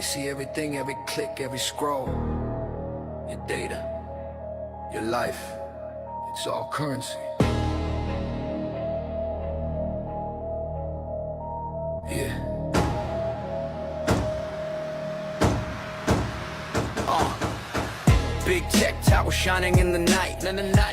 see everything, every click, every scroll. Your data, your life, it's all currency. Yeah. Big tech tower shining in the night.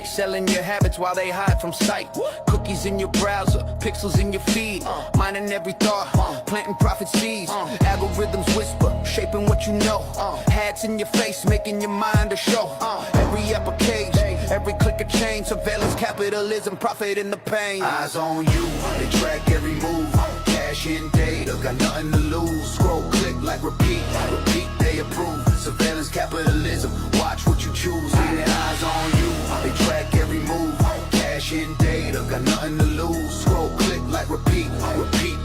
Selling your habits while they hide from sight. Cookies in your browser, pixels in your feed. Mining every thought, planting profit seeds. Algorithms whisper, shaping what you know. Hats in your face, making your mind a show. Every application, every click a change. Surveillance, capitalism, profit in the pain. Eyes on you, they track every move. Cash in data, got nothing to lose. Scroll, click, like repeat, they approve. Surveillance, capitalism, watch what you choose. Their eyes on you, they track every move. Cash in data, got nothing to lose. Scroll, click, like repeat,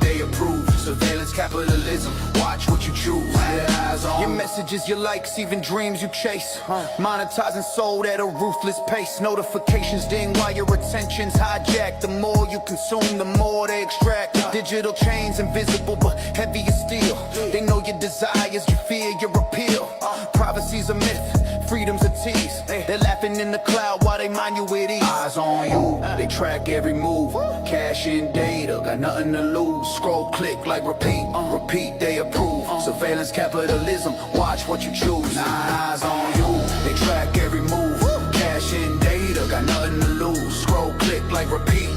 they approve. Surveillance, capitalism, watch what you choose. Their eyes on your messages, your likes, even dreams you chase. Monetizing sold at a ruthless pace. Notifications ding while your attention's hijacked. The more you consume, the more they extract. Digital chains invisible but heavy as steel. They know your desires, you fear your appeal. Privacy's a myth, freedom's a tease. They're laughing in the cloud while they mind you with ease. Eyes on you, they track every move. Cash in data, got nothing to lose. Scroll, click, like repeat, they approve. Surveillance, capitalism, watch what you choose. Eyes on you, they track every move. Cash in data, got nothing to lose. Scroll, click, like repeat,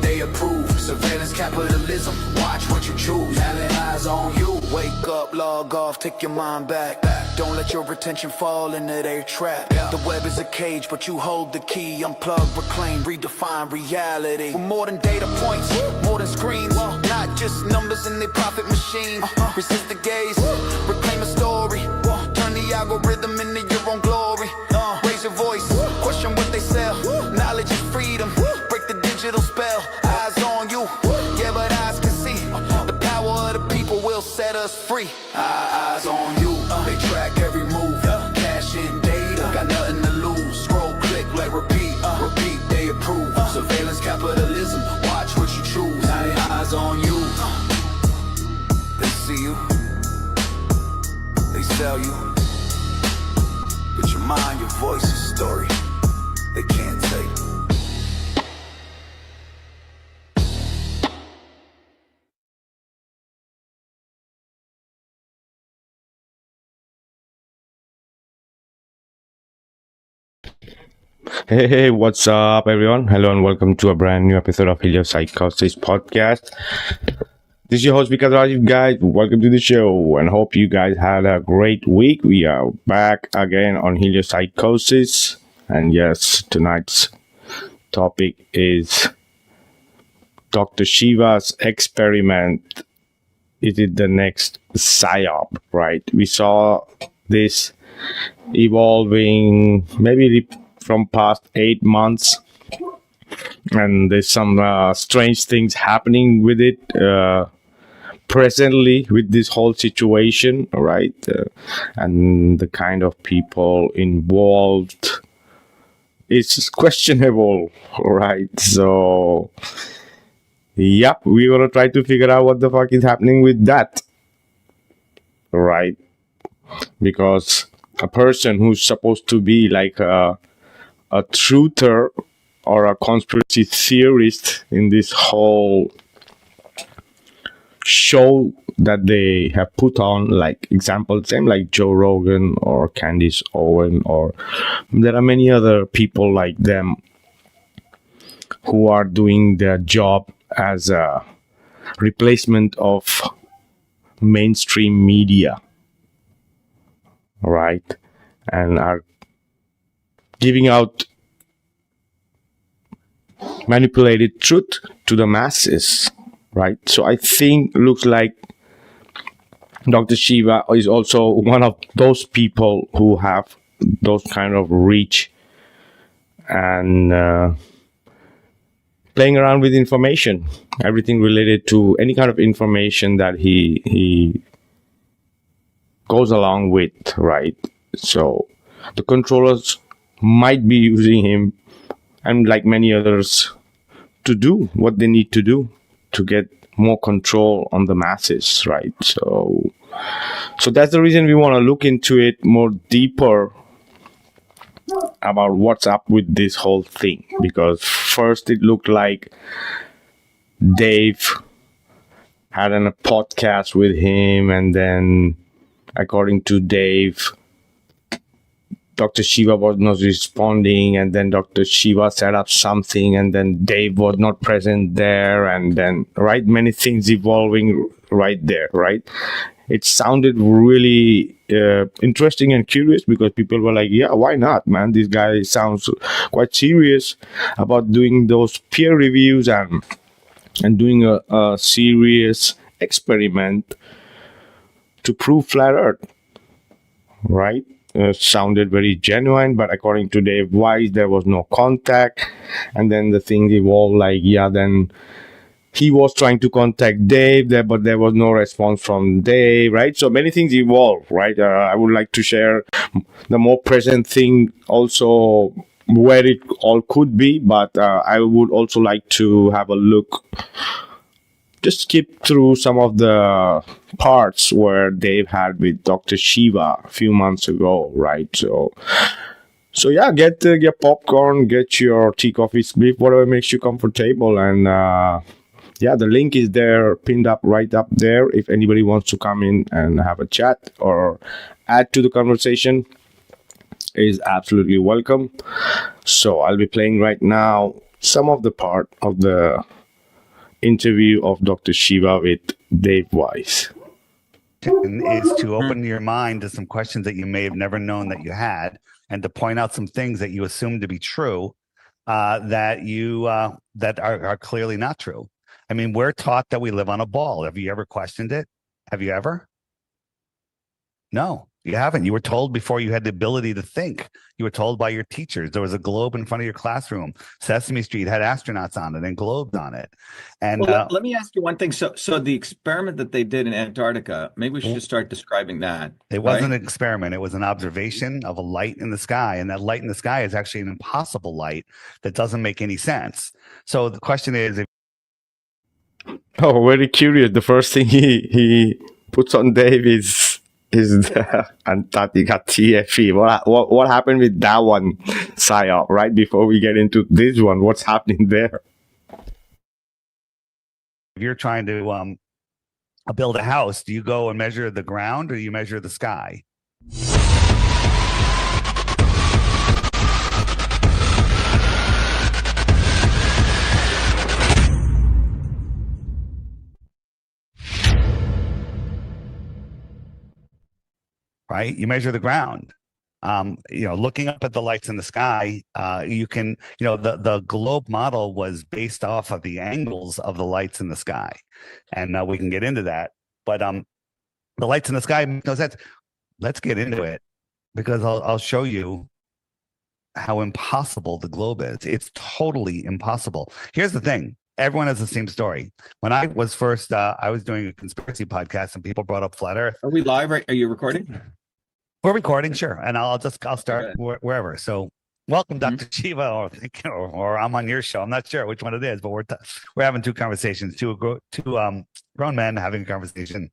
they approve. Surveillance, capitalism, watch what you choose. Now their eyes on you. Wake up, log off, take your mind back. Don't let your attention fall into their trap. The web is a cage, but you hold the key. Unplug, reclaim, redefine reality. We're more than data points, more than screens. Not just numbers in their profit machine. Resist the gaze, reclaim a story. Turn the algorithm into your own glory. Raise your voice, question what they sell. Knowledge is freedom, break the digital spell. Eyes on you, yeah, but eyes can see. The power of the people will set us free. Eyes on you, they track every move. Cash in data, got nothing to lose. Scroll, click, like repeat, they approve. Surveillance, capitalism, watch what you choose. Now their eyes on you. They see you, they sell you. But your mind, your voice, your story, they can't take. Hey, what's up, everyone? Hello, and welcome to a brand new episode of Psychosis podcast. This is your host, Vikka, Draziv, guys. Welcome to the show, and hope you guys had a great week. We are back again on Psychosis, and yes, tonight's topic is Dr. Shiva's experiment. Is it the next Psyop, right? We saw this evolving maybe from past 8 months, and there's some strange things happening with it presently with this whole situation, right? And the kind of people involved is questionable, right? So yep, we're gonna try to figure out what the fuck is happening with that, right? Because a person who's supposed to be like a truther or a conspiracy theorist in this whole show that they have put on, like example, same like Joe Rogan or Candace Owen, or there are many other people like them who are doing their job as a replacement of mainstream media, right? And are giving out manipulated truth to the masses, right? So I think looks like Dr. Shiva is also one of those people who have those kind of reach and playing around with information, everything related to any kind of information that he goes along with, right? So the controllers might be using him, and like many others, to do what they need to do to get more control on the masses, right? So So that's the reason we want to look into it more deeper about what's up with this whole thing. Because first it looked like Dave had a podcast with him, and then according to Dave, Dr. Shiva was not responding, and then Dr. Shiva set up something, and then Dave was not present there, and then, right, many things evolving right there, right? It sounded really interesting and curious, because people were like, yeah, why not, man? This guy sounds quite serious about doing those peer reviews and doing a serious experiment to prove flat Earth, right? Sounded very genuine, but according to Dave Weiss, there was no contact. And then the thing evolved like, yeah, then he was trying to contact Dave there, but there was no response from Dave, right? So many things evolved, right? I would like to share the more present thing also, where it all could be, but I would also like to have a look, just skip through some of the parts where Dave had with Dr. Shiva a few months ago, right? So yeah, get your popcorn, get your tea, coffee, split, whatever makes you comfortable, and yeah, the link is there, pinned up right up there. If anybody wants to come in and have a chat or add to the conversation, is absolutely welcome. So I'll be playing right now some of the part of the interview of Dr. Shiva with Dave Weiss. Is to open your mind to some questions that you may have never known that you had, and to point out some things that you assume to be true that are clearly not true. I mean, we're taught that we live on a ball. Have you ever questioned it? Have you ever? No, you haven't. You were told before you had the ability to think. You were told by your teachers. There was a globe in front of your classroom. Sesame Street had astronauts on it and globes on it. And well, let me ask you one thing. So the experiment that they did in Antarctica, maybe we should just start describing that. It wasn't an experiment. It was an observation of a light in the sky. And that light in the sky is actually an impossible light that doesn't make any sense. So the question is, oh, very curious. The first thing he puts on Dave is the Antarctica TFE. What happened with that one, Psyop, right? Before we get into this one, what's happening there? if you're trying to build a house, do you go and measure the ground or do you measure the sky? Right? You measure the ground. Looking up at the lights in the sky, you can, the globe model was based off of the angles of the lights in the sky. And we can get into that. But the lights in the sky make no sense. Let's get into it, because I'll show you how impossible the globe is. It's totally impossible. Here's the thing. Everyone has the same story. When I was first, I was doing a conspiracy podcast and people brought up flat Earth. Are we live? Are you recording? We're recording, sure. And I'll start wherever. So welcome, Dr. Shiva, or I'm on your show. I'm not sure which one it is, but we're having two conversations, two grown men having a conversation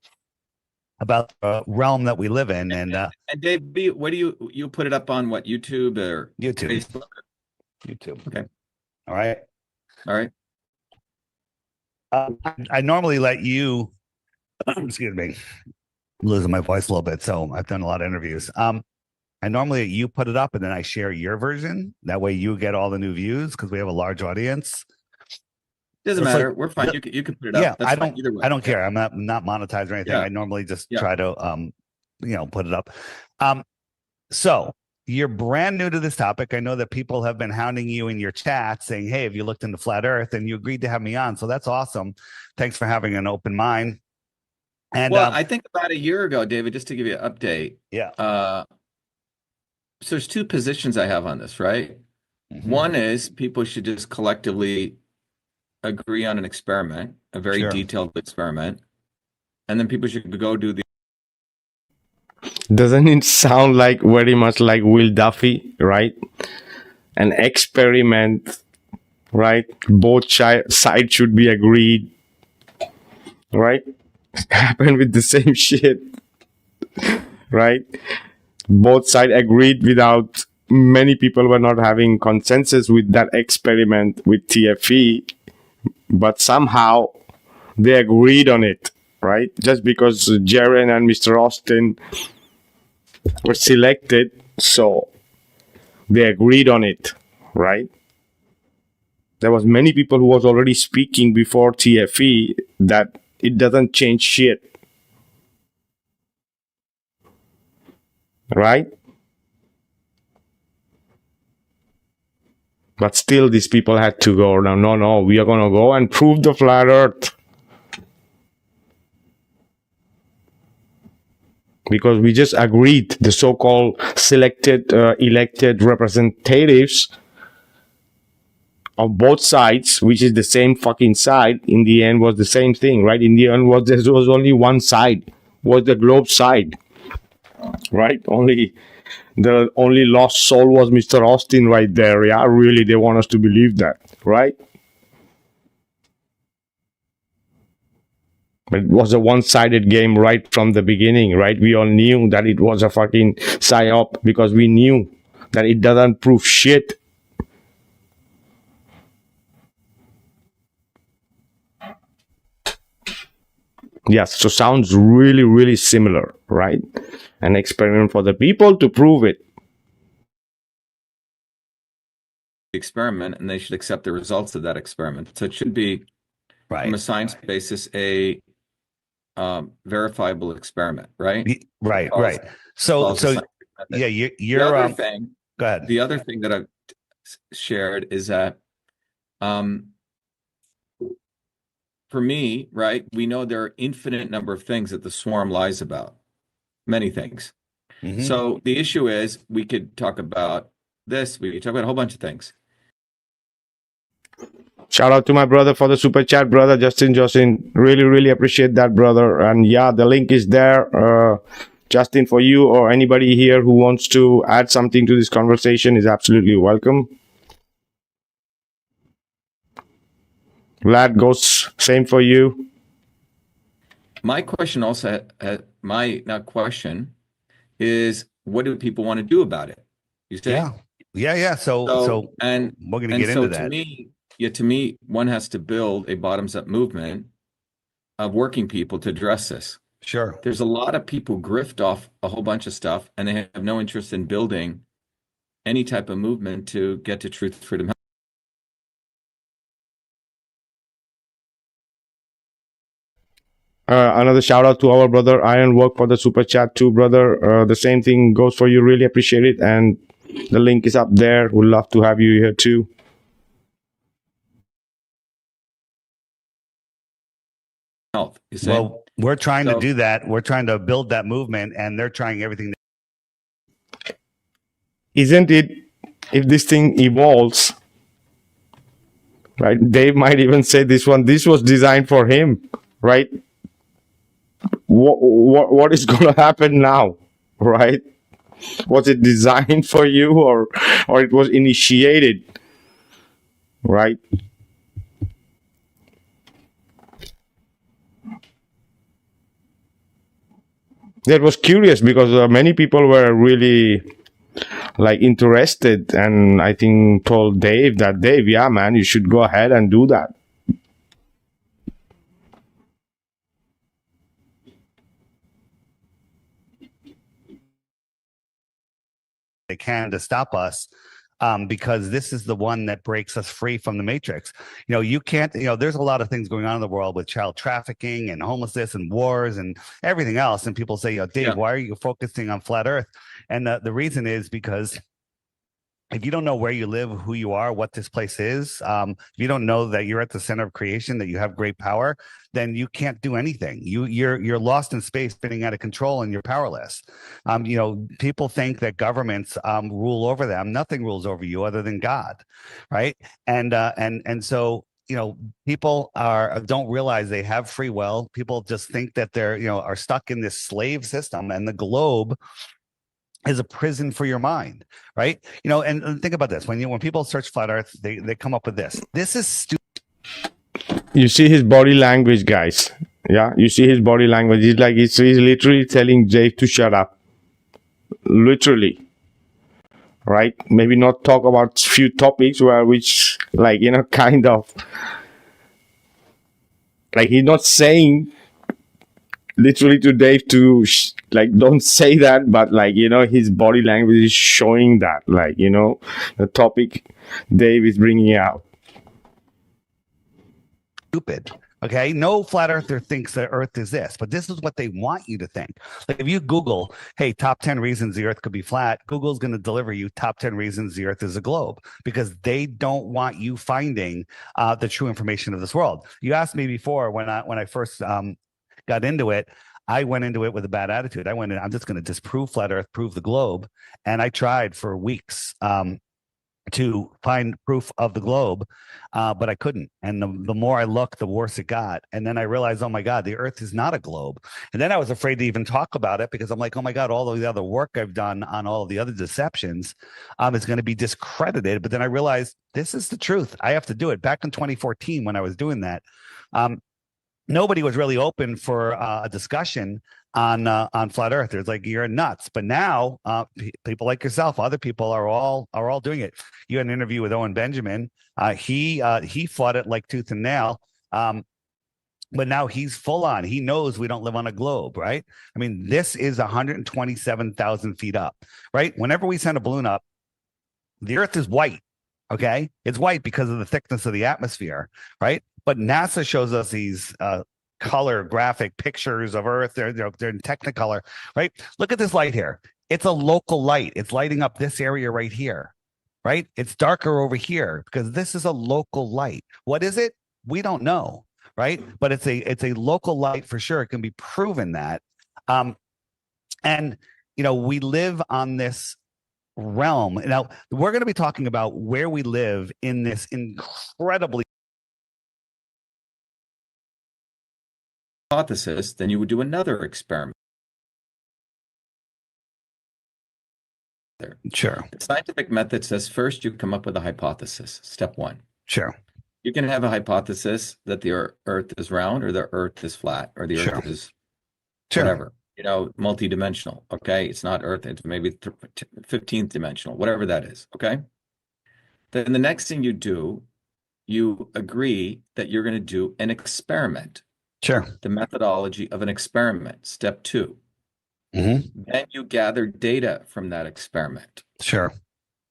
about the realm that we live in. And Dave B, what do you put it up on what, YouTube or YouTube? Facebook? YouTube. Okay. All right. I normally let you, excuse me, losing my voice a little bit. So I've done a lot of interviews. I normally you put it up and then I share your version. That way you get all the new views because we have a large audience. Doesn't matter. Like, we're fine. You can put it up. Yeah, That's fine either way. I don't care. I'm not monetized or anything. I normally just try to put it up. So you're brand new to this topic. I know that people have been hounding you in your chat saying, hey, have you looked into flat Earth? And you agreed to have me on. So that's awesome. Thanks for having an open mind. And I think about a year ago, David, just to give you an update. Yeah. So there's two positions I have on this, right? Mm-hmm. One is people should just collectively agree on an experiment, a very detailed experiment. And then people should go do the. Doesn't it sound like very much like Will Duffy, right? An experiment, right? Both sides should be agreed, right? Happened with the same shit. right? Both sides agreed without many people were not having consensus with that experiment with TFE, but somehow they agreed on it, right? Just because Jaren and Mr. Austin were selected, so they agreed on it, right? There was many people who was already speaking before TFE that it doesn't change shit, right? But still, these people had to go. No, we are going to go and prove the flat earth. Because we just agreed, the so-called selected, elected representatives of both sides, which is the same fucking side, in the end was the same thing, right? In the end, there was only one side, was the globe side, right? The only lost soul was Mr. Austin right there. Yeah, really, they want us to believe that, right? But it was a one-sided game right from the beginning, right? We all knew that it was a fucking Psyop because we knew that it doesn't prove shit. Yes, so sounds really, really similar, right? An experiment for the people to prove it. Experiment, and they should accept the results of that experiment. So it should be, from a science basis, a verifiable experiment, right? Right. So yeah, you're the other thing. Go ahead. The other thing that I've shared is that, for me, right, we know there are infinite number of things that the swarm lies about, many things. Mm-hmm. So the issue is, we could talk about this, we could talk about a whole bunch of things. Shout out to my brother for the super chat, brother Justin. Really, really appreciate that, brother. And yeah, the link is there. Justin, for you or anybody here who wants to add something to this conversation is absolutely welcome. Vlad, goes same for you. My question also, is, what do people want to do about it? You say? Yeah. So and we're going to get into that. To me, one has to build a bottoms-up movement of working people to address this. Sure. There's a lot of people grift off a whole bunch of stuff, and they have no interest in building any type of movement to get to truth, freedom. Another shout out to our brother Ironwork for the super chat too, brother. The same thing goes for you. Really appreciate it. And the link is up there. Would love to have you here too. Health. Well, we're trying to do that. We're trying to build that movement, and they're trying everything. Isn't it? If this thing evolves, right? Dave might even say this was designed for him, right? What is going to happen now, right? Was it designed for you, or it was initiated, right? That was curious because many people were really interested, and I think told Dave, yeah, man, you should go ahead and do that. They can to stop us, because this is the one that breaks us free from the matrix. You can't, there's a lot of things going on in the world with child trafficking and homelessness and wars and everything else. And people say, Dave, why are you focusing on flat earth? And the reason is because if you don't know where you live, who you are, what this place is, if you don't know that you're at the center of creation, that you have great power, then you can't do anything. You're lost in space, spinning out of control, and you're powerless. People think that governments rule over them. Nothing rules over you other than God, right? And so people don't realize they have free will. People just think that they're are stuck in this slave system, and the globe is a prison for your mind, right? And think about this: when people search flat Earth, they come up with this. This is stupid. You see his body language, guys. Yeah, you see his body language. He's like he's literally telling Dave to shut up. Literally. Right? Maybe not talk about few topics which like, you know, kind of like he's not saying literally to Dave to like don't say that, but like, you know, his body language is showing that, like, you know, the topic Dave is bringing out. Stupid. Okay, no flat earther thinks the earth is this, but this is what they want you to think. Like if you Google, hey, top 10 reasons the earth could be flat, Google's going to deliver you top 10 reasons the earth is a globe, because they don't want you finding the true information of this world. You asked me before when I first got into it, I went into it with a bad attitude. I went in, I'm just going to disprove flat earth, prove the globe. And I tried for weeks to find proof of the globe, but I couldn't. And the more I looked, the worse it got. And then I realized, oh my God, the earth is not a globe. And then I was afraid to even talk about it, because I'm like, oh my God, all of the other work I've done on all of the other deceptions is going to be discredited. But then I realized this is the truth. I have to do it. Back in 2014, when I was doing that, nobody was really open for a discussion on flat earthers. Like, you're nuts. But now people like yourself, other people are all doing it. You had an interview with Owen Benjamin. He fought it like tooth and nail. But now he's full on. He knows we don't live on a globe, right? I mean, this is 127,000 feet up, right? Whenever we send a balloon up, the earth is white. Okay, it's white because of the thickness of the atmosphere, right? But NASA shows us these color graphic pictures of Earth. They're in Technicolor, right? Look at this light here. It's a local light. It's lighting up this area right here, right? It's darker over here because this is a local light. What is it? We don't know, right? But it's a local light for sure. It can be proven that. And you know, we live on this realm. Now, we're going to be talking about where we live in this incredibly hypothesis, then you would do another experiment. Sure. The scientific method says first you come up with a hypothesis, step one. Sure. You can have a hypothesis that the earth is round, or the earth is flat, or the earth is whatever, you know, multidimensional. Okay. It's not earth. It's maybe 15th dimensional, whatever that is. Okay. Then the next thing you do, you agree that you're going to do an experiment. Sure. The methodology of an experiment, step two. Mm-hmm. Then you gather data from that experiment. Sure.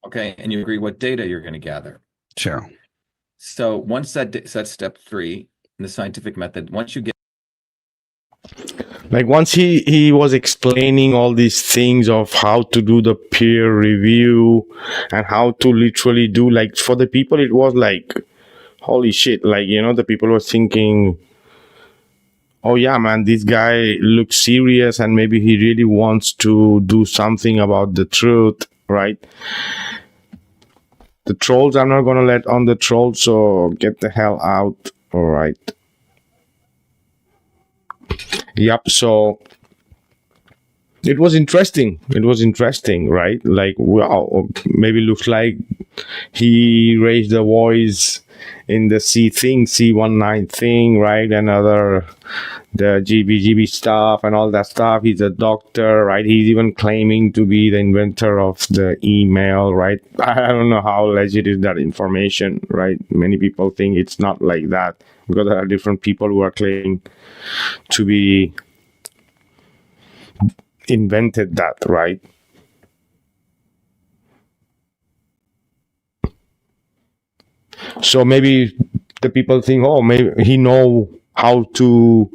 Okay. And you agree what data you're going to gather. Sure. So once that's step three in the scientific method, once you get, like, once he was explaining all these things of how to do the peer review and how to literally do, like, for the people, it was like, holy shit. Like, you know, the people were thinking, oh yeah, man, this guy looks serious and maybe he really wants to do something about the truth, right? The trolls, I'm not gonna let on the trolls, so get the hell out. All right. Yep. So it was interesting. It was interesting, right? Like, wow, maybe looks like he raised the voice in the C19 thing, right? Another, the GBGB stuff and all that stuff. He's a doctor, right? He's even claiming to be the inventor of the email, right? I don't know how legit is that information, right? Many people think it's not like that, because there are different people who are claiming to be invented that, right? So maybe the people think, oh, maybe he know how to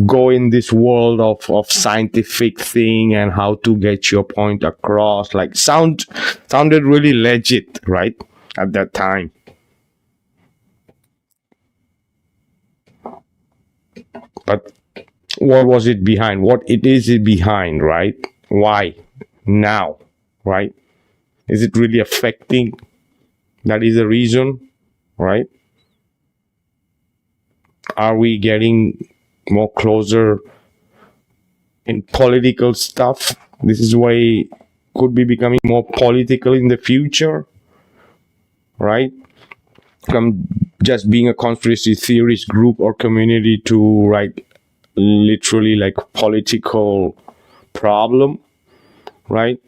go in this world of scientific thing and how to get your point across. Like, sounded really legit, right? At that time. But what was it behind? What it is it behind, right? Why now, right? Is it really affecting? That is the reason, right? Are we getting more closer in political stuff? This is why could be becoming more political in the future, right? From just being a conspiracy theorist group or community to, right, literally like political problem, right?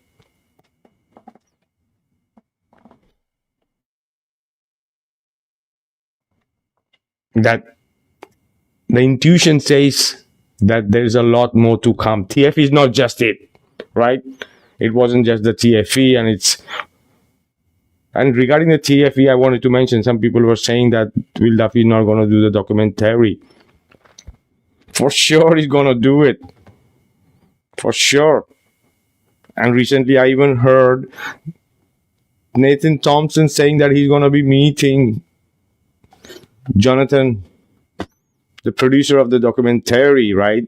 That the intuition says that there's a lot more to come. TFE is not just it, right? It wasn't just the TFE, and regarding the TFE, I wanted to mention some people were saying that Will Duffy is not going to do the documentary. For sure, he's going to do it. For sure. And recently, I even heard Nathan Thompson saying that he's going to be meeting Jonathan, the producer of the documentary, right?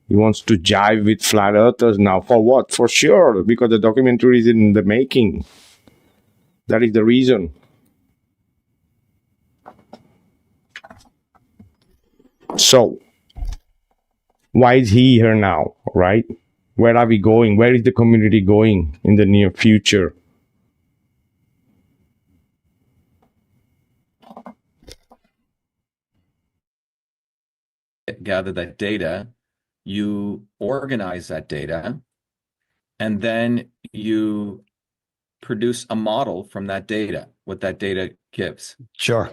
He wants to jive with flat earthers now. For what? For sure, because the documentary is in the making. That is the reason. So, why is he here now, right? Where are we going? Where is the community going in the near future? Gather that data, you organize that data, and then you produce a model from that data, what that data gives. Sure.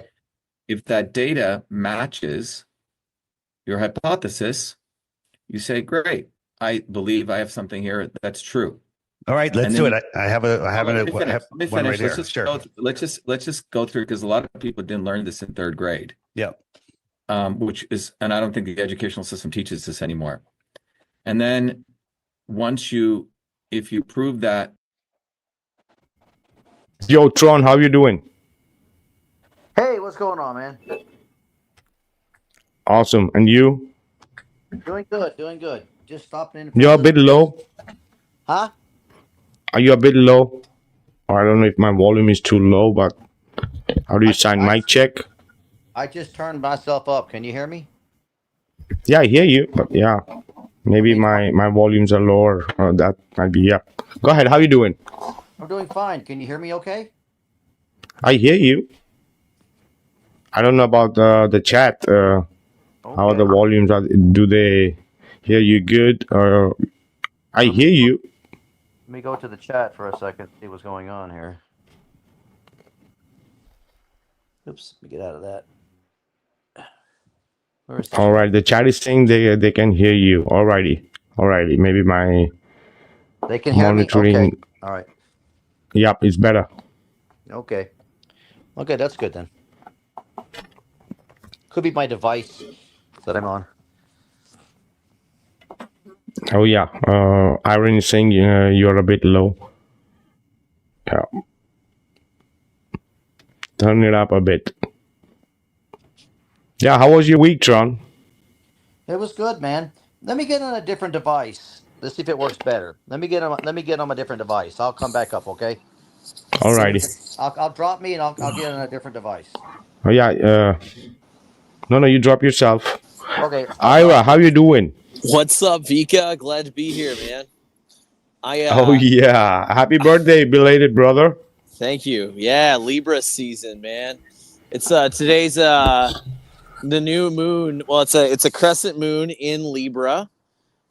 If that data matches your hypothesis, you say, great, I believe I have something here that's true. All right, let's do it. I have one right here. Sure. Let's just go through, because a lot of people didn't learn this in third grade. Yeah. Which is, and I don't think the educational system teaches this anymore. And then if you prove that. Yo, Tron, how you doing? Hey, what's going on, man? Awesome. And you? Doing good. Just stopping in. You're a bit low. Huh? Are you a bit low? Or I don't know if my volume is too low, but how do you sign mic check? I just turned myself up. Can you hear me? Yeah, I hear you, but yeah, maybe my volumes are lower. That might be, yeah. Go ahead. How you doing? I'm doing fine. Can you hear me okay? I hear you. I don't know about the chat. How are the volumes? Do they hear you good? I hear you. Let me go to the chat for a second, see what's going on here. Oops, let me get out of that. All right, the chat is saying they can hear you. Alrighty. Maybe my they can hear monitoring. Me? Okay. All right. Yep, it's better. Okay, that's good then. Could be my device that I'm on. Oh yeah, Irene is saying you're a bit low. Yeah. Turn it up a bit. Yeah, how was your week, Tron? It was good, man. Let me get on a different device. Let's see if it works better. Let me get on a different device. I'll come back up, okay? Alrighty. I'll drop me and I'll get on a different device. Oh yeah. No, you drop yourself. Okay. Ira, how you doing? What's up, Vikka? Glad to be here, man. Oh yeah, happy birthday, belated brother. Thank you. Yeah, Libra season, man. It's today's the new moon. Well, it's a crescent moon in Libra,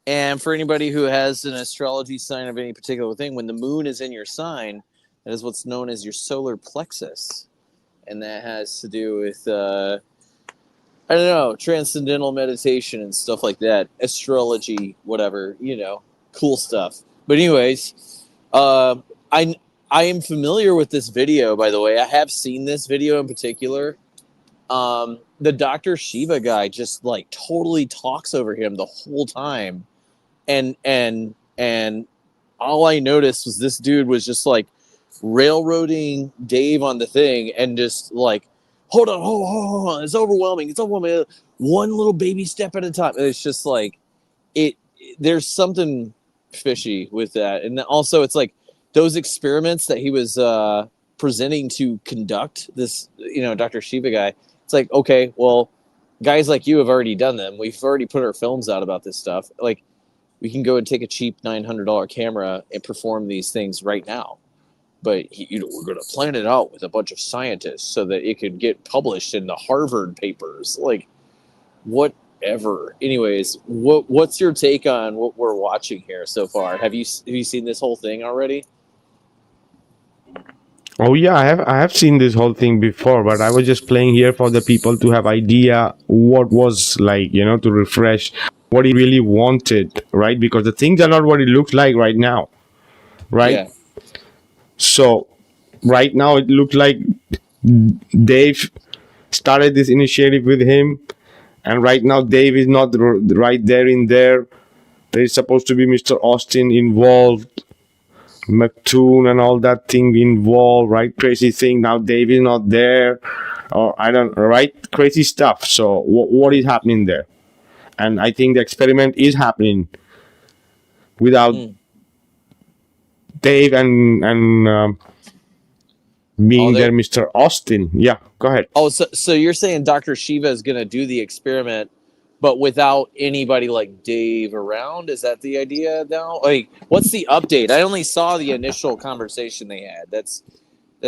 and for anybody who has an astrology sign of any particular thing, when the moon is in your sign, that is what's known as your solar plexus, and that has to do with I don't know, transcendental meditation and stuff like that, astrology, whatever, cool stuff. But anyways, I am familiar with this video, by the way. I have seen this video in particular. The Dr. Shiva guy just like totally talks over him the whole time. And all I noticed was this dude was just like railroading Dave on the thing and just like, hold on, it's overwhelming. One little baby step at a time. And it's just like there's something fishy with that. And also it's like those experiments that he was presenting to conduct, this, Dr. Shiva guy. It's like, okay, well, guys like you have already done them. We've already put our films out about this stuff. Like, we can go and take a cheap $900 camera and perform these things right now. But we're going to plan it out with a bunch of scientists so that it could get published in the Harvard papers. Like, what? ever. Anyways, what's your take on what we're watching here so far? Have you seen this whole thing already? Oh yeah, I have seen this whole thing before, but I was just playing here for the people to have idea what was like, to refresh what he really wanted, right? Because the things are not what it looks like right now, right? Yeah. So right now it looks like Dave started this initiative with him, and right now Dave is not right there in there. There is supposed to be Mr. Austin involved, McToon and all that thing involved, right? Crazy thing. Now Dave is not there, or I don't, right? Crazy stuff. So what is happening there? And I think the experiment is happening without Dave and being there, Mr. Austin. Yeah, go ahead. Oh, so you're saying Dr. Shiva is going to do the experiment, but without anybody like Dave around? Is that the idea now? Like, what's the update? I only saw the initial conversation they had. That's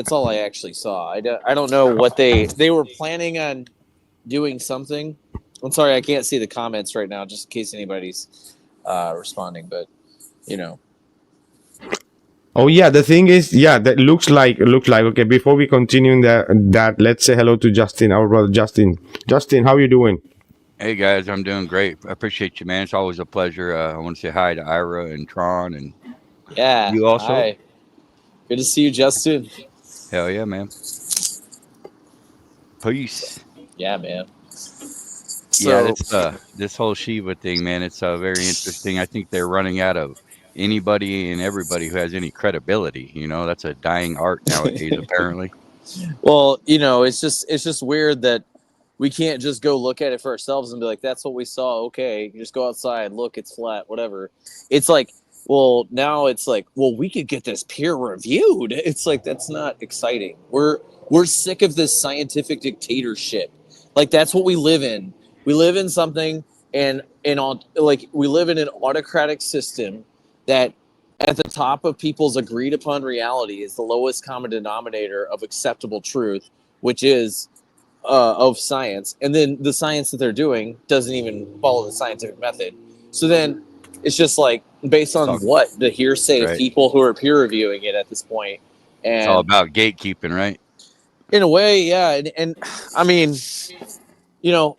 all I actually saw. I don't know what they were planning on doing something. I'm sorry, I can't see the comments right now, just in case anybody's responding. But Oh yeah, the thing is, yeah, that looks like okay. Before we continue in that, let's say hello to Justin, our brother Justin. Justin, how you doing? Hey guys, I'm doing great. I appreciate you, man. It's always a pleasure. I want to say hi to Ira and Tron and you also. Hi. Good to see you, Justin. Hell yeah, man. Peace. Yeah, man. So, yeah, this whole Shiva thing, man, it's very interesting. I think they're running out of anybody and everybody who has any credibility. That's a dying art nowadays, apparently. Well, it's just weird that we can't just go look at it for ourselves and be like, that's what we saw. Okay, just go outside, look, it's flat, whatever. It's like, well, now it's like, well, we could get this peer reviewed. It's like, that's not exciting. We're sick of this scientific dictatorship. Like, that's what we live in. We live in something, and we live in an autocratic system that at the top of people's agreed upon reality is the lowest common denominator of acceptable truth, which is of science. And then the science that they're doing doesn't even follow the scientific method. So then it's just like based on what? The hearsay of people who are peer reviewing it at this point. And it's all about gatekeeping, right? In a way, yeah. And I mean,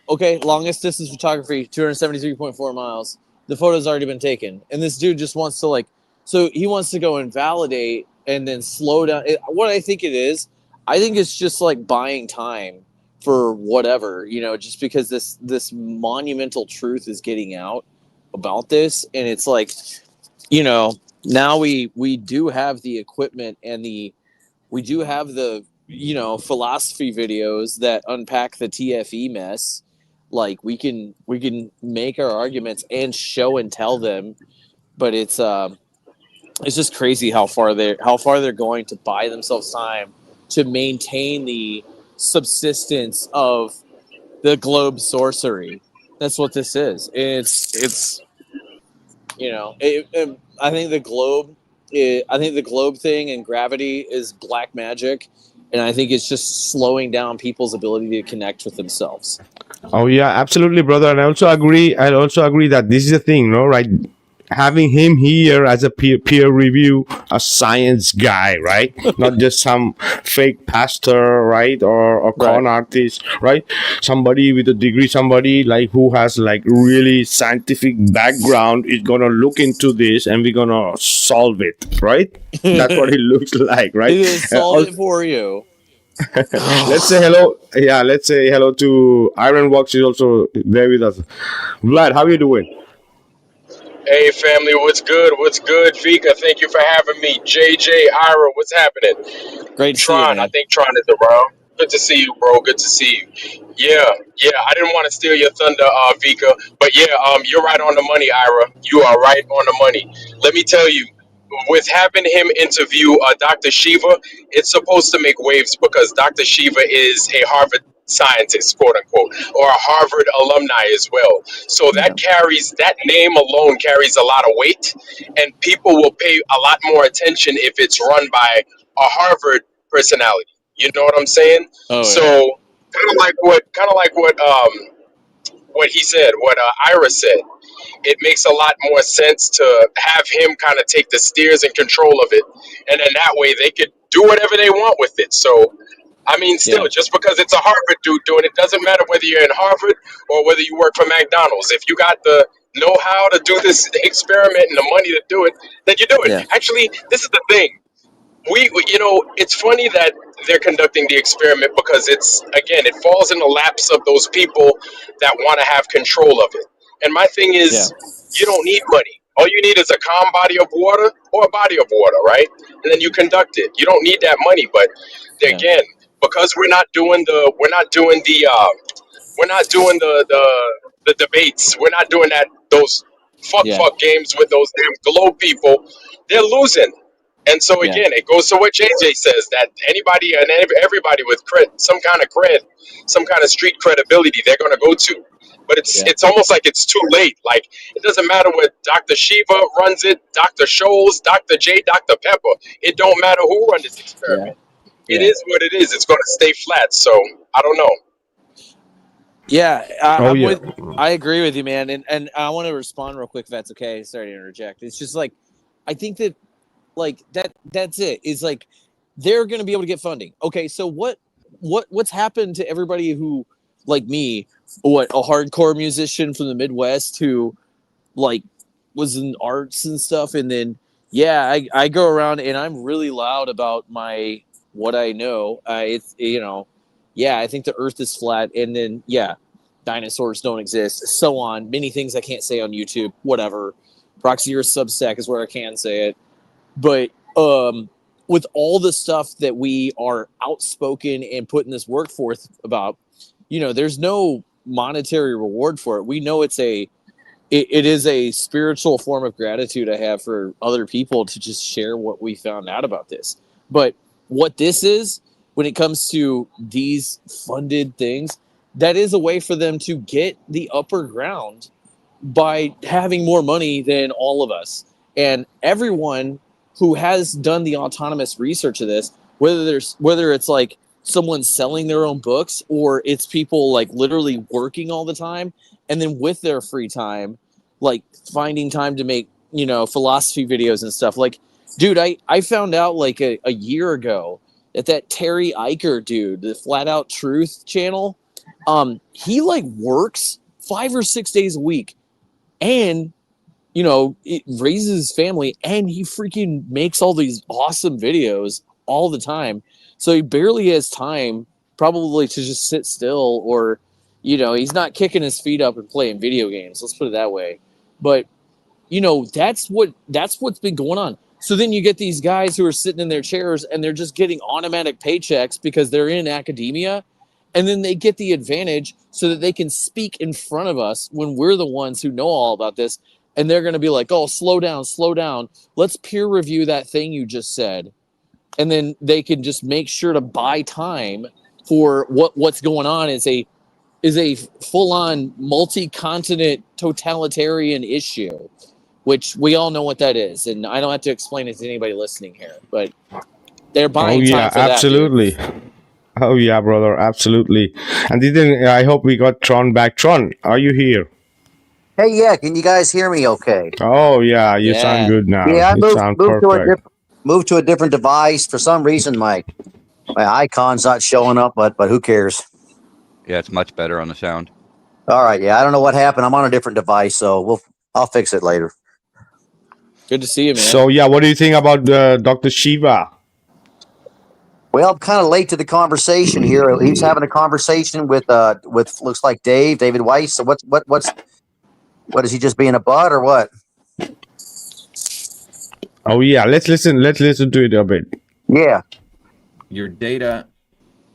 okay, longest distance photography, 273.4 miles. The photo's already been taken. And this dude just wants to so he wants to go and validate and then slow down. What I think it is, I think it's just like buying time for whatever, just because this monumental truth is getting out about this. And it's like, now we do have the equipment and we do have the, philosophy videos that unpack the TFE mess. Like we can make our arguments and show and tell them, but it's just crazy how far they're going to buy themselves time to maintain the subsistence of the globe sorcery. That's what this is. It's I think the globe thing and gravity is black magic, and I think it's just slowing down people's ability to connect with themselves. Oh yeah, absolutely, brother. And I also agree that this is the thing, right? Having him here as a peer review, a science guy, right? Not just some fake pastor, right? Or con artist, right? Somebody with a degree, somebody like who has like really scientific background is gonna look into this and we're gonna solve it, right? That's what it looks like, right? He will solve it for you. Let's say hello. Yeah, let's say hello to Ironworks is also there with us. Vlad, how are you doing? Hey family, what's good? What's good, Vikka? Thank you for having me. JJ, Ira, what's happening? Great to Tron, see you, man. I think Tron is around. Good to see you, bro. Good to see you. Yeah. I didn't want to steal your thunder, Vikka, but yeah, you're right on the money, Ira. You are right on the money. Let me tell you, with having him interview Dr. Shiva, it's supposed to make waves because Dr. Shiva is a Harvard scientist, quote unquote, or a Harvard alumni as well. So that name alone carries a lot of weight, and people will pay a lot more attention if it's run by a Harvard personality. You know what I'm saying? Oh, so kind of like what what he said, what Ira said. It makes a lot more sense to have him kind of take the steers and control of it, and then that way they could do whatever they want with it. So, I mean, Yeah. still, just because it's a Harvard dude doing it doesn't matter whether you're in Harvard or whether you work for McDonald's. If you got the know-how to do this experiment and the money to do it, then you do it. Yeah. Actually, this is the thing. You know, it's funny that they're conducting the experiment because it falls in the laps of those people that want to have control of it. And my thing is, you don't need money. All you need is a calm body of water or a body of water, right? And then you conduct it. You don't need that money. But again, because we're not doing the debates. We're not doing those fuck games with those damn globe people. They're losing. And so again, it goes to what JJ says, that anybody and everybody with some kind of cred, some kind of street credibility, they're going to go to. But it's almost like it's too late. Like, it doesn't matter what Dr. Shiva runs it, Dr. Scholes, Dr. J, Dr. Pepper. It don't matter who runs this experiment. It is what it is. It's going to stay flat. So I don't know. Yeah, I agree with you, man. And I want to respond real quick if that's okay. Sorry to interject. It's just like, I think that like that's it. Is like they're going to be able to get funding. Okay, so what's happened to everybody who, like me, a hardcore musician from the Midwest who like was in arts and stuff, and then I go around and I'm really loud about what I know. I think the Earth is flat, and then dinosaurs don't exist, so on. Many things I can't say on YouTube. Whatever. Proxy or Substack is where I can say it. But with all the stuff that we are outspoken and putting this work forth about, there's no monetary reward for it. We know it is a spiritual form of gratitude I have for other people to just share what we found out about this. But what this is, when it comes to these funded things, that is a way for them to get the upper ground by having more money than all of us. And everyone who has done the autonomous research of this, whether it's like someone selling their own books or it's people like literally working all the time and then with their free time, like finding time to make, philosophy videos and stuff. Like, dude, I found out like a year ago that Terry Eicher dude, the Flat Out Truth channel, he like works 5 or 6 days a week and it raises his family, and he freaking makes all these awesome videos all the time. So he barely has time probably to just sit still, or, he's not kicking his feet up and playing video games. Let's put it that way. But, that's what's been going on. So then you get these guys who are sitting in their chairs and they're just getting automatic paychecks because they're in academia. And then they get the advantage so that they can speak in front of us when we're the ones who know all about this. And they're going to be like, oh, slow down. Let's peer review that thing you just said. And then they can just make sure to buy time for what's going on is a full-on multi-continent totalitarian issue, which we all know what that is. And I don't have to explain it to anybody listening here, but they're buying time for absolutely. that. Oh, yeah, brother, absolutely. And I hope we got Tron back. Tron, are you here? Hey, yeah, can you guys hear me okay? Oh, yeah, you sound good now. Yeah, I moved to a different device. For some reason, my icon's not showing up, but who cares? Yeah, it's much better on the sound. All right, yeah, I don't know what happened. I'm on a different device, so I'll fix it later. Good to see you, man. So, what do you think about Dr. Shiva? Well, I'm kind of late to the conversation here. He's having a conversation with looks like David Weiss. So what is he just being a bud or what? Oh yeah, let's listen to it a bit. Yeah. Your data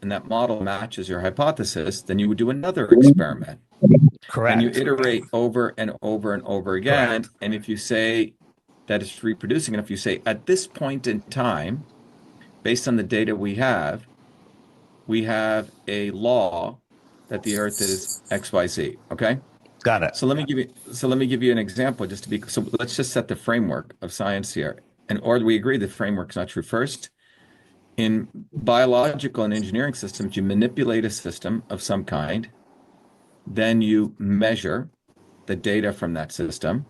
and that model matches your hypothesis, then you would do another experiment. Correct. And you iterate over and over and over again. Correct. And if you say that it's reproducing, and if you say at this point in time, based on the data we have a law that the Earth is XYZ. Okay. Got it. So let me give you an example so let's just set the framework of science here. Or we agree the framework's not true. First, in biological and engineering systems, you manipulate a system of some kind then you measure the data from that system,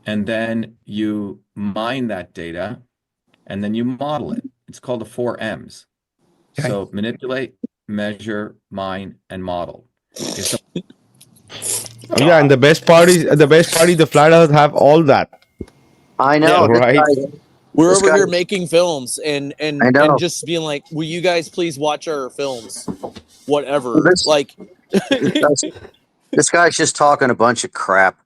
and then you mine that data, and then you model it. It's called the 4 M's. Okay. So manipulate, measure, mine, and model. If Yeah, and the best part is the flat Earth have all that. I know. Yeah, This right. guy- We're This over guy- here making films and I know. just being like, will you guys please watch our films? Whatever. This- Like, This guy's just talking a bunch of crap.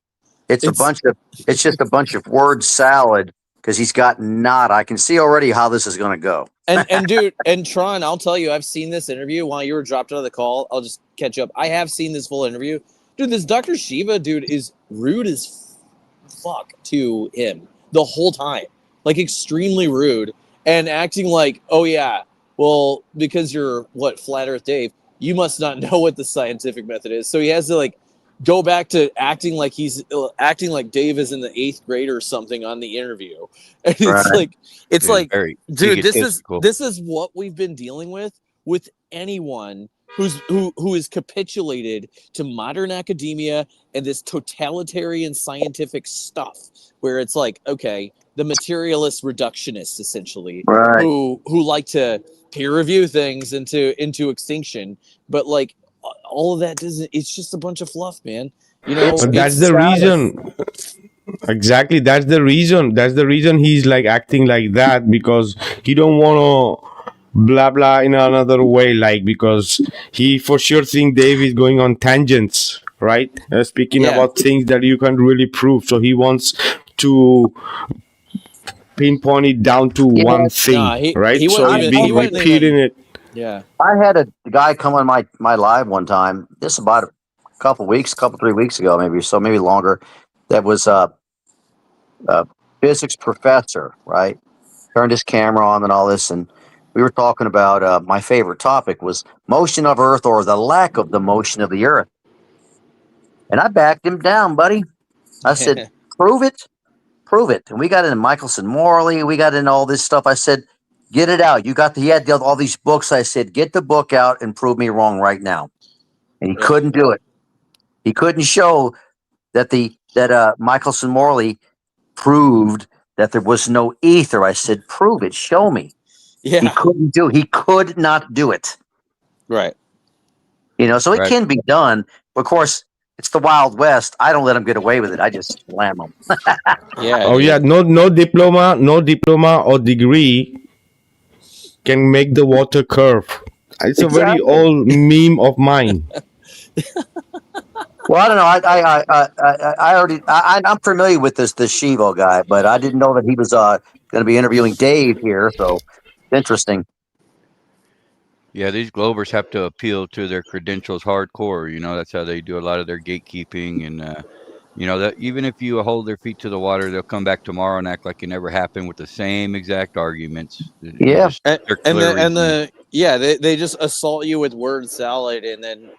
It's just a bunch of word salad because he's got not. I can see already how this is going to go. and dude, and Tron, I'll tell you, I've seen this interview while you were dropped out of the call. I'll just catch up. I have seen this full interview. Dude, this Dr. Shiva dude is rude as fuck to him the whole time. Like, extremely rude and acting like, oh yeah, well, because you're Flat Earth Dave, you must not know what the scientific method is. So he has to like go back to acting like Dave is in the 8th grade or something on the interview. And Right. it's like, very dude, this egotistical. is what we've been dealing with anyone who is capitulated to modern academia and this totalitarian scientific stuff where it's like, okay, the materialist reductionists essentially Right. who like to peer review things into extinction, but like all of that doesn't, it's just a bunch of fluff, man. You know, But that's it's the reason. Exactly. That's the reason. That's the reason he's like acting like that, because he don't want to blah blah in another way, like, because he for sure think Dave is going on tangents, right? Speaking Yeah. about things that you can't really prove. So he wants to pinpoint it down to one thing, Nah, he right? wouldn't So even- he's he being wouldn't repeating it. yeah. I had a guy come on my live one time. This about a couple 3 weeks ago, maybe longer. That was a physics professor, right? Turned his camera on and all this, and we were talking about my favorite topic was motion of Earth, or the lack of the motion of the Earth. And I backed him down, buddy. I said, prove it. And we got into Michelson Morley. We got into all this stuff. I said, get it out. He had all these books. I said, get the book out and prove me wrong right now. And he couldn't do it. He couldn't show that Michelson Morley proved that there was no ether. I said, prove it. Show me. Yeah. He could not do it. Right. So it Right. can be done. But of course, it's the Wild West. I don't let them get away with it. I just slam them. Yeah. Oh dude. yeah, no diploma or degree can make the water curve. It's a very Exactly. old meme of mine. Well, I don't know. I'm familiar with this Shiva guy, but I didn't know that he was going to be interviewing Dave here. So interesting. Yeah, these Globers have to appeal to their credentials hardcore. You know, that's how they do a lot of their gatekeeping. And, you know, that even if you hold their feet to the water, they'll come back tomorrow and act like it never happened with the same exact arguments. Yeah. They just assault you with word salad and then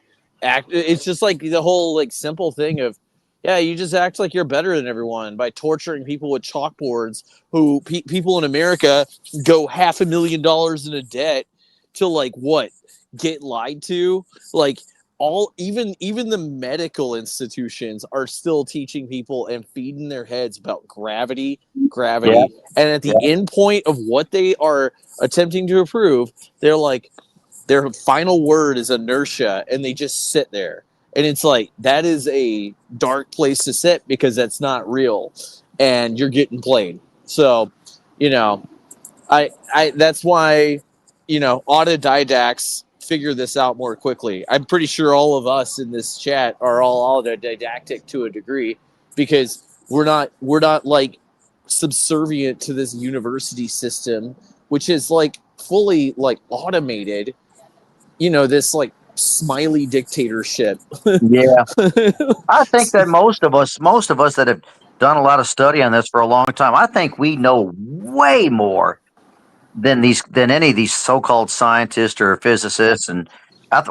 act. It's just like the whole like simple thing of, yeah, you just act like you're better than everyone by torturing people with chalkboards who people in America go $500,000 in a debt to like get lied to. Like even the medical institutions are still teaching people and feeding their heads about gravity. Yeah. And at the end point of what they are attempting to prove, they're like, their final word is inertia, and they just sit there. And it's like, that is a dark place to sit because that's not real and you're getting played. So, I that's why, autodidacts figure this out more quickly. I'm pretty sure all of us in this chat are all autodidactic to a degree because we're not like subservient to this university system, which is like fully like automated, this like smiley dictatorship. Yeah. I think that most of us that have done a lot of study on this for a long time, I think we know way more than any of these so-called scientists or physicists, and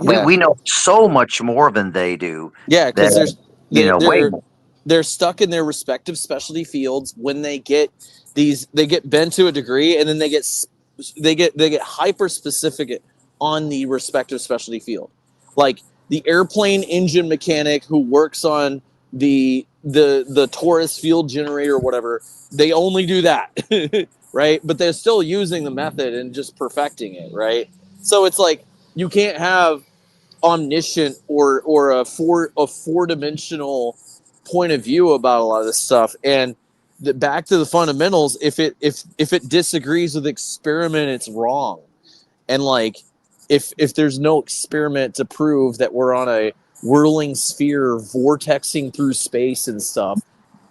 we know so much more than they do. Yeah, because way more. they're stuck in their respective specialty fields. When they get bent to a degree, and then they get hyper specific on the respective specialty field. Like the airplane engine mechanic who works on the torus field generator or whatever, they only do that. Right? But they're still using the method and just perfecting it, right? So it's like you can't have omniscient or a four-dimensional point of view about a lot of this stuff. And back to the fundamentals, if it disagrees with experiment, it's wrong. And like if there's no experiment to prove that we're on a whirling sphere vortexing through space and stuff,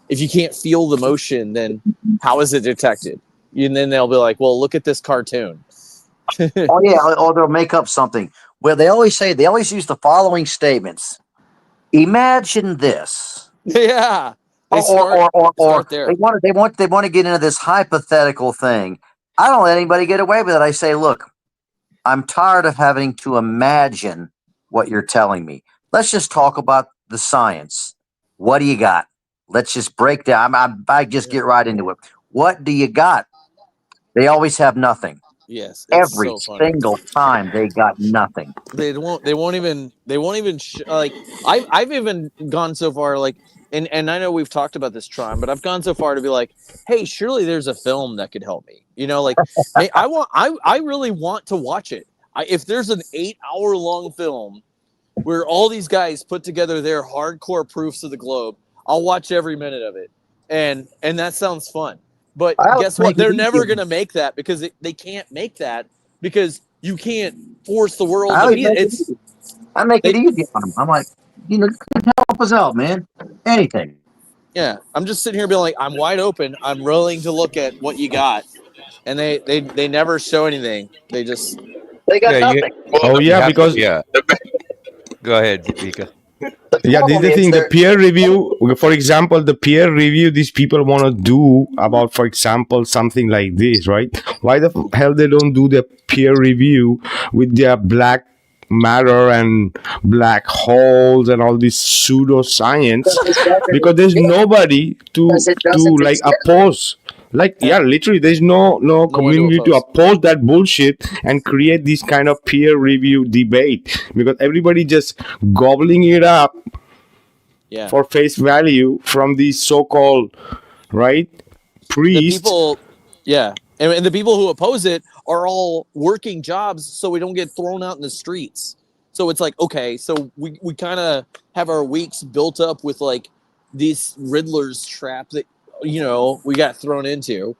if you can't feel the motion, then how is it detected? And then they'll be like, well, look at this cartoon. Oh yeah, or they'll make up something. Well, they always use the following statements. Imagine this. Yeah. Or they want to get into this hypothetical thing. I don't let anybody get away with it. I say, look, I'm tired of having to imagine what you're telling me. Let's just talk about the science. What do you got? Let's just break down. I just get right into it. What do you got? They always have nothing. Yes, every so single time they got nothing. They won't even like I've even gone so far like and I know we've talked about this, Tron, but I've gone so far to be like, hey, surely there's a film that could help me. You know, like I really want to watch it. If there's an 8-hour long film where all these guys put together their hardcore proofs of the globe, I'll watch every minute of it. And that sounds fun. But guess what? They're never going to make that because they can't make that because you can't force the world to be it. I make it easy on them. I'm like, help us out, man. Anything. Yeah, I'm just sitting here being like, I'm wide open. I'm willing to look at what you got, and they never show anything. They got nothing. Because Go ahead, Vikka. Yeah, this is the thing. The peer review, for example, these people want to do about, for example, something like this, right? Why the hell they don't do the peer review with their black matter and black holes and all this pseudoscience? Because there's nobody to like oppose. Like, literally, there's no community to oppose that bullshit and create this kind of peer review debate because everybody just gobbling it up for face value from these so-called, right, priests. The people, and the people who oppose it are all working jobs so we don't get thrown out in the streets. So it's like, okay, so we kind of have our weeks built up with like these Riddler's trap that we got thrown into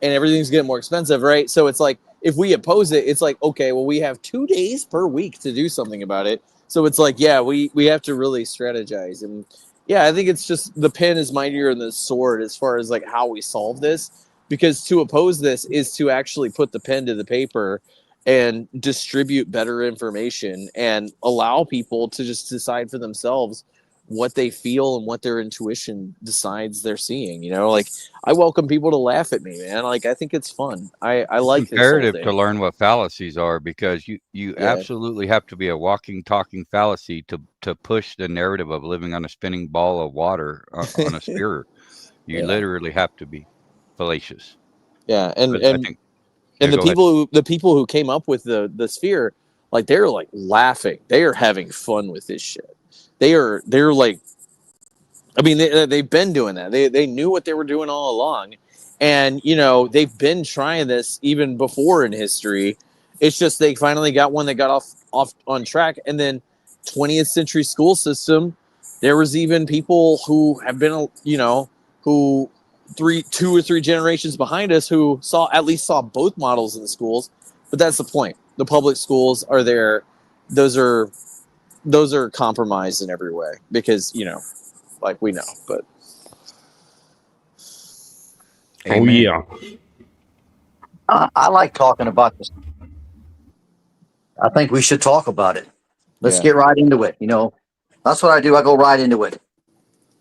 and everything's getting more expensive, right? So it's like if we oppose it, it's like, okay, well, we have 2 days per week to do something about it. So it's like, we have to really strategize. And I think it's just the pen is mightier than the sword as far as like how we solve this, because to oppose this is to actually put the pen to the paper and distribute better information and allow people to just decide for themselves what they feel and what their intuition decides they're seeing. Like I welcome people to laugh at me, man. Like I think it's fun. I like it's imperative to learn what fallacies are because you absolutely have to be a walking, talking fallacy to push the narrative of living on a spinning ball of water on a sphere. You literally have to be fallacious. Yeah, and the people who came up with the sphere, like they're like laughing. They are having fun with this shit. They're like, I mean, they've been doing that. They knew what they were doing all along. And, they've been trying this even before in history. It's just they finally got one that got off on track. And then 20th century school system, there was even people who have been, who 2 or 3 generations behind us who at least saw both models in the schools. But that's the point. The public schools are there. Those are compromised in every way because, like we know, but. Amen. I like talking about this. I think we should talk about it. Let's get right into it. That's what I do. I go right into it.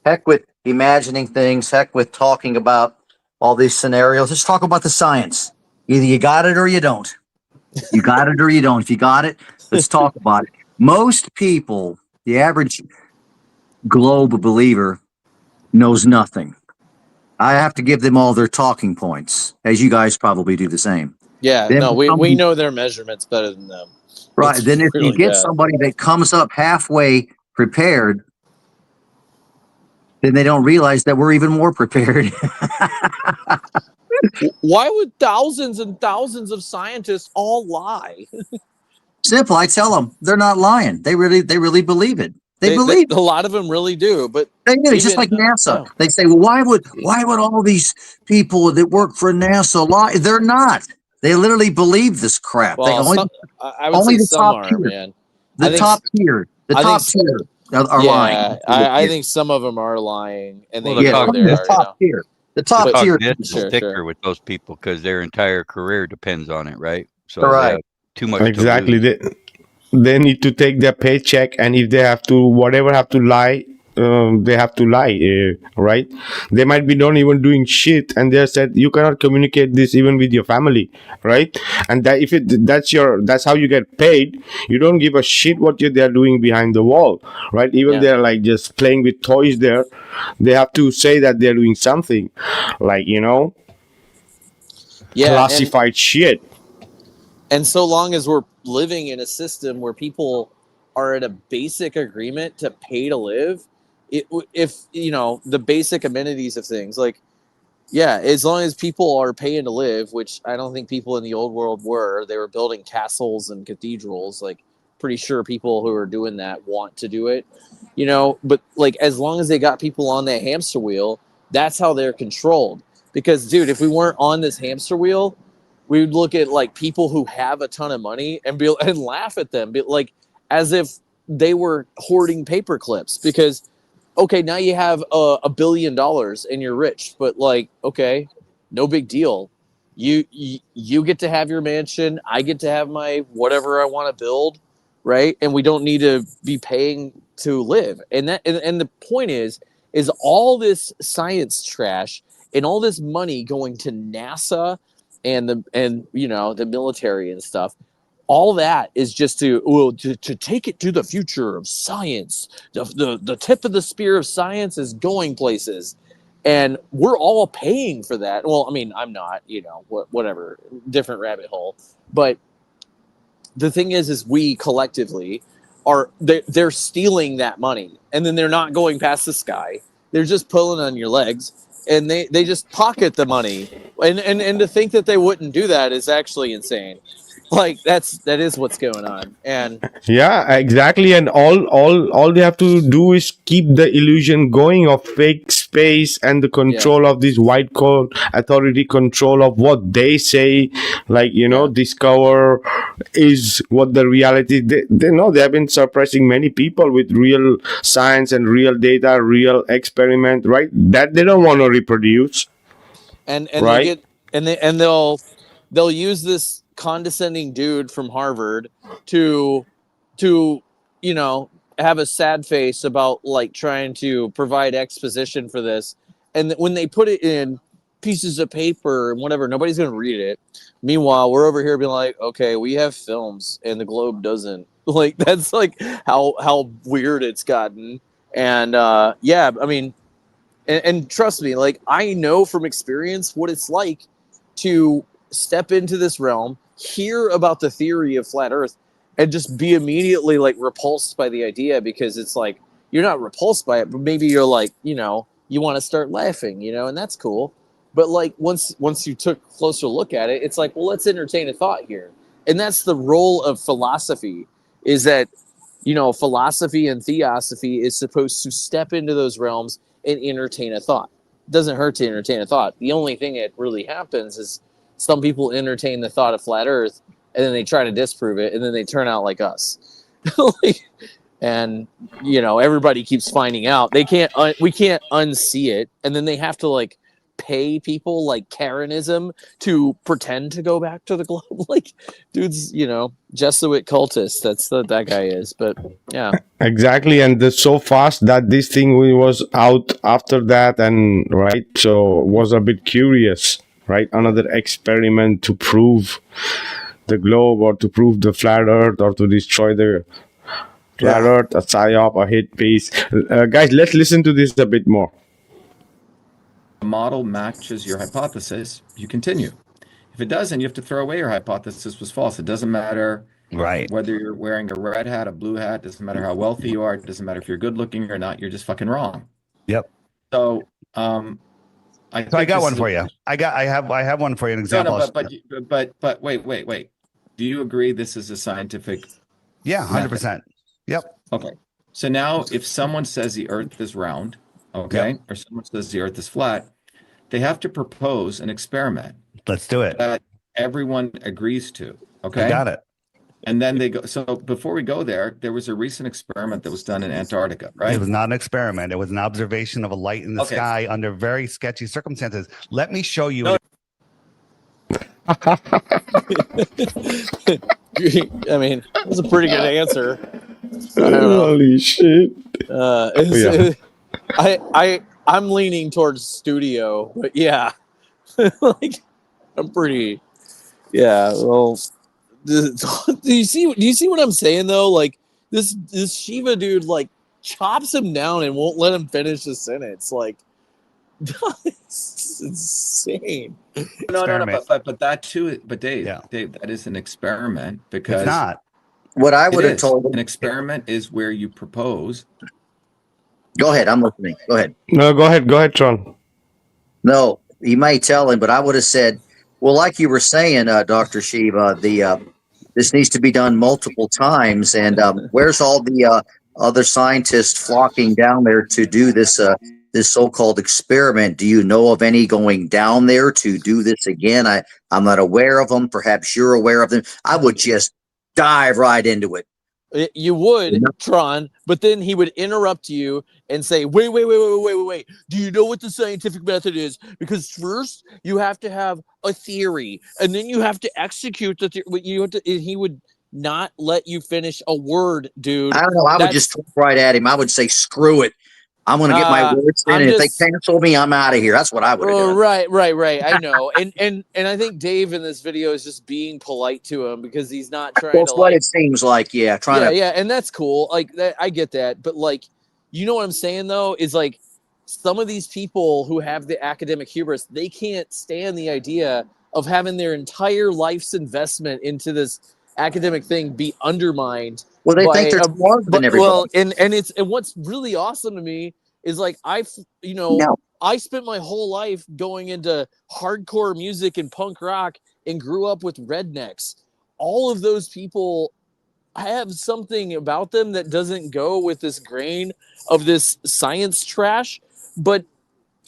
Heck with imagining things. Heck with talking about all these scenarios. Let's talk about the science. Either you got it or you don't. You got it or you don't. If you got it, let's talk about it. Most people, the average globe believer, knows nothing. I have to give them all their talking points, as you guys probably do the same. Yeah, we know their measurements better than them. Right. Then if you really get bad. somebody that comes up halfway prepared, then they don't realize that we're even more prepared. Why would thousands and thousands of scientists all lie? Simple. I tell them they're not lying. They really believe it. They believe a lot of them really do, but they do. It's just like NASA. Yeah. They say, well, why would all these people that work for NASA lie? They're not. They literally believe this crap. Well, they I would only say the some top are, tier. man. The top tier are lying. I think some of them are lying, and they Well, know the they are. top tier. The top The tier. cognitive Sure, sticker sure. with those people because their entire career depends on it, right? So Right. they have too much Exactly. to lose. They need to take their paycheck, and if they have to, whatever have to lie, they have to lie, right? They might be not even doing shit, and they said you cannot communicate this even with your family, right? And that if that's how you get paid, you don't give a shit what they're doing behind the wall, right? Even Yeah. they're like just playing with toys there, they have to say that they're doing something, like classified shit. And so long as we're living in a system where people are at a basic agreement to pay to live, if the basic amenities of things, like, yeah, as long as people are paying to live, which I don't think people in the old world were. They were building castles and cathedrals. Like, pretty sure people who are doing that want to do it, but like, as long as they got people on that hamster wheel, that's how they're controlled. Because, dude, if we weren't on this hamster wheel, we would look at like people who have a ton of money and laugh at them, like as if they were hoarding paper clips. Because, okay, now you have $1 billion and you're rich, but like, okay, no big deal. You get to have your mansion. I get to have my whatever I want to build, right? And we don't need to be paying to live. And the point is all this science trash and all this money going to NASA and the military and stuff, all that is just to take it to the future of science. The tip of the spear of science is going places, and we're all paying for that. Well, I mean, I'm not, whatever, different rabbit hole. But the thing is we collectively they're stealing that money, and then they're not going past the sky. They're just pulling on your legs, and they just pocket the money. And to think that they wouldn't do that is actually insane. Like, that is what's going on. And Yeah, exactly. And all they have to do is keep the illusion going of fake space and the control of this white coat authority control of what they say, like, discover is what the reality. They know they have been suppressing many people with real science and real data, real experiment, right? That they don't want to reproduce. and right? they'll use this condescending dude from Harvard to have a sad face about like trying to provide exposition for this, and when they put it in pieces of paper and whatever, nobody's going to read it. Meanwhile, we're over here being like, okay, we have films and the Globe doesn't. Like, that's like how weird it's gotten. And yeah, I mean, and trust me, like, I know from experience what it's like to step into this realm, hear about the theory of flat Earth, and just be immediately like repulsed by the idea. Because it's like, you're not repulsed by it, but maybe you're like, you want to start laughing, and that's cool. But like, once you took a closer look at it, it's like, well, let's entertain a thought here. And that's the role of philosophy, is that, philosophy and theosophy is supposed to step into those realms and entertain a thought. It doesn't hurt to entertain a thought. The only thing that really happens is some people entertain the thought of flat Earth, and then they try to disprove it, and then they turn out like us. And everybody keeps finding out. We can't unsee it, and then they have to like pay people like Karenism to pretend to go back to the globe. Like, dude's Jesuit cultist. That's what that guy is. But yeah, exactly. And so fast that this thing was out after that, and right, so was a bit curious, right? Another experiment to prove the globe, or to prove the flat Earth, or to destroy the flat Earth, a psyop, a hit piece. Guys, let's listen to this a bit more. The model matches your hypothesis, you continue. If it doesn't, you have to throw away your hypothesis was false. It doesn't matter Right. Whether you're wearing a red hat, a blue hat, doesn't matter how wealthy you are, it doesn't matter if you're good looking or not, you're just fucking wrong. Yep. So I think got this one is for you. I have one for you. An no, example. but wait. Do you agree this is a scientific Yeah, method? 100%. Yep. Okay. So now if someone says the earth is round, okay, Yep. or someone says the earth is flat, they have to propose an experiment Let's do it. that everyone agrees to. I Okay. got it. And then they go. So before we go there was a recent experiment that was done in Antarctica, right? It was not an experiment. It was an observation of a light in the Okay. sky under very sketchy circumstances. Let me show you. No. I mean, it was a pretty good answer. Holy shit. I'm leaning towards studio, but yeah, like I'm pretty. Yeah, well, do you see what I'm saying though? Like this Shiva dude like chops him down and won't let him finish the sentence. Like, it's insane. No, but that too. But Dave, Yeah. Dave, that is an experiment because It's not. What I would it have is. told An him. experiment is where you propose. Go ahead. I'm listening. Go ahead. No, go ahead, John. No, he may tell him, but I would have said, well, like you were saying, Dr. Shiva, this needs to be done multiple times. And where's all the other scientists flocking down there to do this so-called experiment? Do you know of any going down there to do this again? I'm not aware of them. Perhaps you're aware of them. I would just dive right into it. You would, Tron, but then he would interrupt you and say, wait. Do you know what the scientific method is? Because first you have to have a theory, and then you have to execute the theory. He would not let you finish a word, dude. I don't know. I would just talk right at him. I would say, screw it. I'm going to get my words in, and if they cancel me, I'm out of here. That's what I would have done. Right. I know, and I think Dave in this video is just being polite to him because he's not trying That's to. what it seems like. Yeah, and that's cool. Like that, I get that, but like, you know what I'm saying though is like some of these people who have the academic hubris, they can't stand the idea of having their entire life's investment into this academic thing be undermined. Well, they think they're smarter than everybody. Well, and what's really awesome to me is like I spent my whole life going into hardcore music and punk rock and grew up with rednecks. All of those people have something about them that doesn't go with this grain of this science trash. But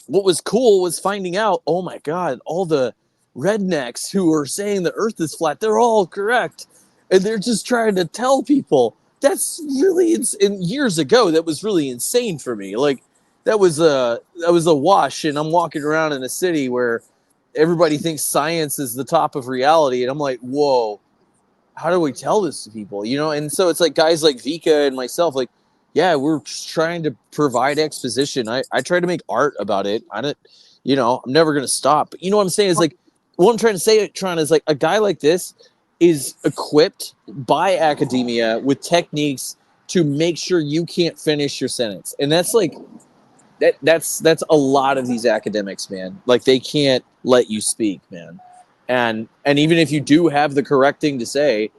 what was cool was finding out, oh my God, all the rednecks who are saying the earth is flat, they're all correct. And they're just trying to tell people. That's really, and years ago, that was really insane for me. Like that was a wash, and I'm walking around in a city where everybody thinks science is the top of reality. And I'm like, whoa, how do we tell this to people? You know? And so it's like guys like Vikka and myself, like, yeah, we're trying to provide exposition. I try to make art about it. I'm never going to stop. But you know what I'm saying is like, what I'm trying to say, Tron, is like a guy like this is equipped by academia with techniques to make sure you can't finish your sentence. And that's like, that's a lot of these academics, man. Like they can't let you speak, man. And even if you do have the correct thing to say,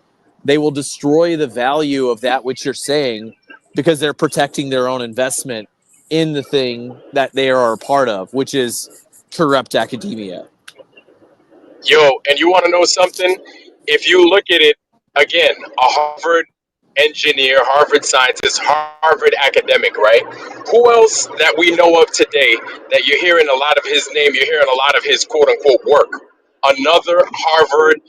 they will destroy the value of that which you're saying because they're protecting their own investment in the thing that they are a part of, which is corrupt academia. Yo, and you want to know something? If you look at it, again, a Harvard engineer, Harvard scientist, Harvard academic, right? Who else that we know of today that you're hearing a lot of his name, you're hearing a lot of his quote-unquote work? Another Harvard,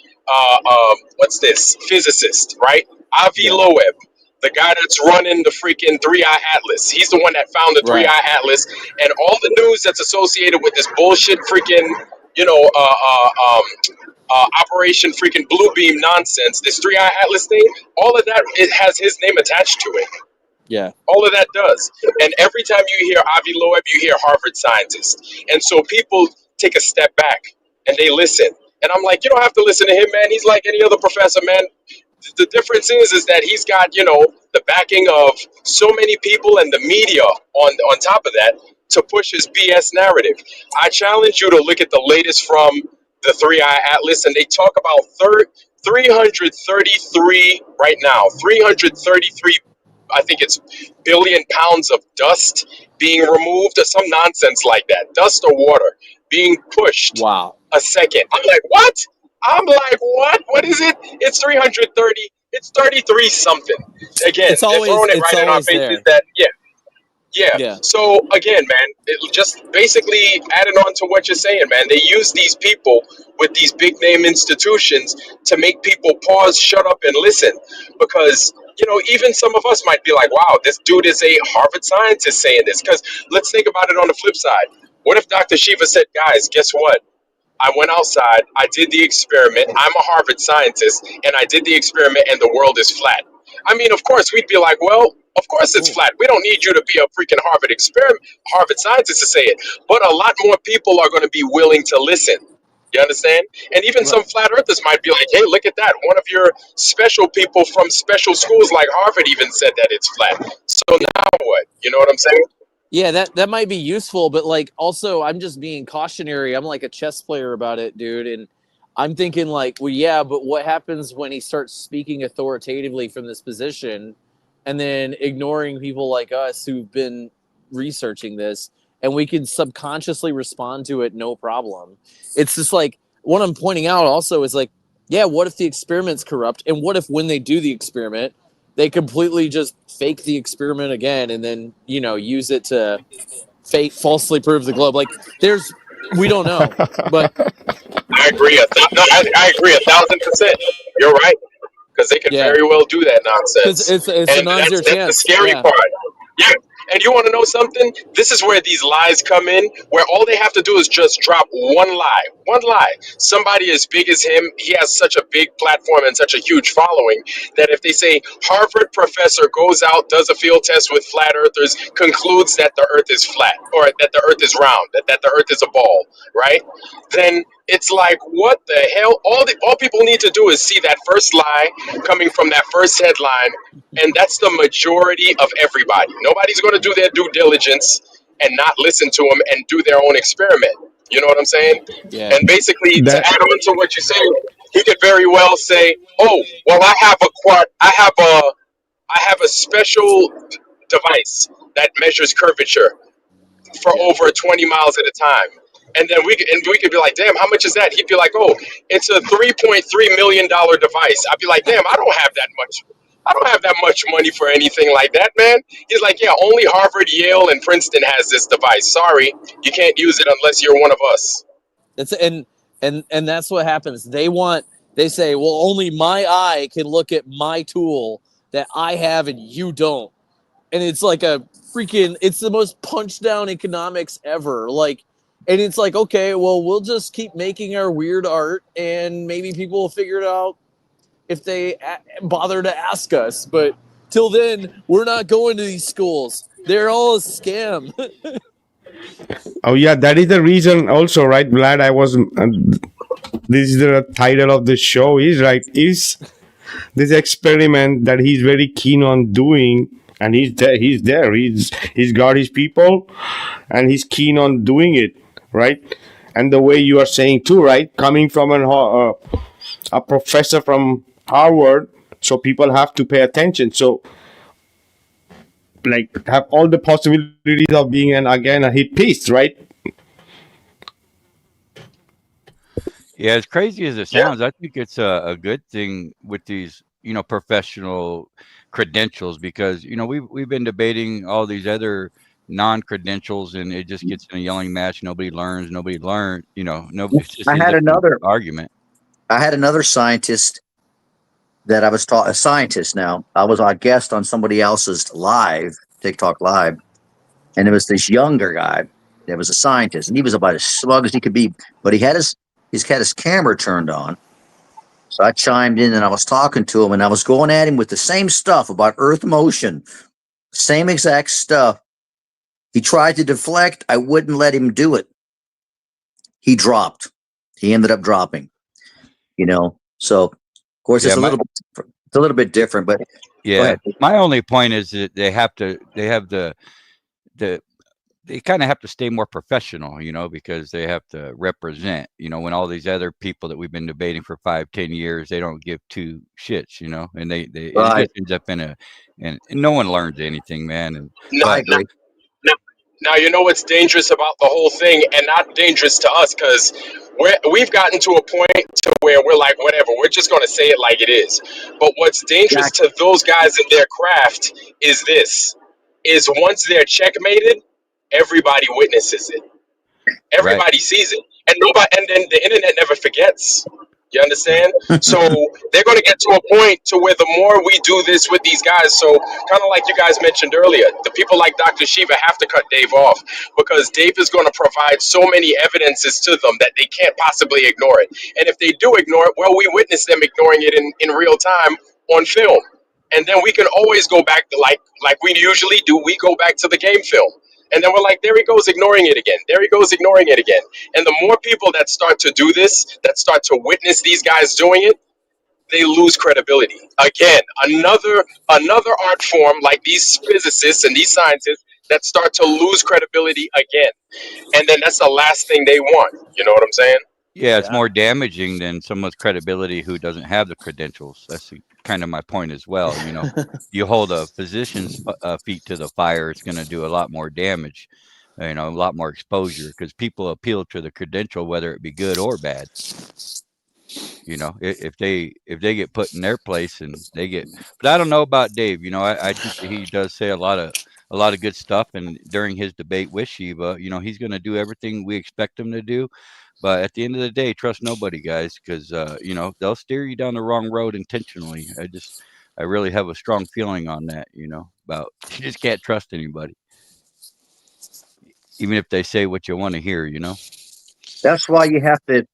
physicist, right? Avi Loeb, the guy that's running the freaking 3-Eye Atlas. He's the one that found the 3-Eye Atlas, and all the news that's associated with this bullshit freaking, Operation freaking Blue Beam nonsense, this 3-Eye Atlas thing, all of that, it has his name attached to it. Yeah. All of that does. And every time you hear Avi Loeb, you hear Harvard scientist. And so people take a step back and they listen. And I'm like, you don't have to listen to him, man. He's like any other professor, man. The difference is that he's got, the backing of so many people and the media on top of that to push his BS narrative. I challenge you to look at the latest from the 3-Eye Atlas, and they talk about 333 right now, 333, I think it's billion pounds of dust being removed or some nonsense like that. Dust or water being pushed Wow. a second. I'm like, what? I'm like, what? What is it? It's 330. It's 33 something. Again, they're throwing it It's right in our always faces there. that, yeah. Yeah. Yeah. So again, man, it just basically adding on to what you're saying, man. They use these people with these big name institutions to make people pause, shut up, and listen. Because, even some of us might be like, wow, this dude is a Harvard scientist saying this. Because let's think about it on the flip side. What if Dr. Shiva said, guys, guess what? I went outside, I did the experiment. I'm a Harvard scientist, and I did the experiment, and the world is flat. I mean, of course, we'd be like, well, of course it's flat. We don't need you to be a freaking Harvard scientist to say it. But a lot more people are going to be willing to listen. You understand? And even some flat earthers might be like, hey, look at that. One of your special people from special schools like Harvard even said that it's flat. So now what? You know what I'm saying? Yeah, that might be useful, but like also I'm just being cautionary. I'm like a chess player about it, dude, and I'm thinking like, well, yeah, but what happens when he starts speaking authoritatively from this position and then ignoring people like us who've been researching this and we can subconsciously respond to it no problem. It's just like what I'm pointing out also is like, yeah, what if the experiment's corrupt? And what if when they do the experiment, they completely just fake the experiment again and then, use it to falsely prove the globe? Like we don't know, but I agree. No, I agree 1,000%. You're right, because they could yeah, very well do that because nonsense, it's a and non-zero that's the chance. scary Yeah. part. Yeah, and you want to know something? This is where these lies come in, where all they have to do is just drop one lie. One lie. Somebody as big as him, he has such a big platform and such a huge following that if they say Harvard professor goes out, does a field test with flat earthers, concludes that the earth is flat or that the earth is round, that the earth is a ball, right? Then it's like, what the hell? All people need to do is see that first lie coming from that first headline, and that's the majority of everybody. Nobody's going to do their due diligence and not listen to them and do their own experiment. You know what I'm saying? Yeah. And basically, to That add on to what you're saying, he could very well say, "Oh, well, I have a special device that measures curvature for Yeah. over 20 miles at a time." And then we could be like, damn, how much is that? He'd be like, oh, it's a $3.3 million device. I'd be like, damn, I don't have that much. I don't have that much money for anything like that, man. He's like, yeah, only Harvard, Yale, and Princeton has this device. Sorry, you can't use it unless you're one of us. It's and that's what happens. They say, well, only my eye can look at my tool that I have and you don't. And it's like it's the most punch down economics ever. Like, and it's like, okay, well, we'll just keep making our weird art and maybe people will figure it out if they bother to ask us. But till then, we're not going to these schools. They're all a scam. Oh yeah, that is the reason also, right, Vlad? This is the title of the show. Is right. Is this experiment that he's very keen on doing, and he's there. He's got his people, and he's keen on doing it, right? And the way you are saying too, right? Coming from a professor from Harvard, so people have to pay attention. So like have all the possibilities of being a hit piece, right? Yeah, as crazy as it sounds, I think it's a good thing with these, professional credentials because, we've been debating all these other non-credentials and it just gets in a yelling match. Nobody learns, nobody learns, nobody just I ends had up in an another. argument. I had another scientist that I was taught. A scientist now. I was a guest on somebody else's TikTok live, and it was this younger guy that was a scientist, and he was about as smug as he could be. But he had his camera turned on. So I chimed in and I was talking to him and I was going at him with the same stuff about Earth motion, same exact stuff. He tried to deflect. I wouldn't let him do it. He dropped. He ended up dropping, So of course Yeah, it's a little bit different, but go yeah. ahead. My only point is that they have the they kind of have to stay more professional, because they have to represent, when all these other people that we've been debating for 5-10 years, they don't give two shits, and they it Right. just ends up and no one learns anything, man. And No, I but agree. Now, now you know what's dangerous about the whole thing, and not dangerous to us, because we've gotten to a point to where we're like, whatever, we're just going to say it like it is. But what's dangerous Exactly. to those guys in their craft is this: is once they're checkmated, everybody witnesses it, right, everybody sees it, and nobody, and then the internet never forgets. You understand? So they're going to get to a point to where the more we do this with these guys, so kind of like you guys mentioned earlier, the people like Dr. Shiva have to cut Dave off because Dave is going to provide so many evidences to them that they can't possibly ignore it. And if they do ignore it, well, we witness them ignoring it in real time on film. And then we can always go back to like we usually do, we go back to the game film. And then we're like, there he goes ignoring it again. There he goes ignoring it again. And the more people that start to do this, that start to witness these guys doing it, they lose credibility. Again, another art form like these physicists and these scientists that start to lose credibility again. And then that's the last thing they want. You know what I'm saying? yeah, it's more damaging than someone's credibility who doesn't have the credentials. That's kind of my point as well. You hold a physician's feet to the fire, it's going to do a lot more damage, a lot more exposure, because people appeal to the credential, whether it be good or bad. If they get put in their place and they get, but I don't know about Dave. I think that he does say a lot of good stuff, and during his debate with Shiva, he's going to do everything we expect him to do. But at the end of the day, trust nobody, guys, because they'll steer you down the wrong road intentionally. I really have a strong feeling on that. About you just can't trust anybody, even if they say what you want to hear. That's why you have to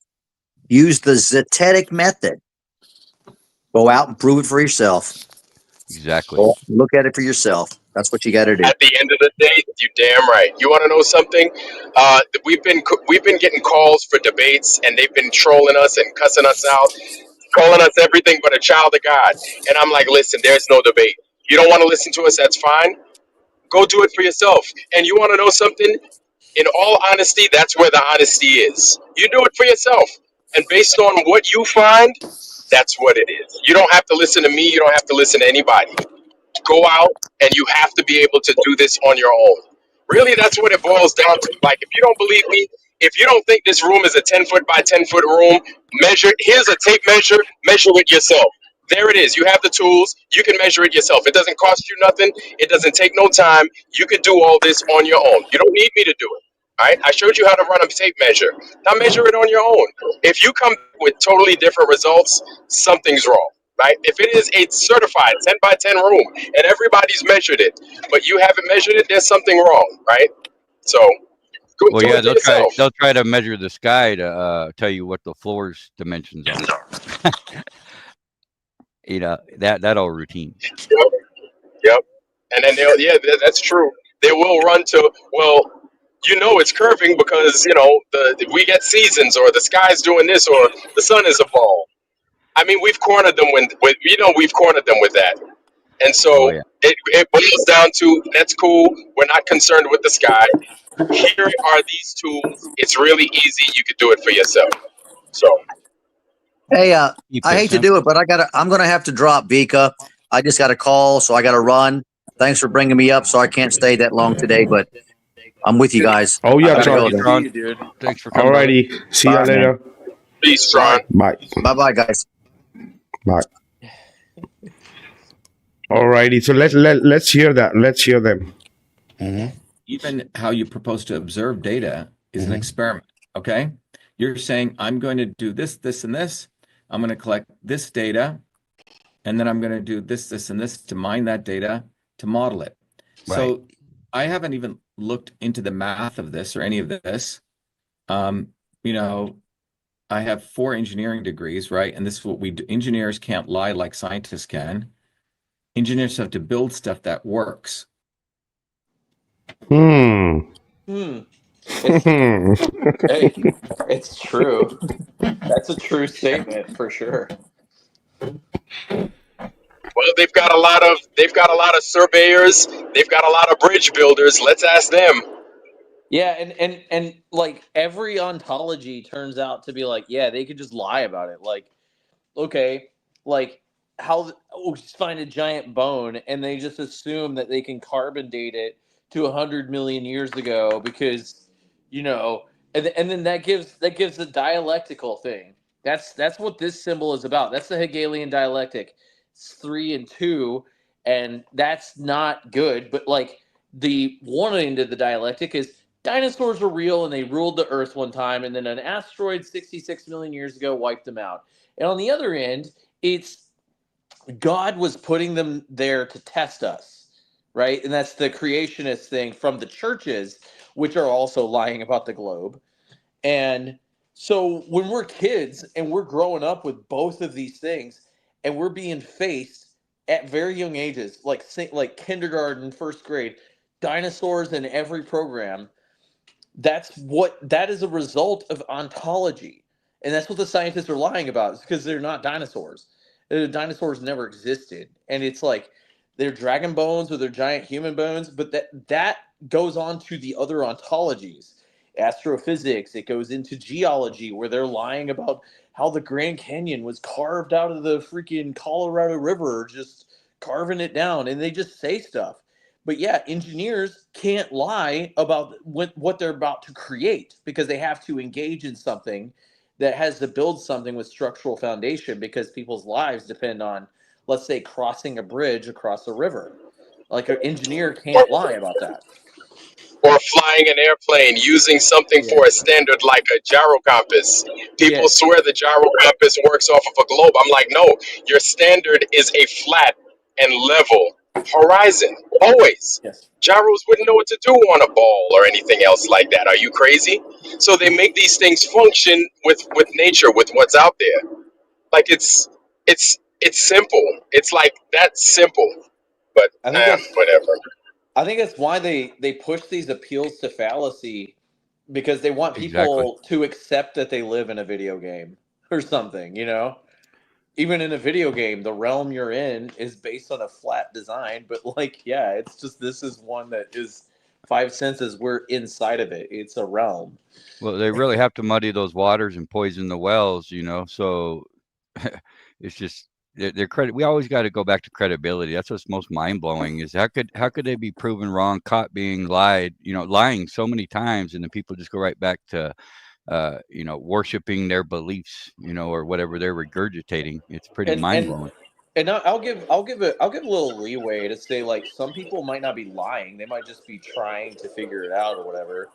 use the Zetetic method. Go out and prove it for yourself. Exactly. Go look at it for yourself. That's what you got to do. At the end of the day, you're damn right. You want to know something? We've been getting calls for debates, and they've been trolling us and cussing us out, calling us everything but a child of God. And I'm like, listen, there's no debate. You don't want to listen to us? That's fine. Go do it for yourself. And you want to know something? In all honesty, that's where the honesty is. You do it for yourself. And based on what you find, that's what it is. You don't have to listen to me. You don't have to listen to anybody. Go out and you have to be able to do this on your own. Really, that's what it boils down to. Like, if you don't believe me, if you don't think this room is a 10-foot by 10-foot room, here's a tape measure it yourself. There it is. You have the tools. You can measure it yourself. It doesn't cost you nothing. It doesn't take no time. You can do all this on your own. You don't need me to do it. All right? I showed you how to run a tape measure. Now measure it on your own. If you come with totally different results, something's wrong. Right? If it is a certified 10 by 10 room and everybody's measured it, but you haven't measured it, there's something wrong, right? So, well, do yeah, it for yourself. they'll try to measure the sky to tell you what the floor's dimensions are. That old routine. Yep. And then that's true. They will run to, well, it's curving because we get seasons, or the sky's doing this, or the sun is a ball. I mean, we've cornered them we've cornered them with that. And so it boils down to, that's cool. We're not concerned with the sky. Here are these tools. It's really easy. You could do it for yourself. So, Hey, I hate to do it, but I'm going to have to drop, Vikka. I just got a call, so I got to run. Thanks for bringing me up, so I can't stay that long today, but I'm with you guys. Oh, yeah, Tron. Tron. See you, dude. Thanks for coming. Alrighty. See you Bye, later. peace, Tron. Bye. Bye-bye, guys. Bye. Alrighty. So let's hear that. Let's hear them. Even how you propose to observe data is an experiment. Okay. You're saying, I'm going to do this, this, and this. I'm going to collect this data. And then I'm going to do this, this, and this to mine that data to model it. Right. So I haven't even looked into the math of this or any of this. I have 4 engineering degrees, right? And this is what we do. Engineers can't lie like scientists can. Engineers have to build stuff that works. Hey, it's true. That's a true statement for sure. Well, they've got a lot of surveyors. They've got a lot of bridge builders. Let's ask them. Yeah, and like every ontology turns out to be like, yeah, they could just lie about it. Like, okay, like just find a giant bone and they just assume that they can carbon date it to 100 million years ago because you know, and then that gives the dialectical thing. That's what this symbol is about. That's the Hegelian dialectic. It's 3 and 2, and that's not good. But like the one end of the dialectic is dinosaurs were real and they ruled the earth one time, and then an asteroid 66 million years ago wiped them out. And on the other end, it's God was putting them there to test us, right? And that's the creationist thing from the churches, which are also lying about the globe. And so when we're kids and we're growing up with both of these things, and we're being faced at very young ages, like kindergarten, first grade, dinosaurs in every program, that is a result of ontology, and that's what the scientists are lying about. It's because they're not dinosaurs. Dinosaurs never existed, and it's like they're dragon bones or they're giant human bones, but that goes on to the other ontologies, astrophysics. It goes into geology, where they're lying about how the Grand Canyon was carved out of the freaking Colorado River, just carving it down, and they just say stuff. But yeah, engineers can't lie about what they're about to create because they have to engage in something that has to build something with structural foundation because people's lives depend on, let's say, crossing a bridge across a river. Like an engineer can't lie about that. Or flying an airplane using something Yeah. for a standard like a gyro compass. People Yes. swear the gyro compass works off of a globe. I'm like, no, your standard is a flat and level horizon. Always. Yes. Gyros wouldn't know what to do on a ball or anything else like that. Are you crazy? So they make these things function with nature, with what's out there. Like it's simple. It's like that simple. But I think that's whatever. I think that's why they push these appeals to fallacy, because they want Exactly. people to accept that they live in a video game or something, you know? Even in a video game, the realm you're in is based on a flat design, but like, yeah, it's just this is one that is five senses. We're inside of it. It's a realm. Well, they really have to muddy those waters and poison the wells, so it's just their credit. We always got to go back to credibility. That's what's most mind blowing is how could they be proven wrong, caught being lying so many times, and then people just go right back to worshiping their beliefs, or whatever they're regurgitating. It's pretty And mind and blowing. and I'll give a little leeway to say like some people might not be lying. They might just be trying to figure it out or whatever.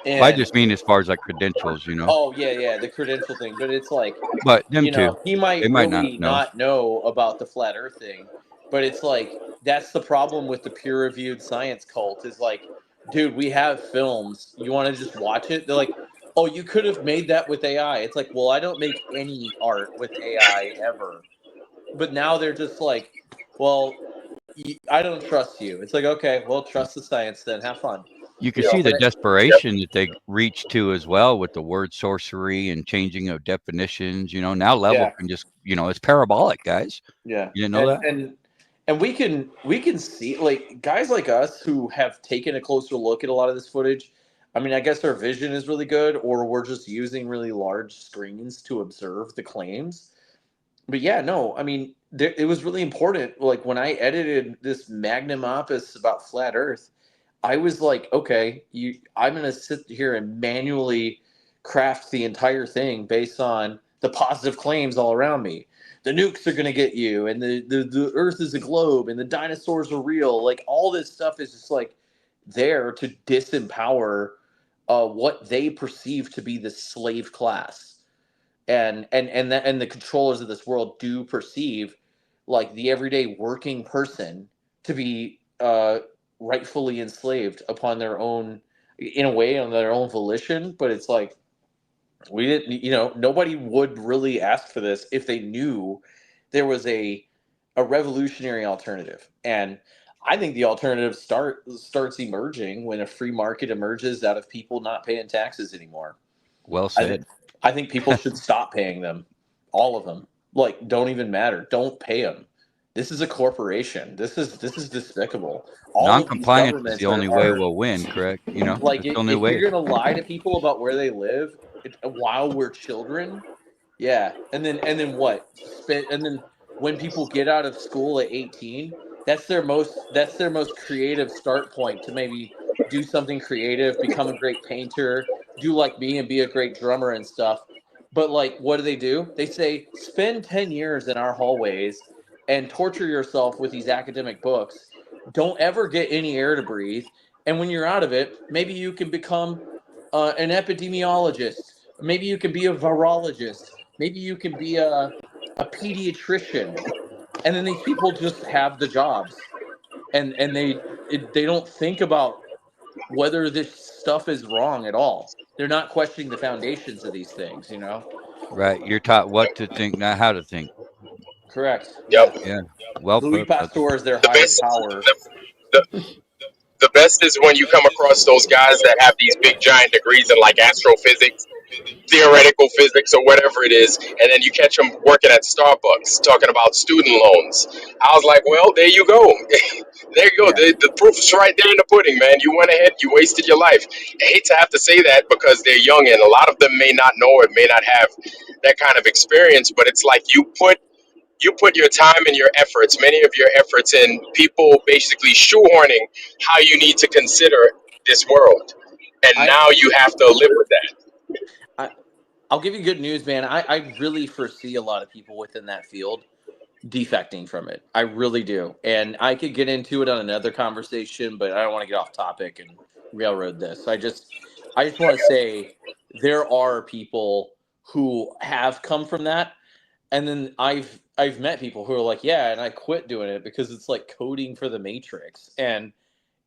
I And just mean as far as like credentials. oh yeah, the credential thing. But it's like, But them too, he they might might not really know. not know about the flat earth thing, but it's like that's the problem with the peer reviewed science cult is like, dude, we have films, you want to just watch it? They're like, oh, you could have made that with AI. It's like, well, I don't make any art with AI ever. But now they're just like, well, I don't trust you. It's like, okay, well, trust the science then, have fun. You can You know, see the but desperation that they reach to as well with the word sorcery and changing of definitions. Now level yeah. can just, it's parabolic, guys. Yeah, You didn't know and that? we can see like guys like us who have taken a closer look at a lot of this footage. I mean, I guess our vision is really good, or we're just using really large screens to observe the claims. But yeah, no, I mean, it was really important. Like when I edited this magnum opus about flat Earth, I was like, okay, I'm gonna sit here and manually craft the entire thing based on the positive claims all around me. The nukes are gonna get you, and the Earth is a globe, and the dinosaurs are real. Like all this stuff is just like there to disempower what they perceive to be the slave class, and the controllers of this world do perceive like the everyday working person to be rightfully enslaved upon their own, in a way, on their own volition. But it's like we didn't, nobody would really ask for this if they knew there was a revolutionary alternative. And I think the alternative starts emerging when a free market emerges out of people not paying taxes anymore. Well I think said. I think people should stop paying them, all of them. Like, don't even matter. Don't pay them. This is a corporation. This is despicable. All of these Non-compliance is governments the only way are we'll win, correct? You know, like, it's the only if way. you're gonna lie to people about where they live while we're children, yeah, and then what? And then when people get out of school at 18, that's their most creative start point to maybe do something creative, become a great painter, do like me and be a great drummer and stuff. But like, what do? They say spend 10 years in our hallways and torture yourself with these academic books. Don't ever get any air to breathe. And when you're out of it, maybe you can become an epidemiologist. Maybe you can be a virologist. Maybe you can be a pediatrician. And then these people just have the jobs, and they don't think about whether this stuff is wrong at all. They're not questioning the foundations of these things, you know? Right. You're taught what to think, not how to think. Correct. Yep. Yeah. Yeah. Well Louis put, brother. Pasteur is their The highest best, power. the best is when you come across those guys that have these big giant degrees in like astrophysics, theoretical physics, or whatever it is, and then you catch them working at Starbucks talking about student loans. I was like, well, there you go. There you go. Yeah. The proof is right there in the pudding, man. You went ahead, you wasted your life. I hate to have to say that because they're young and a lot of them may not know it, may not have that kind of experience, but it's like you put your time and your efforts, many of your efforts, in people basically shoehorning how you need to consider this world. And I, now you have to live with that. I I'll give you good news, man. I really foresee a lot of people within that field defecting from it. I really do. And I could get into it on another conversation, but I don't want to get off topic and railroad this. I just want to say there are people who have come from that. And then I've met people who are like, yeah, and I quit doing it because it's like coding for the Matrix. And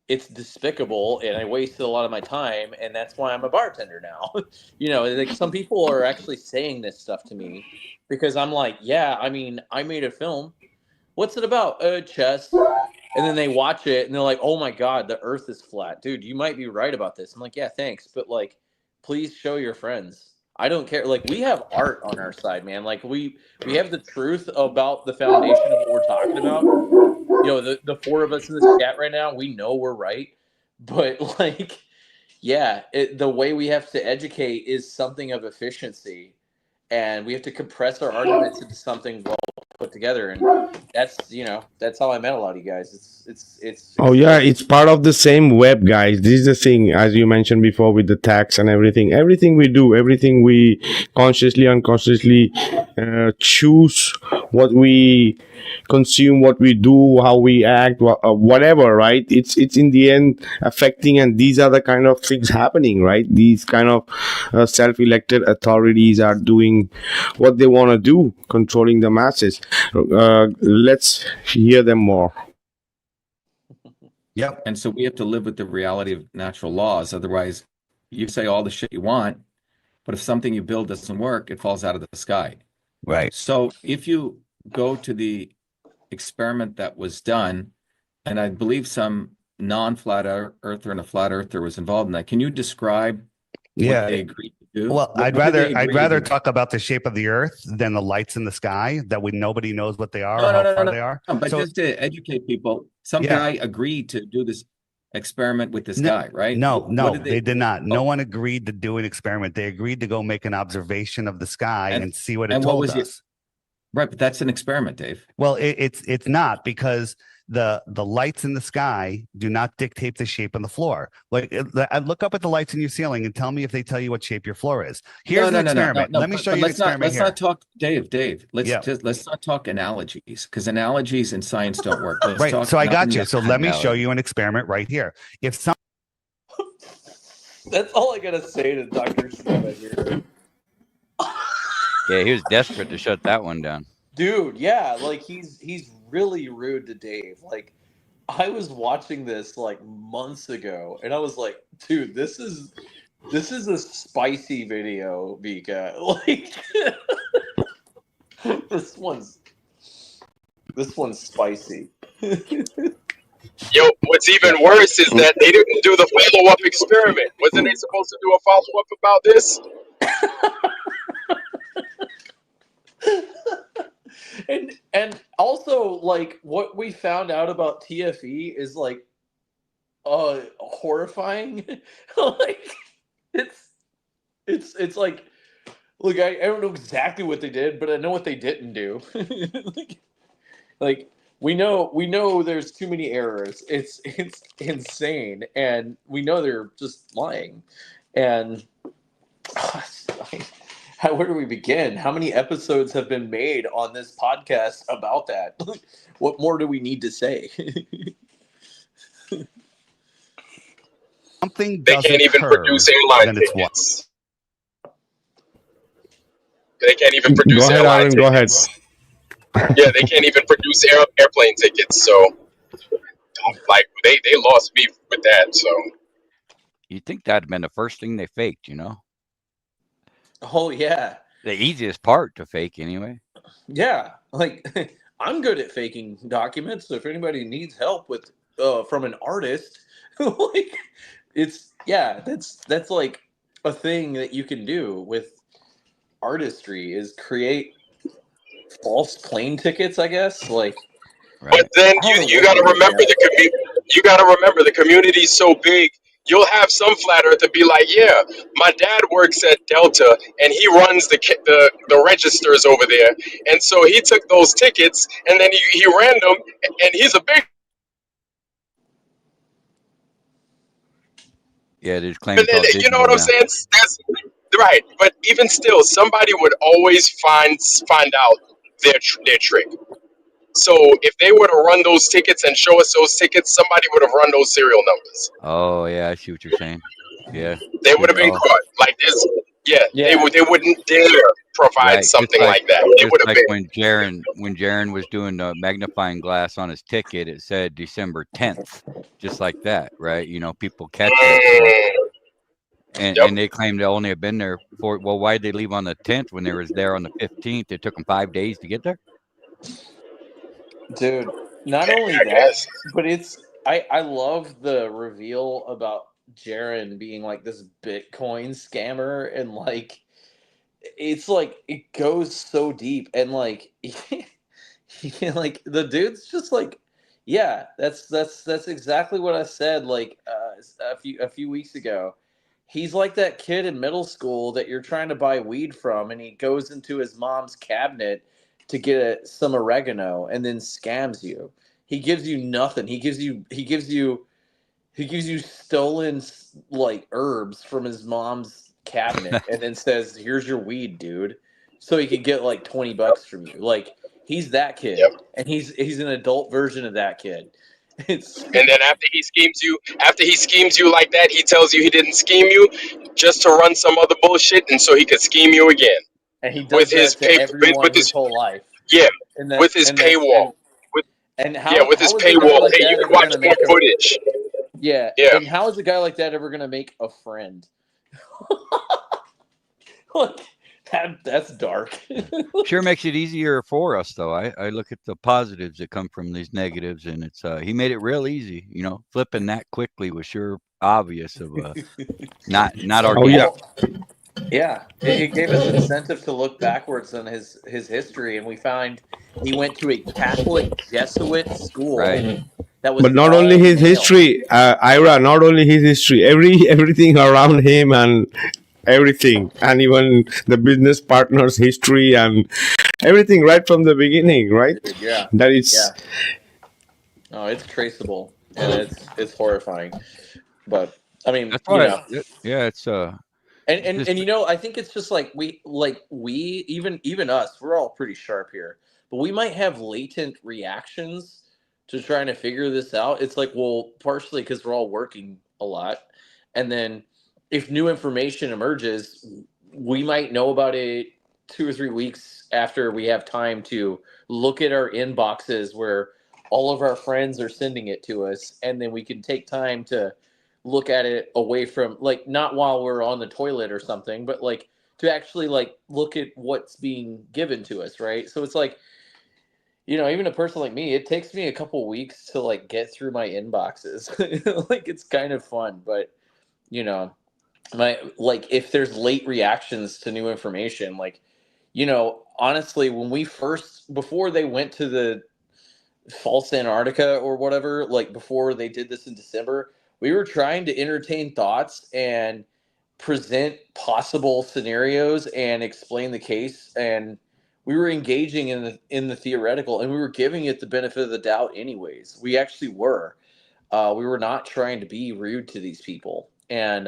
it's despicable and I wasted a lot of my time, and that's why I'm a bartender now. Like, some people are actually saying this stuff to me because I'm like, yeah, I mean, I made a film. What's it about? Chess. And then they watch it and they're like, oh my God, the earth is flat. Dude, you might be right about this. I'm like, yeah, thanks. But like, please show your friends. I don't care. Like, we have art on our side, man. Like, we have the truth about the foundation of what we're talking about. The four of us in this chat right now, we know we're right. But like, yeah, the way we have to educate is something of efficiency, and we have to compress our arguments into something well put together. And that's how I met a lot of you guys. It's Oh yeah, it's part of the same web, guys. This is the thing, as you mentioned before, with the tax and everything. Everything we do, everything we consciously, unconsciously choose, what we consume, what we do, how we act, whatever. Right? It's in the end affecting, and these are the kind of things happening. Right? These kind of self-elected authorities are doing what they want to do, controlling the masses. Let's hear them more. Yep. And so we have to live with the reality of natural laws. Otherwise, you say all the shit you want, but if something you build doesn't work, it falls out of the sky. Right. So if you go to the experiment that was done, and I believe some non-flat earther and a flat earther was involved in that, can you describe what they agreed to do? Well, What I'd did they rather agree to do? talk about the shape of the earth than the lights in the sky that nobody knows what they are No, or no, how no, far no, they are. no. But So just to educate people, some Yeah. guy agreed to do this experiment with this No, guy, right? no, What no, did they did not. No Oh. one agreed to do an experiment. They agreed to go make an observation of the sky And- and see what it and what told was us. it? Right, but that's an experiment, Dave. Well, it's not, because the lights in the sky do not dictate the shape of the floor. Like, look up at the lights in your ceiling and tell me if they tell you what shape your floor is. Here's an experiment. Let me show you an experiment let's here. not talk, Dave. Yeah. Let's not talk analogies, because analogies in science don't work. Let's Right. talk So I got you. non- So let me show analogy. you an experiment right here. If some That's all I gotta say to Dr. Shiva here. Yeah, he was desperate to shut that one down. Dude, yeah, like he's really rude to Dave. Like, I was watching this like months ago, and I was like, dude, this is a spicy video, Vikka. Like, this one's spicy. Yo, what's even worse is that they didn't do the follow-up experiment. Wasn't they supposed to do a follow-up about this? And also like what we found out about TFE is like horrifying. Like it's like, look, I don't know exactly what they did, but I know what they didn't do. Like we know there's too many errors. It's insane, and we know they're just lying. And where do we begin? How many episodes have been made on this podcast about that? What more do we need to say? Something They doesn't can't even occur, produce airline then it's what? tickets. They can't even Go produce ahead, airline Aaron. Go ahead. tickets. Yeah, they can't even produce airplane tickets. So, like, they lost me with that. So, You think that'd have been the first thing they faked, you know? Oh yeah, The easiest part to fake, anyway. yeah. Like I'm good at faking documents. So if anybody needs help with from an artist, like that's like a thing that you can do with artistry is create false plane tickets. I guess like. Right. but then I don't know you what got to they did, remember man. the community. You got to remember the community's so big. You'll have some flat earther be like, "Yeah, my dad works at Delta, and he runs the registers over there, and so he took those tickets, and then he ran them, and he's a big." Yeah, they just claim And it's then all you know what digital I'm now. saying? That's right. But even still, somebody would always find out their trick. So if they were to run those tickets and show us those tickets, somebody would have run those serial numbers. Oh, yeah, I see what you're saying. Yeah. They would have Just been all caught like this. Yeah, Yeah. they wouldn't dare provide right. something like that. They would have been. When Jaron was doing the magnifying glass on his ticket, it said December 10th, just like that, right? You know, people catch it. So, Yep. and they claimed they only have been there for, well, why'd they leave on the 10th when they was there on the 15th? It took them 5 days to get there. Dude, not only I that, guess. but I love the reveal about Jaren being like this Bitcoin scammer and like it's like it goes so deep and like like the dude's just like yeah, that's exactly what I said like a few weeks ago. He's like that kid in middle school that you're trying to buy weed from, and he goes into his mom's cabinet to get some oregano, and then scams you. He gives you nothing. He gives you stolen like herbs from his mom's cabinet, and then says, "Here's your weed, dude," so he could get like $20 from you. Like he's that kid, Yep. and he's an adult version of that kid. It's And then after he schemes you like that, he tells you he didn't scheme you just to run some other bullshit, and so he could scheme you again and he with does his that to pay everyone with his his whole life. yeah And that with his and that's paywall with and yeah with his how is a guy paywall. like Hey, you that can ever watch gonna more make a footage. yeah? Yeah. And how is a guy like that ever gonna make a friend? Like that's dark. Sure makes it easier for us, though. I look at the positives that come from these negatives, and it's he made it real easy. You know, flipping that quickly was sure obvious of not Oh organic. yeah. Yeah, it gave us incentive to look backwards on his history, and we find he went to a Catholic Jesuit school Right. that was But not only all his male. history, Ira. Not only his history, everything around him and everything, and even the business partner's history and everything right from the beginning. Right. Dude, yeah, That is. yeah. No, it's traceable, and it's horrifying. But I mean, That's why. Yeah, it's and just I think it's just like we even us, we're all pretty sharp here, but we might have latent reactions to trying to figure this out. It's like, well, partially because we're all working a lot, and then if new information emerges, we might know about it 2 or 3 weeks after we have time to look at our inboxes where all of our friends are sending it to us, and then we can take time to look at it away from like not while we're on the toilet or something, but like to actually like look at what's being given to us, right? So it's like, even a person like me, it takes me a couple weeks to like get through my inboxes. Like it's kind of fun, but my like if there's late reactions to new information, like honestly, when before they went to the false Antarctica or whatever, like before they did this in December, we were trying to entertain thoughts and present possible scenarios and explain the case, and we were engaging in the theoretical, and we were giving it the benefit of the doubt anyways. We actually were. We were not trying to be rude to these people. And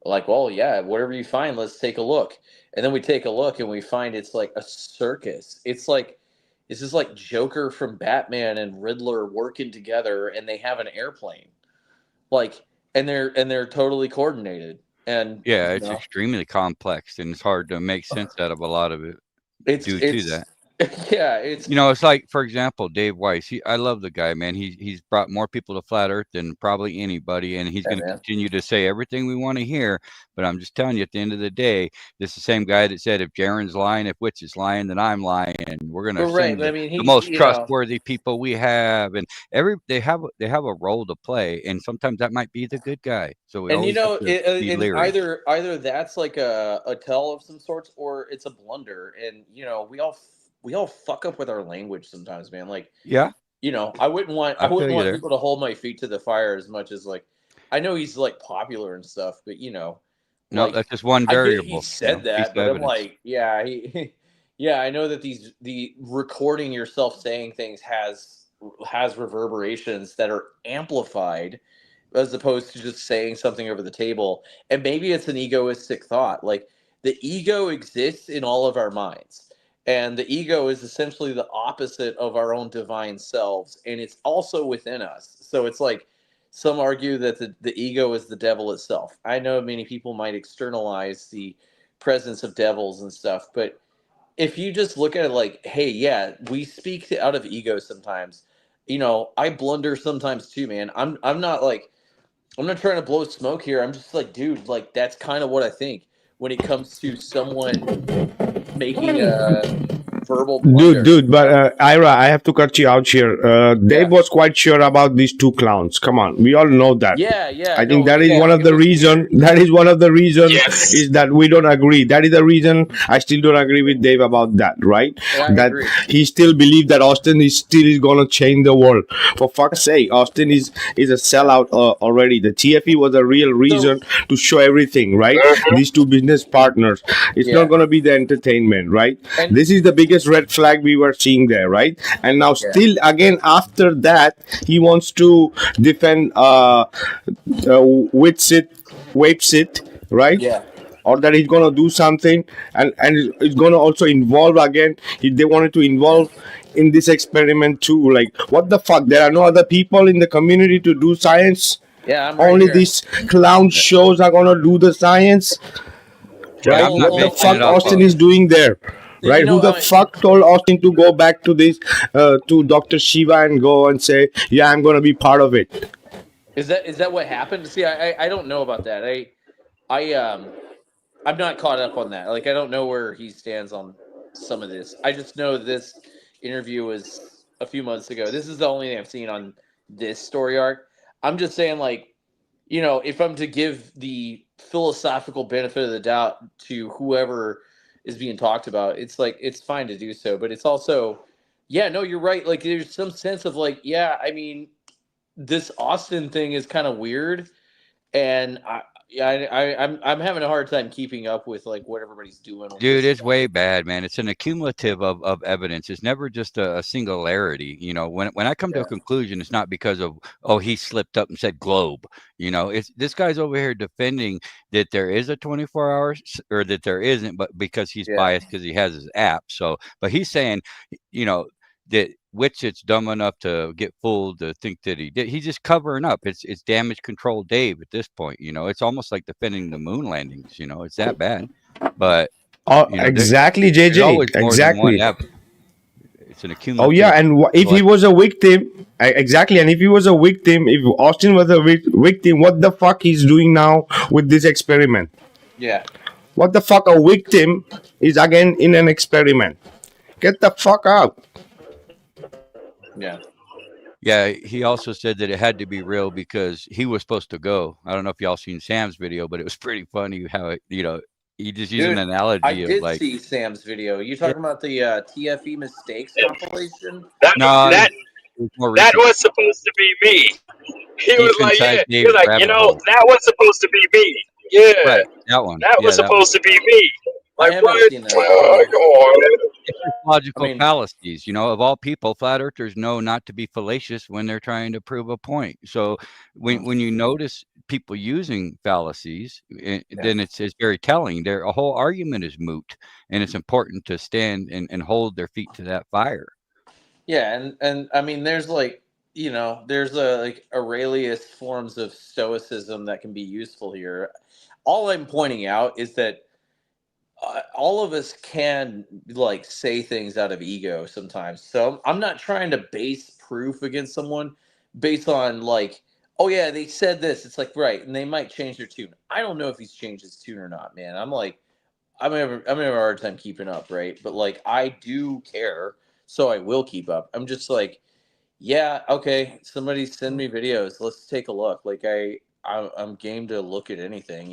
like, well, yeah, whatever you find, let's take a look. And then we take a look and we find it's like a circus. This is like Joker from Batman and Riddler working together, and they have an airplane. Like, and they're totally coordinated. And Yeah, it's extremely complex, and it's hard to make sense out of a lot of it due to that. Yeah, it's it's like, for example, Dave Weiss. I love the guy, man. He's brought more people to Flat Earth than probably anybody, and he's going to continue to say everything we want to hear. But I'm just telling you, at the end of the day, this is the same guy that said, if Jaren's lying, if Witch is lying, then I'm lying, and we're going to send the most trustworthy people we have. And they have a role to play, and sometimes that might be the good guy. So we always have to be leery. Either that's like a tell of some sorts, or it's a blunder. And we all fuck up with our language sometimes, man. Like, yeah, I wouldn't want people to hold my feet to the fire as much as, like, I know he's like popular and stuff, but no, like, that's just one variable. He said that, but I'm like, yeah, yeah, I know that the recording yourself saying things has reverberations that are amplified as opposed to just saying something over the table. And maybe it's an egoistic thought. Like, the ego exists in all of our minds. And the ego is essentially the opposite of our own divine selves. And it's also within us. So it's like, some argue that the ego is the devil itself. I know many people might externalize the presence of devils and stuff. But if you just look at it like, hey, yeah, we speak out of ego sometimes. I blunder sometimes too, man. I'm not trying to blow smoke here. I'm just like, dude, like, that's kind of what I think when it comes to someone making a verbal blunder. Dude, but Ira, I have to cut you out here. Dave was quite sure about these two clowns. Come on, we all know that. Yeah. I think that is one of the reason. That is one of the reasons is that we don't agree. That is the reason I still don't agree with Dave about that. Right? Yeah, that agree. He still believes that Austin is gonna change the world. For fuck's sake, Austin is a sellout already. The TFE was a real reason to show everything. Right? These two business partners. It's not gonna be the entertainment. Right? And this is the biggest red flag we were seeing there, right? And now still again after that he wants to defend Wapsit, right? Yeah. Or that he's gonna do something and it's gonna also involve again. They wanted to involve in this experiment too. Like, what the fuck? There are no other people in the community to do science. Yeah, only these clown shows are gonna do the science. Right? What the fuck Austin is doing there? Right? Who the fuck told Austin to go back to this, to Dr. Shiva and go and say, yeah, I'm going to be part of it? Is that what happened? See, I don't know about that. I'm not caught up on that. Like, I don't know where he stands on some of this. I just know this interview was a few months ago. This is the only thing I've seen on this story arc. I'm just saying, like, if I'm to give the philosophical benefit of the doubt to whoever is being talked about, it's like, it's fine to do so, but it's also, no, you're right. Like, there's some sense of like, I mean, this Austin thing is kind of weird, and I'm having a hard time keeping up with like what everybody's doing. Dude, it's way bad, man. It's an accumulative of evidence. It's never just a singularity. When I come to a conclusion, it's not because of, he slipped up and said globe. It's this guy's over here defending that there is a 24 hours or that there isn't, but because he's biased because he has his app. So, but he's saying, that Witchit's dumb enough to get fooled to think that he did. He's just covering up. It's damage control Dave at this point. It's almost like defending the moon landings. It's that bad. But exactly, JJ. Exactly. It's an accumulative. Oh yeah, and if he was a victim, exactly. And if he was a victim, if Austin was a victim, what the fuck he's doing now with this experiment? Yeah. What the fuck? A victim is again in an experiment. Get the fuck out. Yeah. Yeah, he also said that it had to be real because he was supposed to go. I don't know if y'all seen Sam's video, but it was pretty funny how He just used an Dude, I analogy of did like, see Sam's video. You yeah, talking about the TFE mistakes compilation? no, That it was more that recent. was supposed to be me. He was Deep like, inside yeah. He was Dave's like, rabbit hole. that was supposed to be me. Yeah, Right, that one. that was Yeah, that one. supposed to be me. I Like haven't what? seen that. Come on. It's just I logical mean, fallacies. Of all people, flat earthers know not to be fallacious when they're trying to prove a point. So when you notice people using fallacies, then it's very telling. A whole argument is moot, and it's important to stand and hold their feet to that fire. yeah, and I mean, there's like, there's a like Aurelius forms of stoicism that can be useful here. All I'm pointing out is that all of us can like say things out of ego sometimes. So I'm not trying to base proof against someone based on like, oh yeah, they said this. It's like right, and they might change their tune. I don't know if he's changed his tune or not, man. I'm having a hard time keeping up, right? But like I do care, so I will keep up. I'm just like, yeah, okay, somebody send me videos. Let's take a look. Like I'm game to look at anything.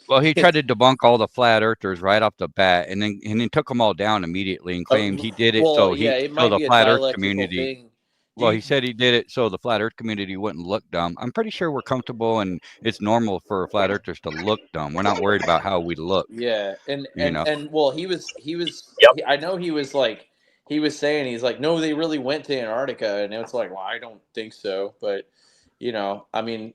Well, he tried to debunk all the flat earthers right off the bat, and then took them all down immediately and claimed he did it Well, so yeah, it so might the be a flat Earth dialectical community. thing. Well, he said he did it so the flat Earth community wouldn't look dumb. I'm pretty sure we're comfortable and it's normal for flat earthers to look dumb. We're not worried about how we look. Yeah, and You know. well, Yep. I know he was like he was saying he's like, no, they really went to Antarctica, and it's like, well, I don't think so, but I mean,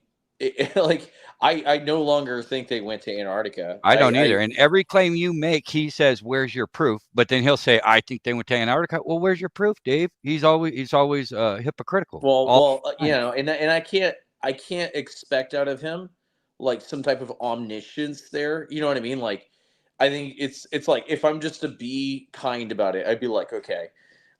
like I no longer think they went to Antarctica. I don't either. And every claim you make, he says, "Where's your proof?" But then he'll say, "I think they went to Antarctica." Well, where's your proof, Dave? He's always hypocritical. Well, and I can't expect out of him like some type of omniscience there. You know what I mean? Like, I think it's like if I'm just to be kind about it, I'd be like, okay,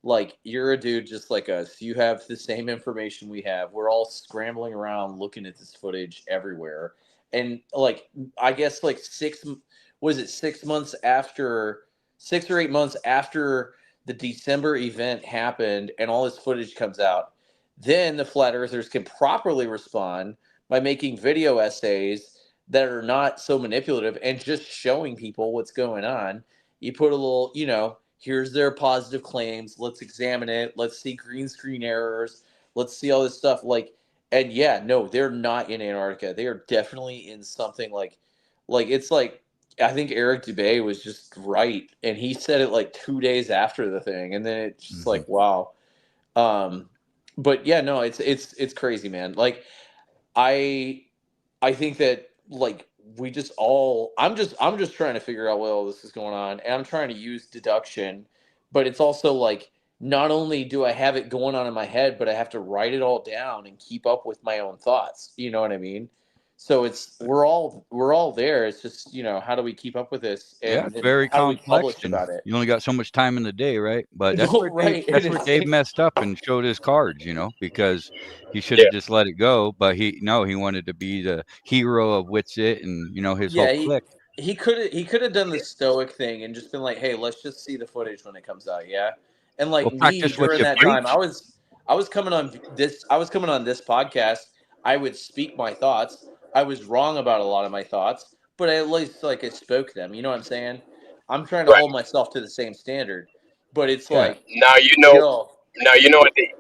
like you're a dude just like us. You have the same information we have. We're all scrambling around looking at this footage everywhere, and like I guess like 6 months after 6 or 8 months after the December event happened and all this footage comes out, then the flat earthers can properly respond by making video essays that are not so manipulative and just showing people what's going on. You put a little, here's their positive claims. Let's examine it. Let's see green screen errors. Let's see all this stuff. Like, and yeah, no, they're not in Antarctica. They are definitely in something like it's like I think Eric Dubay was just right, and he said it like 2 days after the thing, and then it's just like wow. But yeah, no, it's crazy, man. Like I think that like we just all I'm just trying to figure out what all this is going on, and I'm trying to use deduction, but it's also like not only do I have it going on in my head, but I have to write it all down and keep up with my own thoughts. You know what I mean? So we're all there. It's just how do we keep up with this? Yeah, And it's very how do we complex, publish and about it? you only got so much time in the day, right? But that's No, where right. Dave messed up and showed his cards, because he should Yeah. have just let it go. But he wanted to be the hero of Witsit and his Yeah, whole clique. he could have done the stoic thing and just been like, hey, let's just see the footage when it comes out, yeah. And like Well, me practice what during you that time, preach. I was coming on this podcast. I would speak my thoughts. I was wrong about a lot of my thoughts, but at least like I spoke them. You know what I'm saying? I'm trying to Right. hold myself to the same standard, but it's Yeah. like Now yo,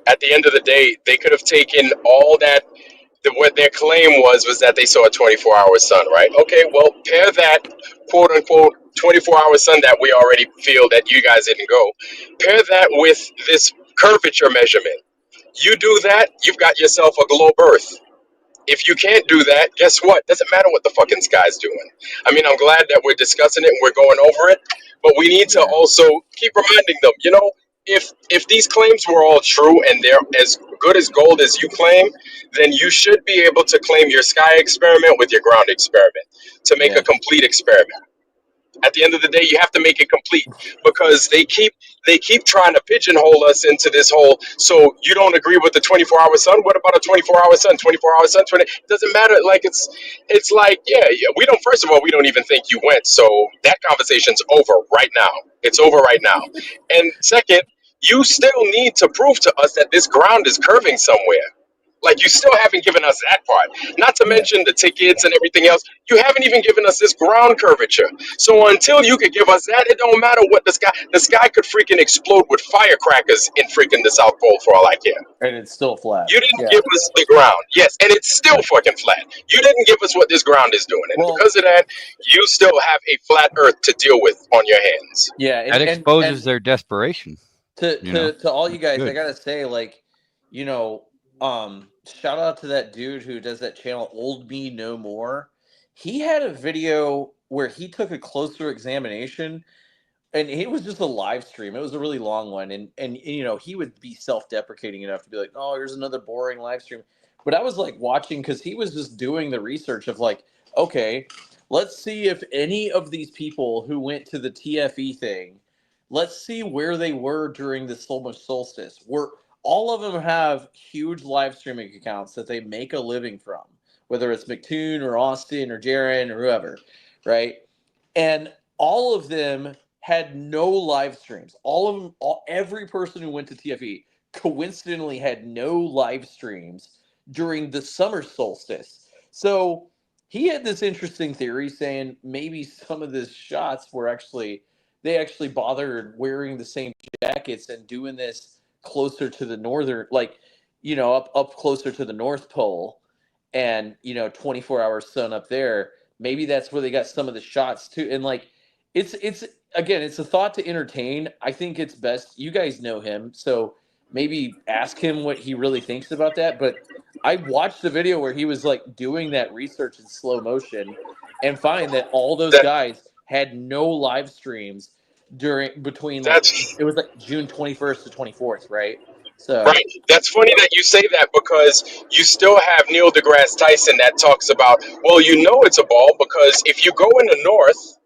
at the end of the day, they could have taken all that. What their claim was that they saw a 24-hour sun, right? Okay, well, pair that quote unquote 24-hour sun that we already feel that you guys didn't go. Pair that with this curvature measurement. You do that, you've got yourself a globe Earth. If you can't do that, guess what? Doesn't matter what the fucking sky's doing. I mean, I'm glad that we're discussing it and we're going over it, but we need to yeah. also keep reminding them, if these claims were all true and they're as good as gold as you claim, then you should be able to claim your sky experiment with your ground experiment to make Yeah. a complete experiment. At the end of the day, you have to make it complete because they keep trying to pigeonhole us into this whole. So you don't agree with the 24-hour sun? What about a 24-hour sun? 24-hour sun? 20? It doesn't matter. Like it's like yeah. We don't. First of all, we don't even think you went. So that conversation's over right now. It's over right now. And second, you still need to prove to us that this ground is curving somewhere. Like, you still haven't given us that part. Not to Yeah. mention the tickets and everything else. You haven't even given us this ground curvature. So until you could give us that, it don't matter what the sky could freaking explode with firecrackers in freaking the South Pole for all I care. And it's still flat. You didn't Yeah. give us the ground. Yes, and it's still fucking flat. You didn't give us what this ground is doing. And Well, because of that, you still have a flat earth to deal with on your hands. yeah, That exposes and their desperation. to all you guys, I Good. gotta say, like, you know, shout out to that dude who does that channel, Old Me No More. He had a video where he took a closer examination, and it was just a live stream. It was a really long one, and you know, he would be self-deprecating enough to be like, "Oh, here's another boring live stream." But I was like watching because he was just doing the research of like, okay, let's see if any of these people who went to the TFE thing, let's see where they were during the summer solstice. Where all of them have huge live streaming accounts that they make a living from, whether it's McToon or Austin or Jaron or whoever, right? And all of them had no live streams. All of them, every person who went to TFE coincidentally had no live streams during the summer solstice. So he had this interesting theory saying maybe some of the shots were actually, they actually bothered wearing the same jackets and doing this closer to the northern, like, you know, up closer to the North Pole, and, you know, 24-hour sun up there. Maybe that's where they got some of the shots too. And like, it's again, it's a thought to entertain. I think it's best. You guys know him, so maybe ask him what he really thinks about that. But I watched the video where he was like doing that research in slow motion, and find that all those That guys had no live streams between like, that's it was like June 21st to 24th, right? So right. That's funny that you say that, because you still have Neil deGrasse Tyson that talks about, well, you know it's a ball because if you go in the north,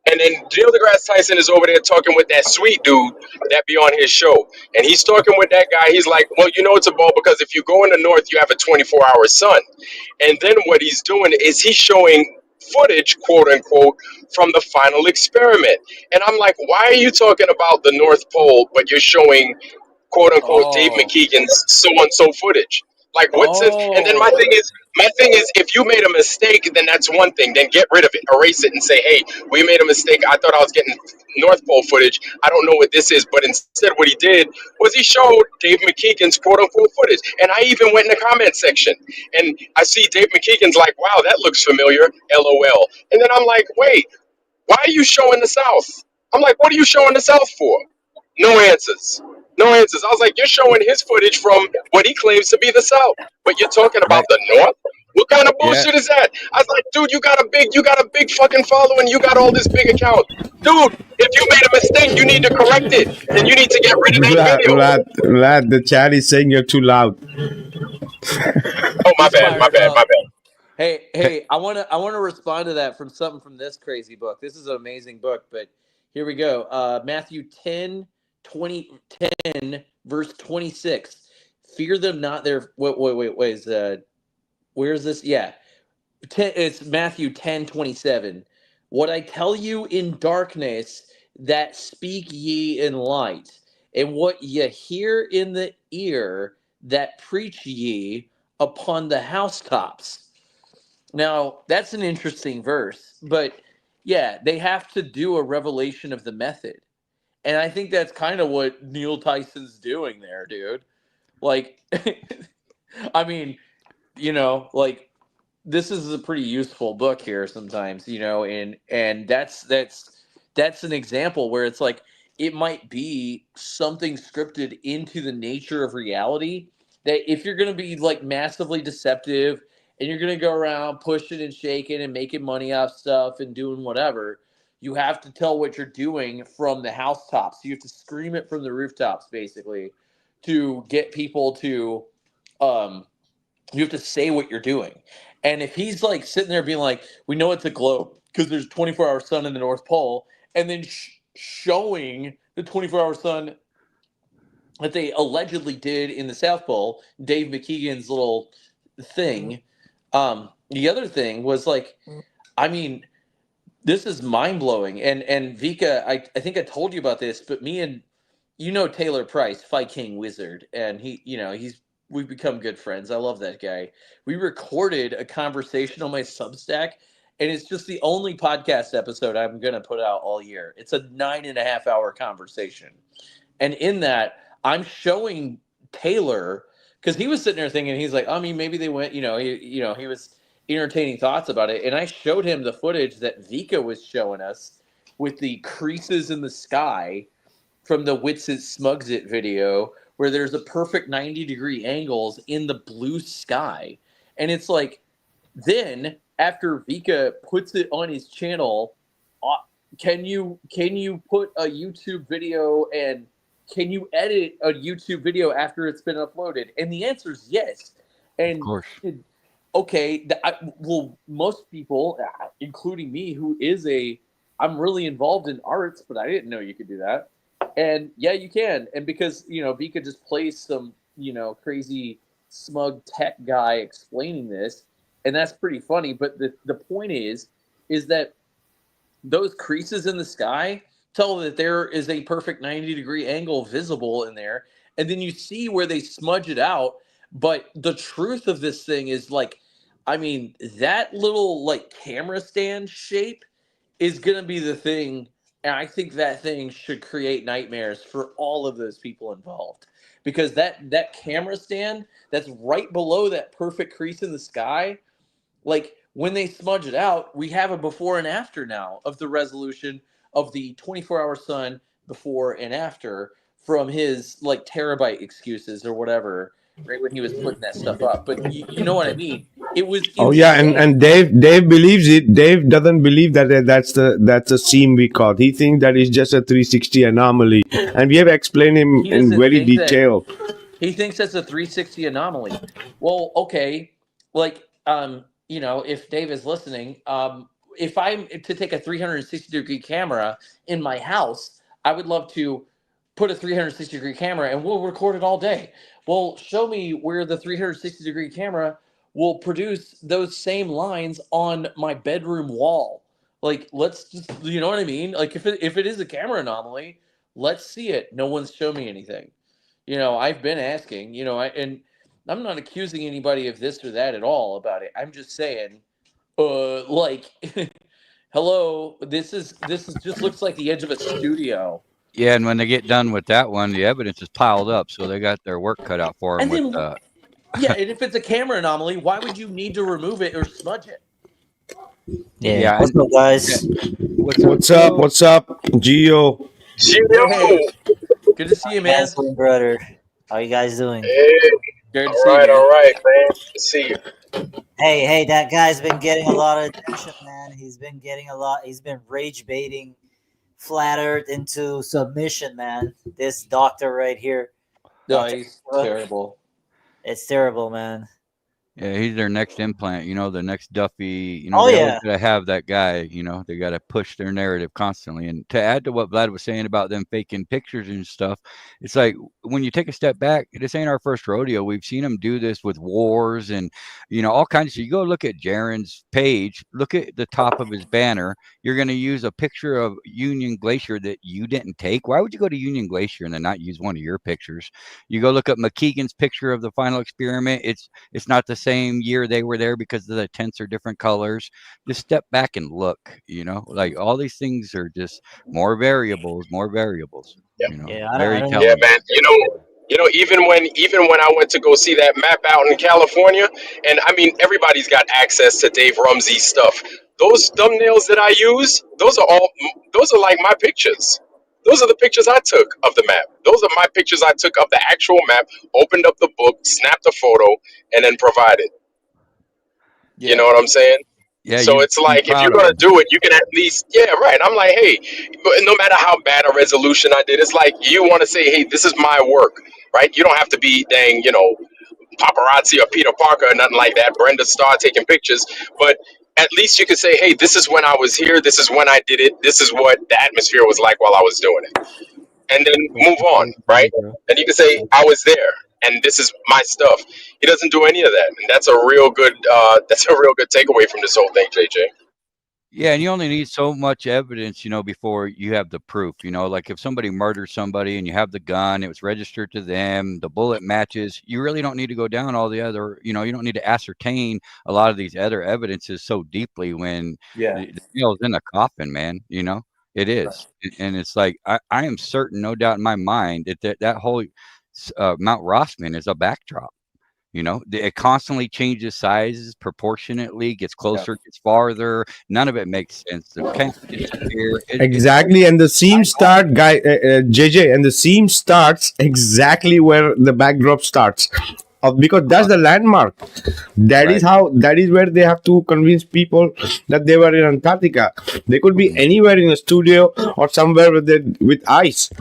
and then Neil deGrasse Tyson is over there talking with that sweet dude that be on his show. And he's talking with that guy. He's like, well, you know it's a ball because if you go in the north, you have a 24-hour sun. And then what he's doing is he's showing footage, quote unquote, from the final experiment. And I'm like, why are you talking about the North Pole, but you're showing, quote unquote, Dave oh McKeegan's so and so footage? Like, what sense? And then oh my thing is, if you made a mistake, then that's one thing. Then get rid of it, erase it, and say, hey, we made a mistake. I thought I was getting North Pole footage. I don't know what this is. But instead, what he did was he showed Dave McKeegan's quote unquote footage. And I even went in the comment section, and I see Dave McKeegan's like, wow, that looks familiar, LOL. And then I'm like, wait, why are you showing the South? I'm like, what are you showing the South for? No answers. No answers. I was like, you're showing his footage from what he claims to be the South, but you're talking about Right. the North? What kind of Yeah. bullshit is that? I was like, dude, you got a big fucking following. You got all this big account. Dude, if you made a mistake, you need to correct it. And you need to get rid of that video. Vlad, the chat is saying you're too loud. Oh, my he's bad, my fired bad, up. my bad. Hey, I wanna respond to that from something from this crazy book. This is an amazing book, but here we go. Matthew 10, 10, verse 26. Fear them not their wait is where is this? Yeah. It's Matthew 10:27. What I tell you in darkness, that speak ye in light, and what ye hear in the ear, that preach ye upon the housetops. Now, that's an interesting verse, but yeah, they have to do a revelation of the method. And I think that's kind of what Neil Tyson's doing there, dude. Like, I mean, you know, like, this is a pretty useful book here sometimes, you know, and that's an example where it's like it might be something scripted into the nature of reality, that if you're going to be like massively deceptive and you're going to go around pushing and shaking and making money off stuff and doing whatever, you have to tell what you're doing from the housetops. You have to scream it from the rooftops, basically, to get people to you have to say what you're doing. And if he's like sitting there being like, we know it's a globe because there's 24-hour sun in the North Pole, and then showing the 24-hour sun that they allegedly did in the South Pole, Dave McKeegan's little thing. The other thing was like, I mean, this is mind blowing. And Vika, I think I told you about this, but me and you know Taylor Price, Fight King Wizard, and he, you know, he's we've become good friends. I love that guy. We recorded a conversation on my Substack, and it's just the only podcast episode I'm going to put out all year. It's a 9.5 hour conversation. And in that, I'm showing Taylor, because he was sitting there thinking, he's like, I mean, maybe they went, he was entertaining thoughts about it. And I showed him the footage that Vikka was showing us with the creases in the sky from the Wits It Smugs It video, where there's a perfect 90-degree angles in the blue sky. And it's like, then after Vikka puts it on his channel, can you put a YouTube video, and can you edit a YouTube video after it's been uploaded? And the answer is yes. And Of course. okay, well, most people, including me, I'm really involved in arts, but I didn't know you could do that. And yeah, you can. And because, Vikka just plays some, crazy smug tech guy explaining this, and that's pretty funny. But the point is that those creases in the sky tell that there is a perfect 90-degree angle visible in there. And then you see where they smudge it out. But the truth of this thing is, like, I mean, that little like camera stand shape is going to be the thing. And I think that thing should create nightmares for all of those people involved, because that camera stand that's right below that perfect crease in the sky, like when they smudge it out, we have a before and after now of the resolution of the 24-hour sun before and after from his like terabyte excuses or whatever, right when he was putting that stuff up. But you know what I mean? It was insane. Oh yeah, and Dave believes it. Dave doesn't believe that that's a seam we caught. He thinks that is just a 360 anomaly, and we have explained him in very detail. He thinks that's a 360 anomaly. Well, okay, like if Dave is listening, if I'm to take a 360-degree camera in my house, I would love to put a 360-degree camera and we'll record it all day. Well, show me where the 360-degree camera will produce those same lines on my bedroom wall. Like, let's just, you know what I mean? Like, if it is a camera anomaly, let's see it. No one's shown me anything. I've been asking, and I'm not accusing anybody of this or that at all about it. I'm just saying, like, hello, this is just looks like the edge of a studio. Yeah, and when they get done with that one, the evidence is piled up, so they got their work cut out for them. Yeah, and if it's a camera anomaly, why would you need to remove it or smudge it? Yeah. What's up, guys? What's up, Gio? Hey, good to see you, man. Brother, how you guys doing? Hey. Good to all see right, you, man. all right, man. Good to see you. Hey, that guy's been getting a lot of attention, man. He's been getting a lot. He's been rage baiting Flat Earth into submission, man. This doctor right here. No, he's terrible. It's terrible, man. Yeah, he's their next implant, the next Duffy. Oh, they yeah. gotta have that guy. They gotta push their narrative constantly. And to add to what Vlad was saying about them faking pictures and stuff, it's like when you take a step back, this ain't our first rodeo. We've seen them do this with wars and all kinds of shit. You go look at Jaron's page, look at the top of his banner. You're gonna use a picture of Union Glacier that you didn't take. Why would you go to Union Glacier and then not use one of your pictures? You go look at McKeegan's picture of the final experiment. It's not the same year they were there because the tents are different colors. Just step back and look, like all these things are just more variables. Yep. Very telling. Yeah, man. Even when I went to go see that map out in California, and I mean everybody's got access to Dave Rumsey's stuff. Those thumbnails that I use, those are like my pictures. Those are the pictures I took of the map. Those are my pictures I took of the actual map, opened up the book, snapped a photo, and then provided. Yeah. You know what I'm saying? Yeah. So it's like, if you're going to do it, you can at least, yeah, right. I'm like, hey, but no matter how bad a resolution I did, it's like, you want to say, hey, this is my work, right? You don't have to be, dang, paparazzi or Peter Parker or nothing like that. Brenda Starr taking pictures. But at least you can say, hey, this is when I was here. This is when I did it. This is what the atmosphere was like while I was doing it. And then move on, right? And you can say, I was there and this is my stuff. He doesn't do any of that. And that's a real good takeaway from this whole thing, JJ. Yeah, and you only need so much evidence, before you have the proof. Like if somebody murders somebody and you have the gun, it was registered to them, the bullet matches. You really don't need to go down all the other, you don't need to ascertain a lot of these other evidences so deeply when Yeah. the nail's in the coffin, man. It is, and it's like I am certain, no doubt in my mind, that whole Mount Rossman is a backdrop. It constantly changes sizes proportionately, gets closer, gets farther. None of it makes sense. The camp disappear. Exactly, and the seam start, guy, JJ, and the seam starts exactly where the backdrop starts, because that's the landmark. That is Right. how. That is where they have to convince people that they were in Antarctica. They could be anywhere in a studio or somewhere with ice,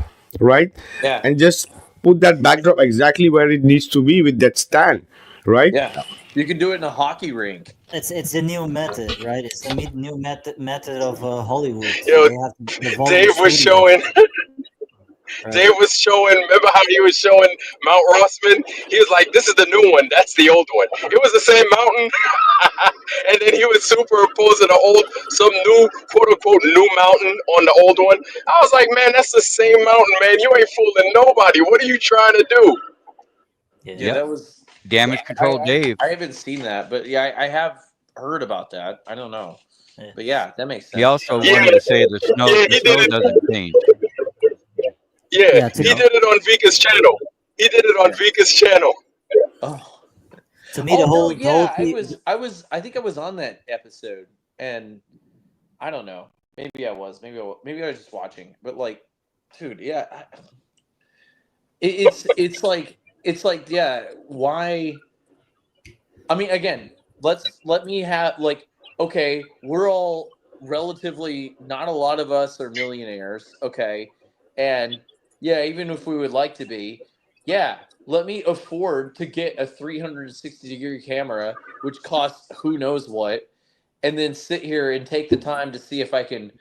right? Yeah. And just put that backdrop exactly where it needs to be with that stand, right? Yeah. You can do it in a hockey rink. It's a new method, right? It's a new method of Hollywood. Yo, They have the volume Dave was studio, showing. right? Dave was showing. Remember how he was showing Mount Rossman? He was like, "This is the new one. That's the old one." It was the same mountain, and then he was superimposing some new quote unquote new mountain on the old one. I was like, "Man, that's the same mountain, man. You ain't fooling nobody. What are you trying to do?" Yeah. Yeah, that was Damage control, Dave. I haven't seen that, but yeah, I have heard about that. I don't know, Yeah. but yeah, that makes sense. He also Yeah, wanted to say the snow yeah, he did it. doesn't change. Yeah, Yeah, he did it on Vika's channel. He did it on Vika's channel. Oh, To me, the whole I think I was on that episode, and I don't know. Maybe I was. Maybe I was just watching. But like, dude, yeah, it's like yeah. Why? I mean, again, let me have like, okay, we're all relatively, not a lot of us are millionaires, okay, and yeah, even if we would like to be, yeah, let me afford to get a 360-degree camera, which costs who knows what, and then sit here and take the time to see if I can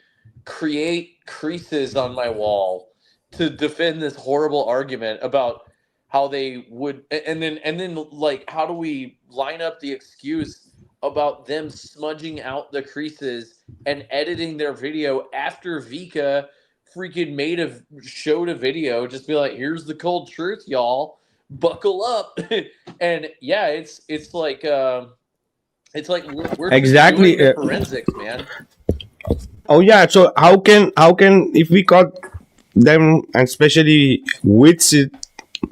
create creases on my wall to defend this horrible argument about how they would, and then like, how do we line up the excuse about them smudging out the creases and editing their video after Vika freaking showed a video, just be like, here's the cold truth, y'all, buckle up. And yeah, it's like we're Exactly. doing the forensics, man. Oh yeah. So how can if we caught them, and especially with it,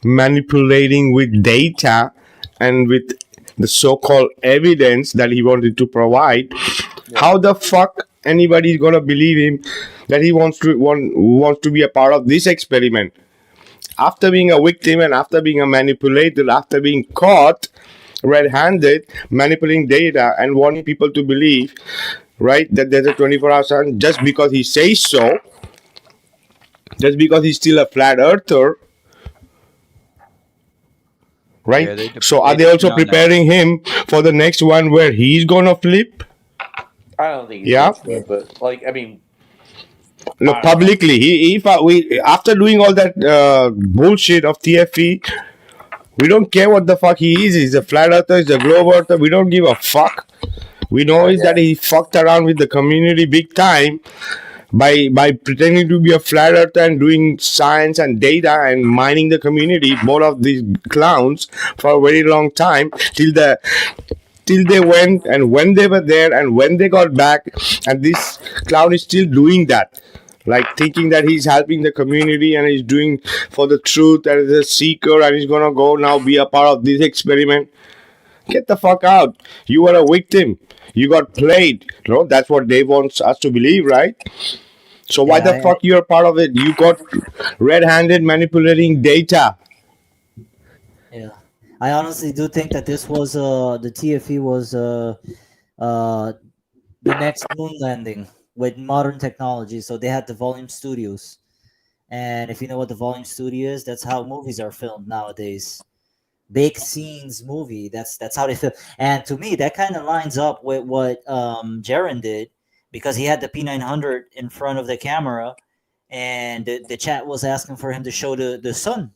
manipulating with data and with the so-called evidence that he wanted to provide, how the fuck anybody is gonna believe him that he wants to be a part of this experiment after being a victim and after being a manipulator, after being caught red-handed manipulating data and wanting people to believe, right, that there's a 24-hour sun just because he says so, just because he's still a flat earther, right? Yeah, So are they also preparing him for the next one where he's gonna flip? I don't think he's Yeah. gonna flip, but like, I mean, No, publicly. We after doing all that bullshit of TFE, we don't care what the fuck he is. He's a flat earther, he's a globe earther. We don't give a fuck. We know is that he fucked around with the community big time by pretending to be a flat earther and doing science and data and mining the community, more of these clowns, for a very long time till they went, and when they were there and when they got back, and this clown is still doing that, like thinking that he's helping the community and he's doing for the truth and is a seeker and he's gonna go now be a part of this experiment. Get the fuck out. You were a victim. You got played. No, that's what Dave wants us to believe, right? So why the fuck you're part of it? You got red-handed manipulating data. Yeah, I honestly do think that this was the TFE was the next moon landing with modern technology. So they had the volume studios, and if you know what the volume studio is, that's how movies are filmed nowadays. Big scenes movie. That's how they film. And to me, that kind of lines up with what Jaren did, because he had the P900 in front of the camera, and the chat was asking for him to show the sun.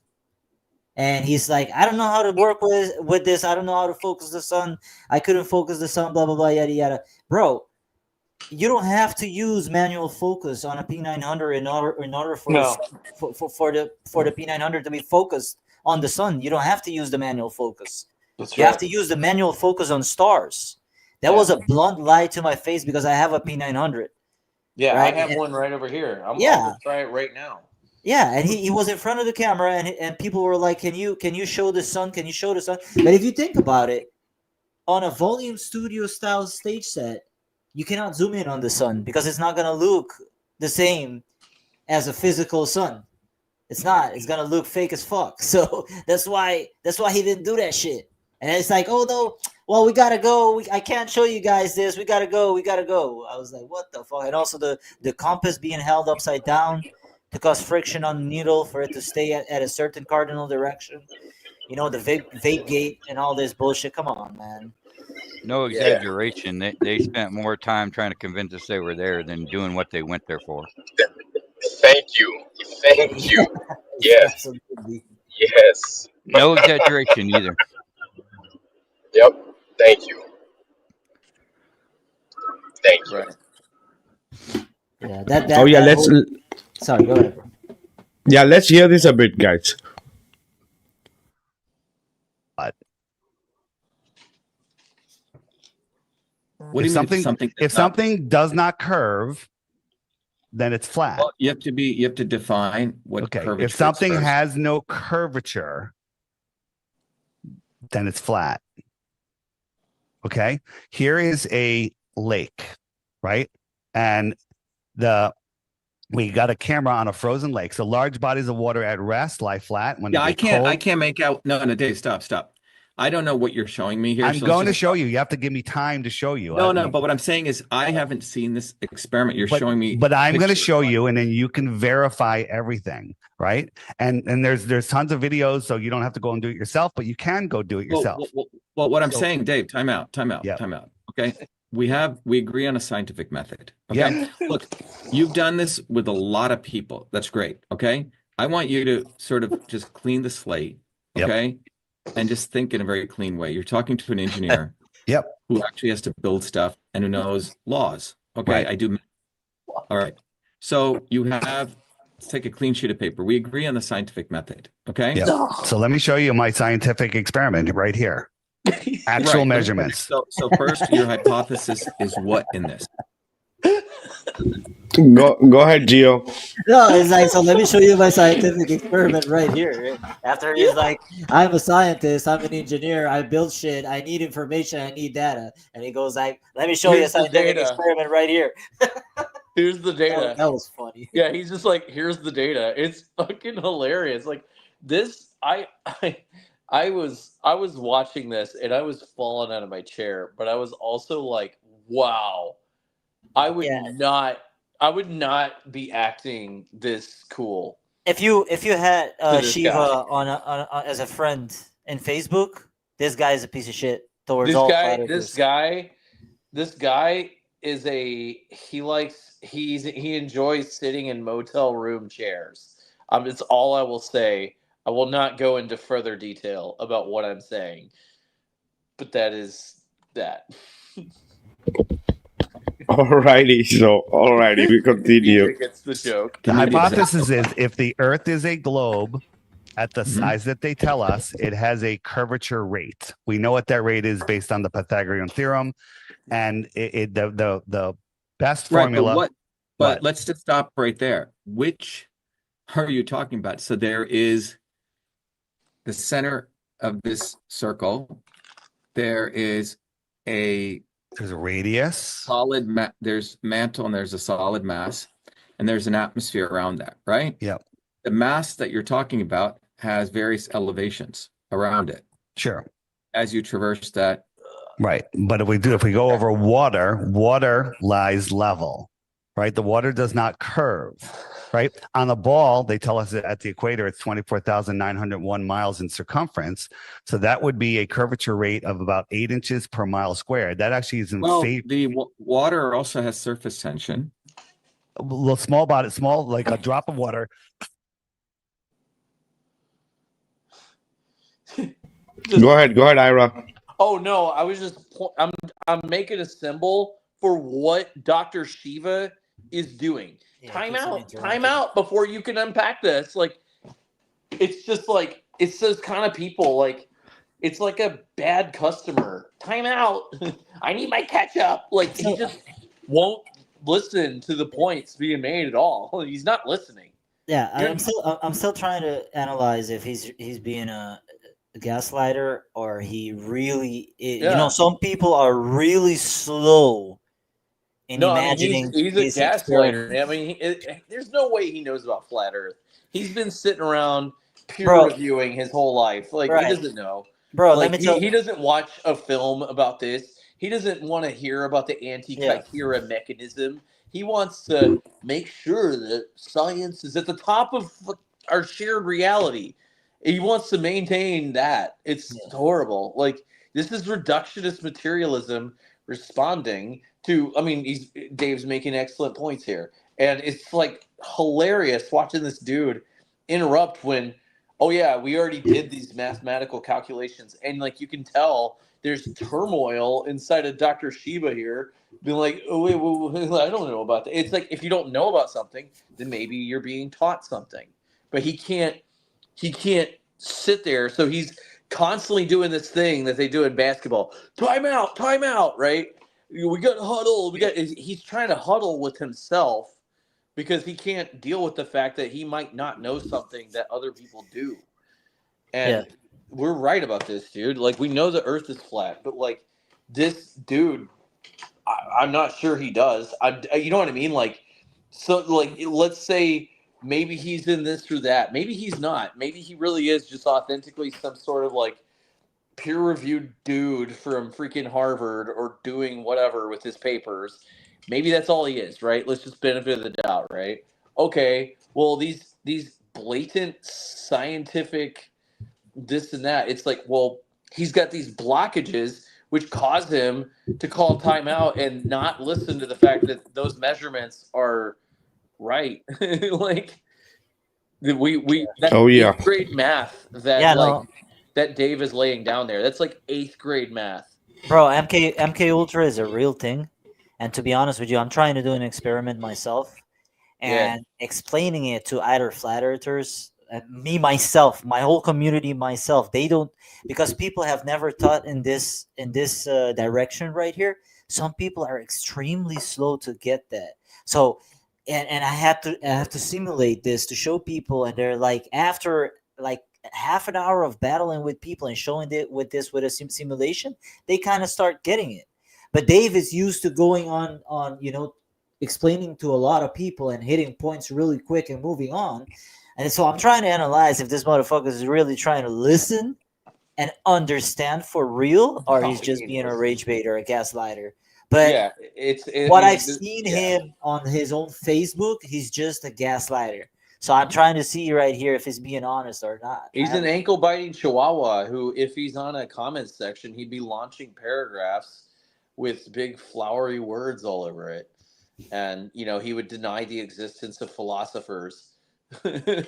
And he's like, I don't know how to work with this. I don't know how to focus the sun. I couldn't focus the sun, blah, blah, blah, yada, yada. Bro, you don't have to use manual focus on a P900 in order for No. for the P900 to be focused on the sun. You don't have to use the manual focus. That's You right. have to use the manual focus on stars. That Yeah. was a blunt lie to my face because I have a P900. Yeah, Right? I have one right over here. I'll Yeah. just try it right now. Yeah, and he was in front of the camera, and people were like, "Can you show the sun? Can you show the sun?" But if you think about it, on a volume studio style stage set, you cannot zoom in on the sun because it's not gonna look the same as a physical sun. It's not. It's gonna look fake as fuck. So that's why he didn't do that shit. And it's like, oh no, well we gotta go. I can't show you guys this. We gotta go. We gotta go. I was like, what the fuck? And also the compass being held upside down to cause friction on the needle for it to stay at a certain cardinal direction. You know, the vape gate and all this bullshit. Come on, man. No Yeah. exaggeration. They spent more time trying to convince us they were there than doing what they went there for. Thank you. Thank you. Yes. Absolutely. Yes. No exaggeration either. Yep. Thank you. Thank you. Right. Yeah, that Oh yeah, that whole- sorry, go ahead. let's hear this a bit, guys. What do you mean If something does not curve, then it's flat. Well, you have to define what Okay. curvature If something is first. has no curvature, then it's flat. Okay. Here is a lake, right? And we got a camera on a frozen lake. So large bodies of water at rest lie flat. When Yeah, they get I cold. can't make out. No, Dave, stop. I don't know what you're showing me here. I'm so going to let's show you. You have to give me time to show you. No, but what I'm saying is I haven't seen this experiment. You're showing me. But I'm going to pictures. show you, and then you can verify everything, right? And there's tons of videos, so you don't have to go and do it yourself, but you can go do it yourself. Well, what I'm saying, Dave, time out. Yeah. Okay. We agree on a scientific method. Okay. Yeah. Look, you've done this with a lot of people. That's great. Okay. I want you to sort of just clean the slate. Okay. And just think in a very clean way. You're talking to an engineer. Yep. Who actually has to build stuff and who knows laws. Okay. Right. I do. All right. So let's take a clean sheet of paper. We agree on the scientific method. Okay. Yeah. So let me show you my scientific experiment right here. Actual Right. measurements. So first, your hypothesis is what in this? Go ahead, Gio. No, it's like, so let me show you my scientific experiment right here. After he's like, I'm a scientist, I'm an engineer, I build shit, I need information, I need data. And he goes like, let me show you a Here's the scientific data. experiment right here. Here's the data. That was funny. Yeah, he's just like, here's the data. It's fucking hilarious. Like this, I was watching this and I was falling out of my chair, but I was also like, wow, I would not be acting this cool. If you had this Shiva guy. on as a friend in Facebook, this guy is a piece of shit towards all flat earthers. This guy is he enjoys sitting in motel room chairs. It's all I will say. I will not go into further detail about what I'm saying, but that is that. Alrighty, we continue. It's the joke. The hypothesis is if the Earth is a globe at the size that they tell us, it has a curvature rate. We know what that rate is based on the Pythagorean theorem, and the best formula. But let's just stop right there. Which are you talking about? So there is the center of this circle. There's a radius, solid there's mantle, and there's a solid mass, and there's an atmosphere around that, right? Yeah. The mass that you're talking about has various elevations around it. Sure. As you traverse that. Right. But if we go over water lies level, right? The water does not curve, right? On a ball, they tell us that at the equator, it's 24,901 miles in circumference. So that would be a curvature rate of about 8 inches per mile squared. That actually is the water also has surface tension. A little small like a drop of water. Go ahead, Ira. Oh no, I was just I'm making a symbol for what Dr. Shiva is doing. Yeah, Time keeps on out, time interrupting. out before you can unpack this. Like, it's just like, it's those kind of people. Like, it's like a bad customer. Time out. I need my ketchup. Like, he So just won't listen to the points being made at all. He's not listening. yeah, You're- I'm still trying to analyze if he's being a gaslighter or he really you know, Yeah. some people are really slow in No, I mean imagining he's a this gaslighter. experiment. I mean, there's no way he knows about flat Earth. He's been sitting around peer Bro, reviewing his whole life. Like he right. doesn't know. Bro, let Like me tell he doesn't watch a film about this. He doesn't want to hear about the yeah. anti-Chimera mechanism. He wants to make sure that science is at the top of our shared reality. He wants to maintain that. It's Yeah. horrible. Like this is reductionist materialism responding to. I mean, Dave's making excellent points here, and it's like hilarious watching this dude interrupt when, oh yeah, we already did these mathematical calculations, and like you can tell there's turmoil inside of Dr. Shiva here, being like, oh wait, I don't know about that. It's like if you don't know about something, then maybe you're being taught something, but he can't sit there, so he's constantly doing this thing that they do in basketball. Time out, right? We got to huddle. He's trying to huddle with himself because he can't deal with the fact that he might not know something that other people do. And we're right about this, dude. Like, we know the earth is flat, but like this dude, I'm not sure he does. You know what I mean? Like, so like, let's say maybe he's in this or that. Maybe he's not. Maybe he really is just authentically some sort of like peer-reviewed dude from freaking Harvard or doing whatever with his papers. Maybe that's all he is, right? Let's just benefit of the doubt, right? Okay, well these blatant scientific this and that, it's like, well, he's got these blockages which cause him to call timeout and not listen to the fact that those measurements are right. Like that's Oh yeah. 8th grade math that Yeah, like no, that Dave is laying down there. That's like 8th grade math. bro, MK Ultra is a real thing, and to be honest with you, I'm trying to do an experiment myself Yeah. and explaining it to either flat earthers, me myself, my whole community myself. They don't, because people have never thought in this direction right here. Some people are extremely slow to get that. So, and I have to simulate this to show people, and they're like, after like half an hour of battling with people and showing it with a simulation, they kind of start getting it. But Dave is used to going on explaining to a lot of people and hitting points really quick and moving on. And so I'm trying to analyze if this motherfucker is really trying to listen and understand for real, or he's just being a rage bait or a gaslighter. But Yeah, what I've seen him on his own Facebook, he's just a gaslighter. So I'm trying to see right here if he's being honest or not. He's an ankle biting chihuahua who, if he's on a comments section, he'd be launching paragraphs with big flowery words all over it. And, he would deny the existence of philosophers. I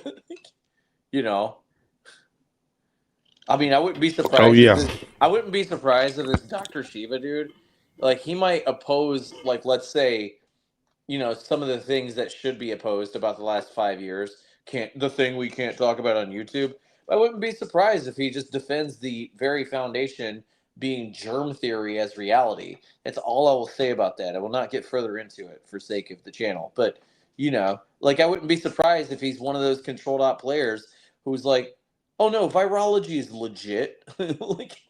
mean, I wouldn't be surprised. Oh yeah. I wouldn't be surprised if this Dr. Shiva dude, like, he might oppose, like, let's say, some of the things that should be opposed about the last 5 years. The thing we can't talk about on YouTube. I wouldn't be surprised if he just defends the very foundation being germ theory as reality. That's all I will say about that. I will not get further into it for sake of the channel. But, like, I wouldn't be surprised if he's one of those control dot players who's like, oh no, virology is legit. Like,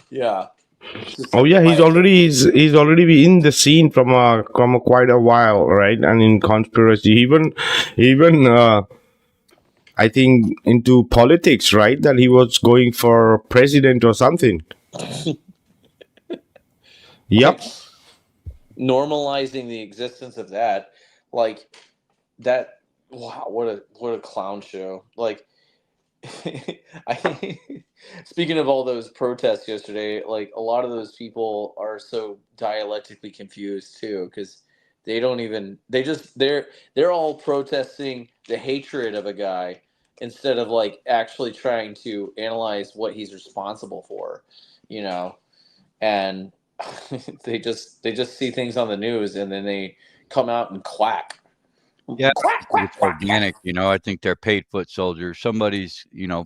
yeah. Oh yeah, he's already been in the scene from quite a while, right? And in conspiracy, even I think into politics, right? That he was going for president or something. Yep. Normalizing the existence of that, like that. Wow, what a clown show! Like, speaking of all those protests yesterday, like a lot of those people are so dialectically confused too, because they're all protesting the hatred of a guy instead of like actually trying to analyze what he's responsible for, and they just see things on the news and then they come out and quack. Yeah, Quack, I think quack, it's quack, quack. organic. I think they're paid foot soldiers. Somebody's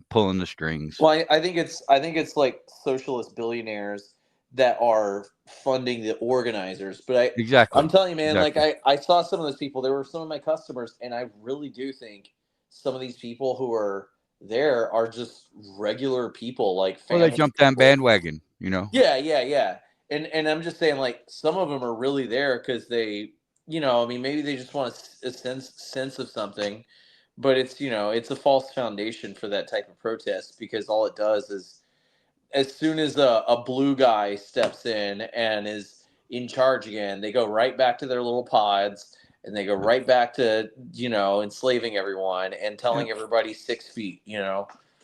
pulling the strings. Well, I think it's like socialist billionaires that are funding the organizers. But Exactly. I'm telling you, man, like Exactly. I saw some of those people. They were some of my customers, and I really do think some of these people who are there are just regular people, like Well, they family jumped on people. bandwagon. Yeah, yeah, yeah. And I'm just saying, like, some of them are really there because they, I mean, maybe they just want a sense of something, but it's a false foundation for that type of protest because all it does is, as soon as a blue guy steps in and is in charge again, they go right back to their little pods and they go right back to enslaving everyone and Yeah. telling everybody 6 feet.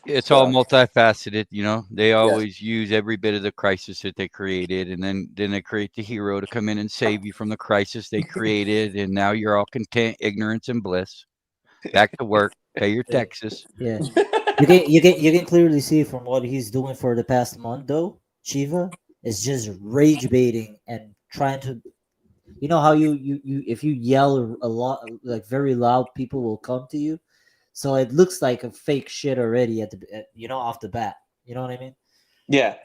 It's all So multifaceted. They yeah. always use every bit of the crisis that they created, and then they create the hero to come in and save you from the crisis they created, and now you're all content, ignorance, and bliss. Back to work, pay your Yeah. taxes. Yeah. You can clearly see from what he's doing for the past month though, Shiva is just rage baiting and trying to, how you if you yell a lot, like very loud, people will come to you. So it looks like a fake shit already off the bat. You know what I mean? Yeah.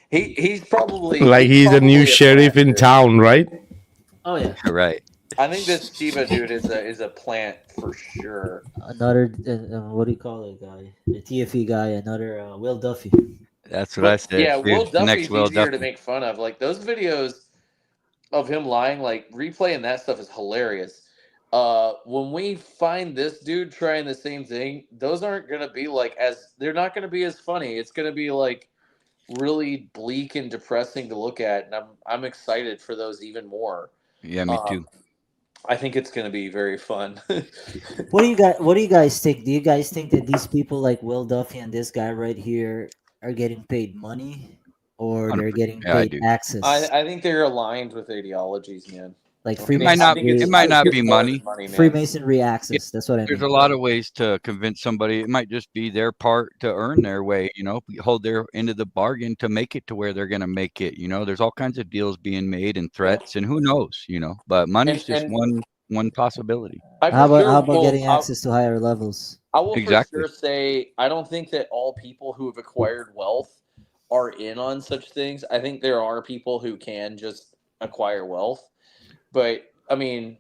He's probably Like he's a new a plant, sheriff in dude. town, right? Oh yeah. Right. I think this Shiva dude is a plant for sure. Another what do you call it guy? The TFE guy, another Will Duffy. That's what I said. Yeah, Will Here's the next Duffy's Will easier to Duffy. make fun of. Like those videos of him lying, like replaying that stuff is hilarious. When we find this dude trying the same thing, those aren't gonna be they're not gonna be as funny. It's gonna be like really bleak and depressing to look at, and I'm excited for those even more. Yeah, me too. I think it's going to be very fun. What do you guys think? Do you guys think that these people like Will Duffy and this guy right here are getting paid money, or 100%. they're getting Yeah, I paid do. access? I think they're aligned with ideologies, man. Like It might not. Freemasonry, It might not it's be more money. than money, man. Freemasonry access. That's what I There's mean. a lot of ways to convince somebody. It might just be their part to earn their way, hold their end of the bargain to make it to where they're going to make it. There's all kinds of deals being made and threats, and who knows, but money's just one possibility. How about getting access to higher levels? I will Exactly. for sure say I don't think that all people who have acquired wealth are in on such things. I think there are people who can just acquire wealth, but I mean,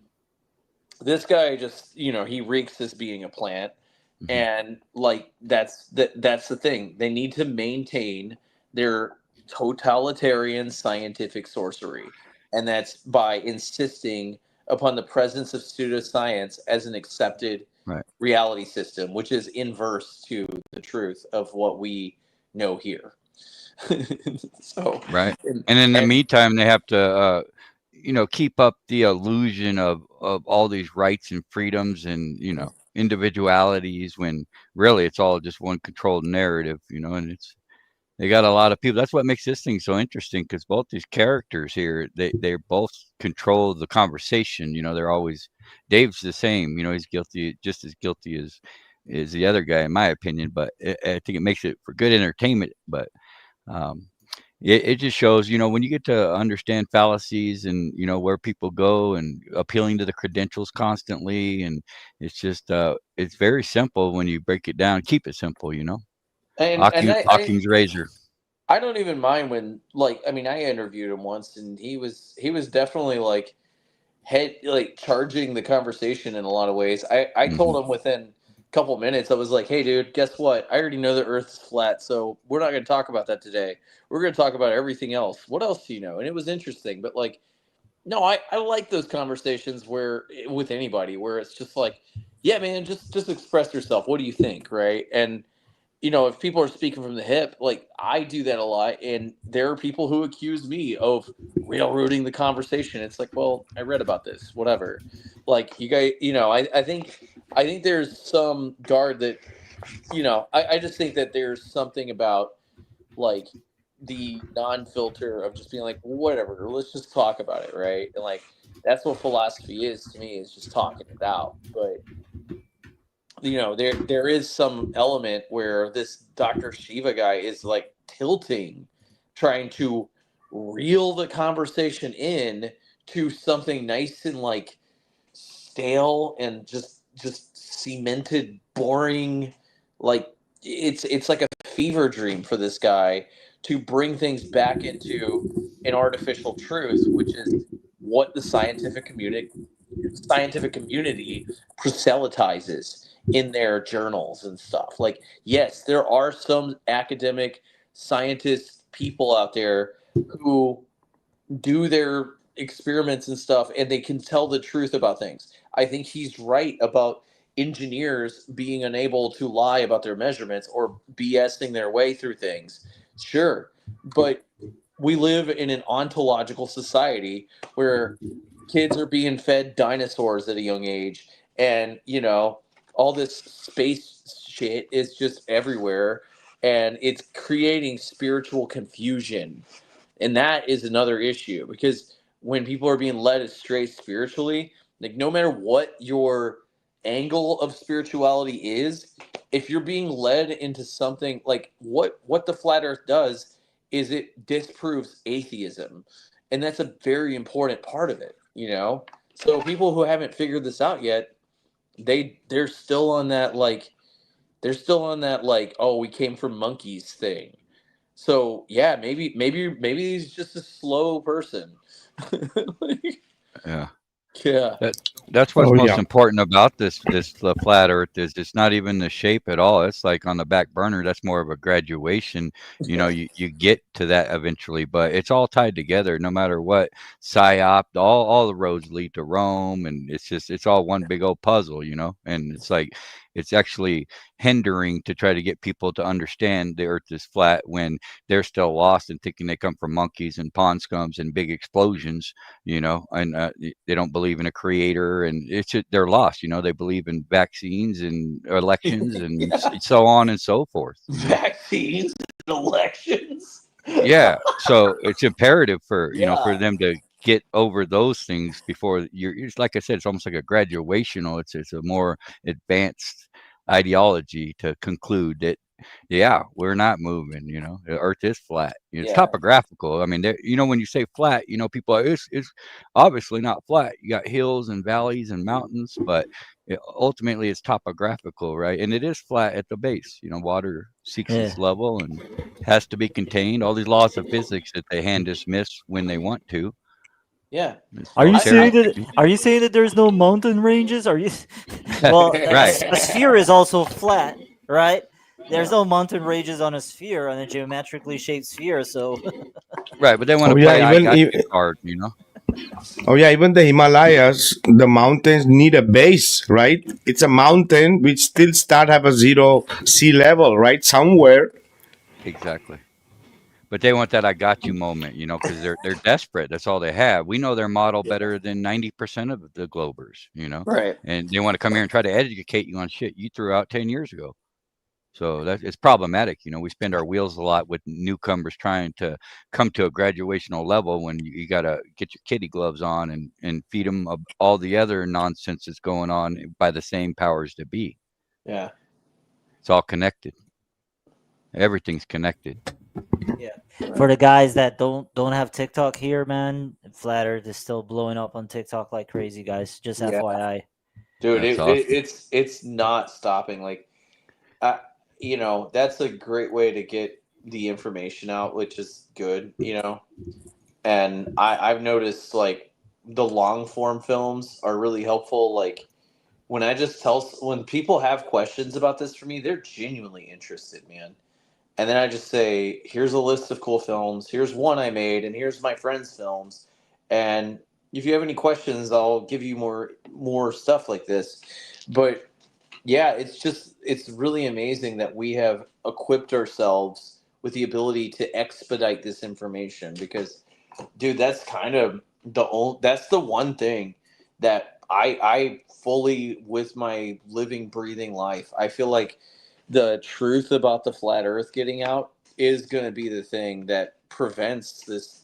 this guy just he reeks as being a plant, and like that's the thing. They need to maintain their totalitarian scientific sorcery, and that's by insisting upon the presence of pseudoscience as an accepted Right. reality system, which is inverse to the truth of what we know here. So Right. And in the meantime, they have to, keep up the illusion of all these rights and freedoms and, individualities when really it's all just one controlled narrative, and they got a lot of people. That's what makes this thing so interesting because both these characters here, they both control the conversation. They're always, Dave's the same, he's guilty, just as guilty as the other guy, in my opinion, but I think it makes it for good entertainment. But, it just shows, when you get to understand fallacies and, where people go and appealing to the credentials constantly. And it's just, it's very simple when you break it down, keep it simple, Occam's razor. I don't even mind when, I mean, I interviewed him once and he was definitely charging the conversation in a lot of ways. I told him within couple minutes, I was like, hey dude, guess what? I already know the earth is flat, so we're not going to talk about that today. We're going to talk about everything else. What else do you know? And it was interesting, but no, I like those conversations where with anybody where it's just yeah man, just express yourself. What do you think? Right. And if people are speaking from the hip, I do that a lot, and there are people who accuse me of railroading the conversation. It's well, I read about this, whatever. You guys, I think there's some guard that, I just think that there's something about the non-filter of just being whatever, let's just talk about it, right? And that's what philosophy is to me, is just talking it out. But there is some element where this Dr. Shiva guy is tilting, trying to reel the conversation in to something nice and like stale and just cemented, boring. Like it's like a fever dream for this guy to bring things back into an artificial truth, which is what the scientific community proselytizes in their journals and stuff. Like, yes, there are some academic scientist people out there who do their experiments and stuff and they can tell the truth about things. I think he's right about engineers being unable to lie about their measurements or BSing their way through things. Sure, but we live in an ontological society where kids are being fed dinosaurs at a young age, and all this space shit is just everywhere, and it's creating spiritual confusion. And that is another issue, because when people are being led astray spiritually, like, no matter what your angle of spirituality is, if you're being led into something like what the flat earth does is it disproves atheism, and that's a very important part of it. So people who haven't figured this out yet, they're still on that oh, we came from monkeys thing. So yeah, maybe he's just a slow person. Yeah. Yeah. That's what's Oh most yeah. important about this flat Earth is it's not even the shape at all. It's like on the back burner. That's more of a graduation. You get to that eventually, but it's all tied together. No matter what, Psyop, all the roads lead to Rome, and it's all one big old puzzle. And it's like it's actually hindering to try to get people to understand the Earth is flat when they're still lost and thinking they come from monkeys and pond scums and big explosions. And they don't believe in a creator, and they're lost. They believe in vaccines and elections and Yeah. so on and so forth. Vaccines and elections. Yeah, so it's imperative for Yeah. them to get over those things before it's like I said, it's almost like a graduational. It's a more advanced ideology to conclude that we're not moving. The Earth is flat. It's Yeah. topographical. I mean, when you say flat, people are, it's obviously not flat. You got hills and valleys and mountains, but ultimately it's topographical, right? And it is flat at the base. Water seeks Yeah. its level and has to be contained. All these laws of physics that they hand dismiss when they want to. Yeah. Are you saying Terry- that there's no mountain ranges? Are you? Well, Right. a sphere is also flat, right? There's no mountain ranges on a sphere, on a geometrically shaped sphere. So Right, but they want Oh to yeah. play I got Even you card, oh yeah. Even the Himalayas, the mountains need a base, right? It's a mountain which still start have a zero sea level, right? Somewhere. Exactly. But they want that I got you moment, because they're desperate. That's all they have. We know their model better than 90% of the Globers, Right. and they want to come here and try to educate you on shit you threw out 10 years ago. So it's problematic. We spend our wheels a lot with newcomers trying to come to a graduational level when you got to get your kitty gloves on and feed them all the other nonsense that's going on by the same powers to be. Yeah. It's all connected. Everything's connected. yeah, for the guys that don't have TikTok here, man, Flat Earth is still blowing up on TikTok like crazy, guys. Just Yeah. FYI. Dude, That's awesome. it's not stopping. Like, that's a great way to get the information out, which is good, And I've noticed, like, the long form films are really helpful. Like, when people have questions about this for me, they're genuinely interested, man. And then I just say, here's a list of cool films. Here's one I made, and here's my friend's films. And if you have any questions, I'll give you more stuff like this. But yeah, it's really amazing that we have equipped ourselves with the ability to expedite this information, because, dude, that's kind of that's the one thing that I fully, with my living, breathing life, I feel like the truth about the flat earth getting out is going to be the thing that prevents this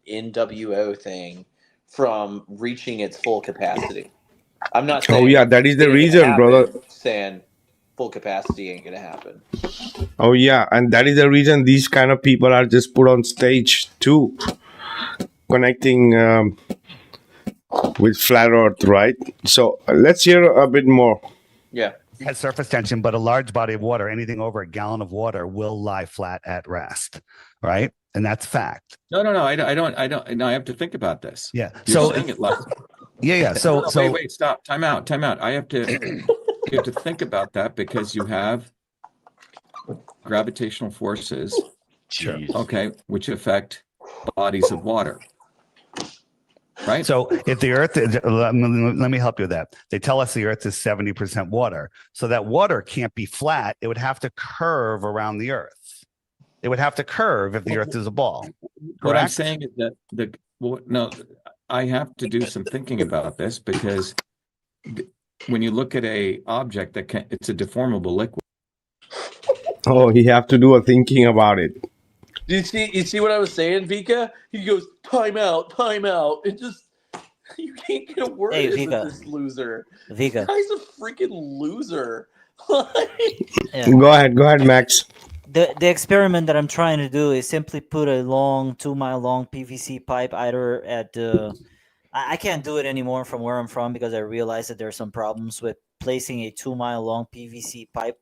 NWO thing from reaching its full capacity. I'm not saying Oh yeah. That is it the ain't gonna reason, brother. happen, saying full capacity ain't gonna happen. Oh yeah, and that is the reason these kind of people are just put on stage too. connecting with flat Earth, right? So let's hear a bit more. Yeah. Has surface tension, but a large body of water, anything over a gallon of water, will lie flat at rest, right? And that's fact. No. I don't. No, I have to think about this. Yeah. You're So saying it less. yeah. So Wait. Stop. Time out. I have to. You have to think about that because you have gravitational forces, Jeez. okay, which affect bodies of water. Right. So if the Earth, let me help you with that. They tell us the Earth is 70% water. So that water can't be flat. It would have to curve around the Earth. It would have to curve if the Earth is a ball. What I'm Correct? saying is that no, I have to do some thinking about this because when you look at a object it's a deformable liquid. Oh, you have to do a thinking about it. Do you see what I was saying, Vika? He goes, time out. It just, you can't get a word Hey, in Vika. with this loser. Vika. This guy's a freaking loser. Yeah. Go ahead, Max. The experiment that I'm trying to do is simply put a long 2-mile long PVC pipe either at I can't do it anymore from where I'm from because I realized that there are some problems with placing a 2-mile long PVC pipe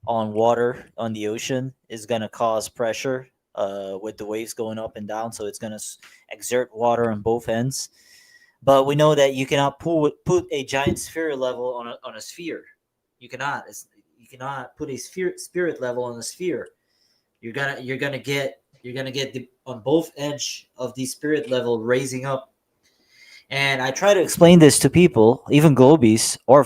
on water on the ocean is going to cause pressure with the waves going up and down, so it's going to exert water on both ends. But we know that you cannot put a giant sphere level on a sphere. You cannot put a spirit level on a sphere. You're gonna get on both edge of the spirit level raising up. And I try to explain this to people, even Globies, or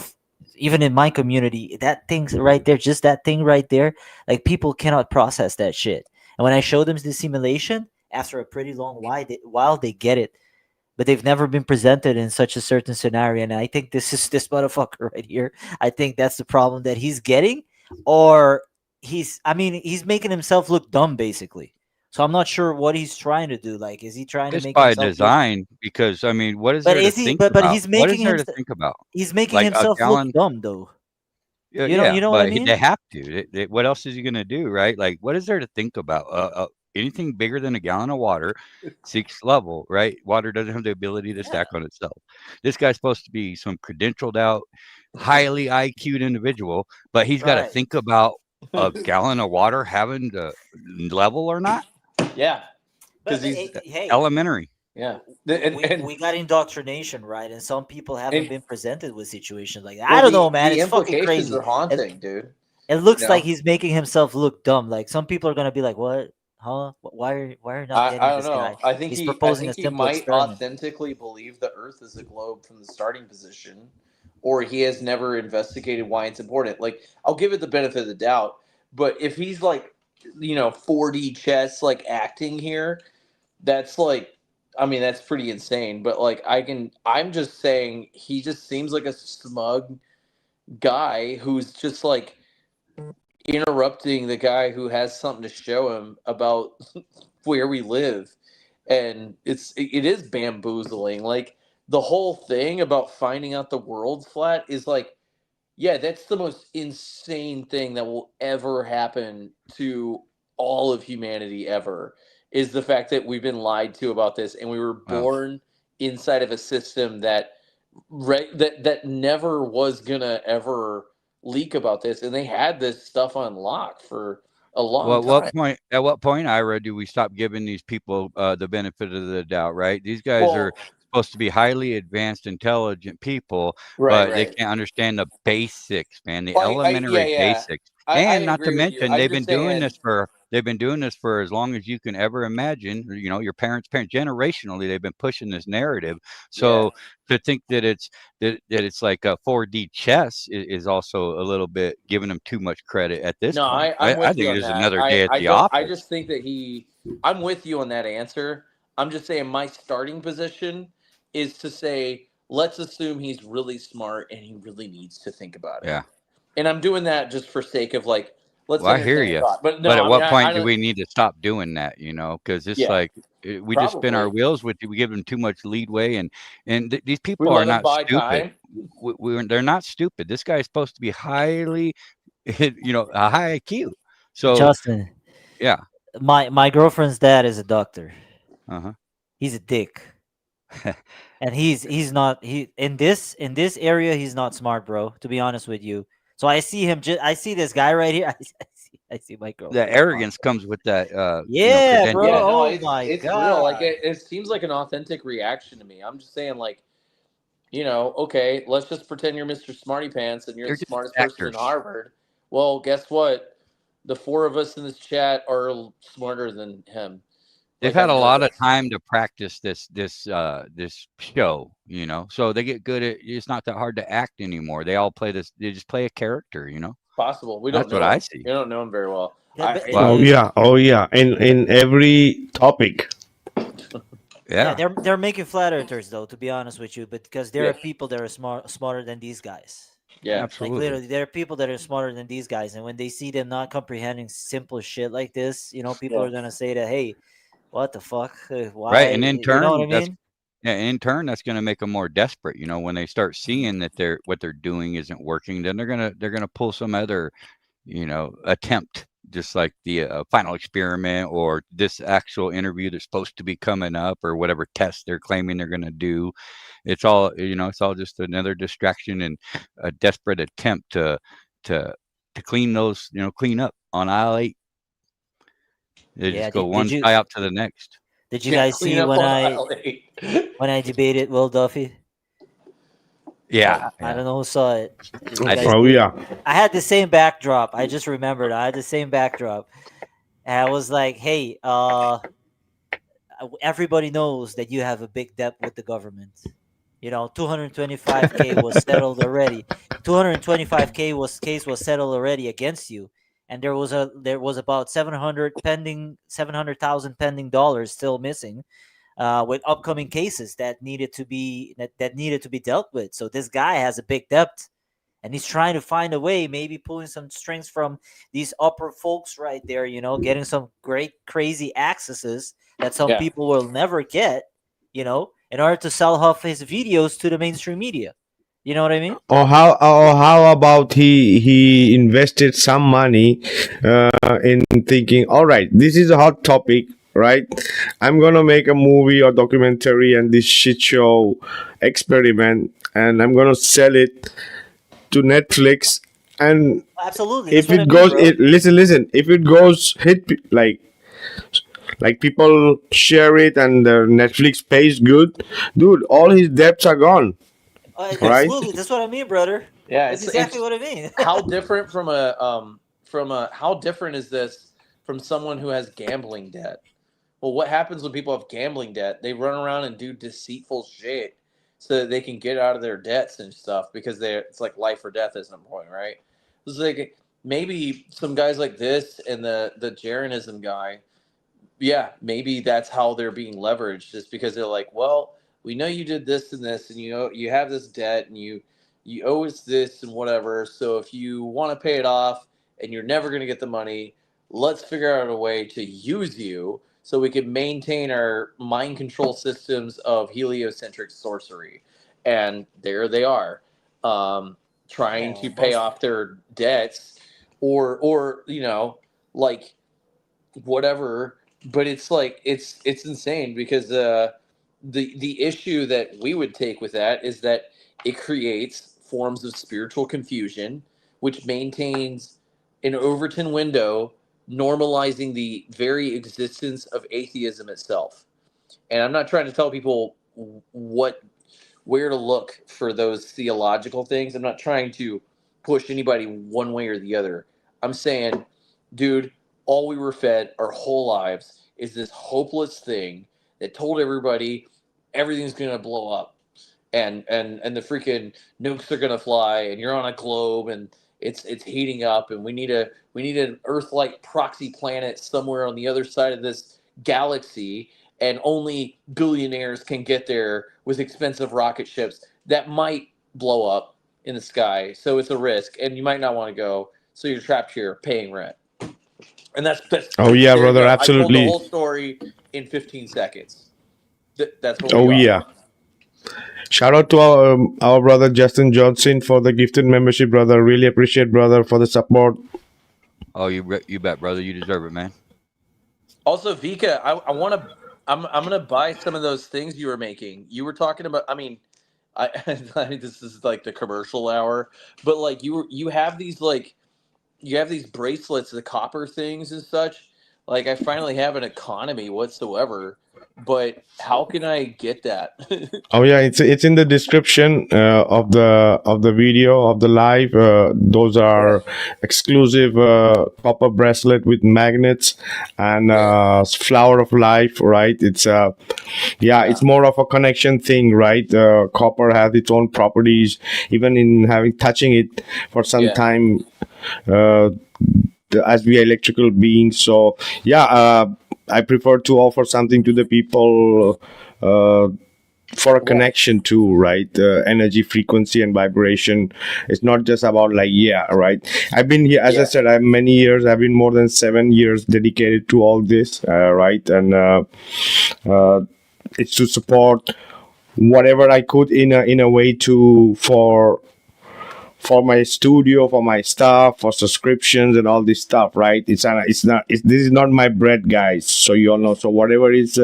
even in my community, that thing right there, just that thing right there, like people cannot process that shit. And when I show them the simulation, after a pretty long while they get it, but they've never been presented in such a certain scenario. And I think this is this motherfucker right here. I think that's the problem that he's getting, or he's making himself look dumb, basically. So I'm not sure what he's trying to do. Like, is he trying to It's make by himself design because I mean, what is But there to is he? think But about? he's What making is there to himself. think about? He's making Like a himself look gallon? dumb, though. Yeah, You know what I but mean? they have to. What else is he going to do, right? Like, what is there to think about? Anything bigger than a gallon of water, 6th level, right? Water doesn't have the ability to stack on itself. This guy's supposed to be some credentialed out, highly IQ'd individual, but he's got to Right. think about a gallon of water having the level or not. Yeah. But Because he's, hey, Elementary. yeah. we got indoctrination, right? And some people haven't And- been presented with situations like that. well, I don't know, man. The It's fucking implications crazy. are haunting, dude. It looks You like know? he's making himself look dumb. Like some people are gonna be like, "What? Huh? Why are you not getting I don't this know. guy? I think He's he proposing a simple might experiment." authentically believe the Earth is a globe from the starting position, or he has never investigated why it's important. Like, I'll give it the benefit of the doubt, but if he's like, 4D chess like acting here, that's like, I mean, that's pretty insane. But like, I'm just saying, he just seems like a smug guy who's just like interrupting the guy who has something to show him about where we live, and it is bamboozling. Like, the whole thing about finding out the world's flat is like, yeah, that's the most insane thing that will ever happen to all of humanity ever, is the fact that we've been lied to about this, and we were Wow. born inside of a system that that never was gonna ever leak about this, and they had this stuff on lock for a long Well, time. at what point, Ira, do we stop giving these people the benefit of the doubt, right? These guys are supposed to be highly advanced, intelligent people, but they can't understand the basics, man, the elementary basics. And not to agree with you. mention, I'm they've just been doing saying, this for as long as you can ever imagine. Your parents, generationally, they've been pushing this narrative. So to think that it's like a 4D chess is also a little bit giving them too much credit at this no, point. I'm with I you think on it is that. another day at I the don't. I office. just think that I'm with you on that answer. I'm just saying my starting position is to say, let's assume he's really smart and he really needs to think about it. Yeah. And I'm doing that just for sake of like, let's Well, I hear entertain you. thought. But no, But at I mean, what I point do don't. we need to stop doing that? Because it's Yeah, like we just spin our probably. wheels with we give them too much leadway, and these We people are let him not buy stupid. time. They're not stupid. This guy is supposed to be highly, a high IQ. So Justin, yeah. my girlfriend's dad is a doctor. Uh-huh. he's a dick. And he's not in this area, he's not smart, bro, to be honest with you. So I see him I see this guy right here. I see my girl. The arrogance comes with that. Yeah, bro. Yeah, no, Oh my it's god. real. Like it seems like an authentic reaction to me. I'm just saying, like, okay, let's just pretend you're Mr. Smarty Pants and you're They're the just smartest person in actors. Harvard. Well, guess what? The four of us in this chat are smarter than him. They've Like, had I a know lot of this. time to practice this show, so they get good at. It's not that hard to act anymore. They all play this. They just play a character, Possible. We don't That's what know I him. see. We don't know him very well. Yeah, but- Oh yeah. In every topic. Yeah, they're making flat earthers though, to be honest with you, but because there are Yeah. people that are smarter than these guys. Yeah, Like absolutely. literally, there are people that are smarter than these guys, and when they see them not comprehending simple shit like this, people Yeah. are gonna say that, hey, what the fuck? Why? Right, and in You know what I turn, that's mean? in turn that's going to make them more desperate. When they start seeing that what they're doing isn't working, then they're gonna pull some other, attempt, just like the final experiment or this actual interview that's supposed to be coming up or whatever test they're claiming they're going to do. It's all it's all just another distraction and a desperate attempt to clean those clean up on aisle 8. They Yeah. just go Did one you Psyop to the next. did you guys clean see up when on I aisle 8. when I debated Will Duffy? Yeah, I don't know who saw it. You I guys did. Oh did? yeah. I had the same backdrop. I just remembered. I had the same backdrop. And I was like, hey, everybody knows that you have a big debt with the government. 225K was settled already. 225K case was settled already against you. And there was about 700,000 pending dollars still missing, with upcoming cases that needed to be dealt with. So this guy has a big debt, and he's trying to find a way, maybe pulling some strings from these upper folks right there, getting some great crazy accesses that some Yeah. people will never get, in order to sell off his videos to the mainstream media. You know what I mean? Or how about he invested some money in thinking, all right, this is a hot topic, right? I'm gonna make a movie or documentary and this shit show experiment, and I'm gonna sell it to Netflix. And Absolutely. if That's it what I goes, mean, bro. listen, if it goes like people share it and the Netflix pays good, dude, all his debts are gone. Right? Absolutely. That's what I mean, brother. Yeah, That's it's exactly what I mean. how different from how different is this from someone who has gambling debt? Well, what happens when people have gambling debt? They run around and do deceitful shit so that they can get out of their debts and stuff because it's like life or death at some point, right? It's like maybe some guys like this and the Jaronism guy, yeah, maybe that's how they're being leveraged, just because they're like, well, we know you did this and this, and you have this debt, and you owe us this and whatever. So if you want to pay it off, and you're never going to get the money, let's figure out a way to use you so we can maintain our mind control systems of heliocentric sorcery. And there they are, trying to pay off their debts, or like whatever. But it's like it's insane because the issue that we would take with that is that it creates forms of spiritual confusion, which maintains an Overton window, normalizing the very existence of atheism itself. And I'm not trying to tell people where to look for those theological things. I'm not trying to push anybody one way or the other. I'm saying, dude, all we were fed our whole lives is this hopeless thing that told everybody everything's gonna blow up, and the freaking nukes are gonna fly, and you're on a globe, and it's heating up, and we need an Earth-like proxy planet somewhere on the other side of this galaxy, and only billionaires can get there with expensive rocket ships that might blow up in the sky. So it's a risk, and you might not want to go. So you're trapped here paying rent. And that's Oh yeah, there you brother, go. I told the absolutely. whole story in 15 seconds. That's what Oh we are. yeah. Shout out to our brother Justin Johnson for the gifted membership, brother. Really appreciate, brother, for the support. Oh, you bet, brother. You deserve it, man. Also, Vika, I want to I'm gonna buy some of those things you were making. You were talking about. I mean, I mean, this is like the commercial hour, but like you have these like you have these bracelets, the copper things and such. Like I finally have an economy whatsoever, but how can I get that? Oh yeah, it's in the description of the video of the live. Those are exclusive copper bracelet with magnets and flower of life. Right? It's it's more of a connection thing, right? Copper has its own properties. Even in having touching it for some time, as we are electrical beings. So I prefer to offer something to the people. For a connection too, right? Energy, frequency, and vibration. It's not just about like, right? I've been here, as I said, I've many years. I've been more than 7 years dedicated to all this, right? And it's to support whatever I could in a way to for my studio, for my staff, for subscriptions and all this stuff, right? This is not my bread, guys. So you all know. So whatever is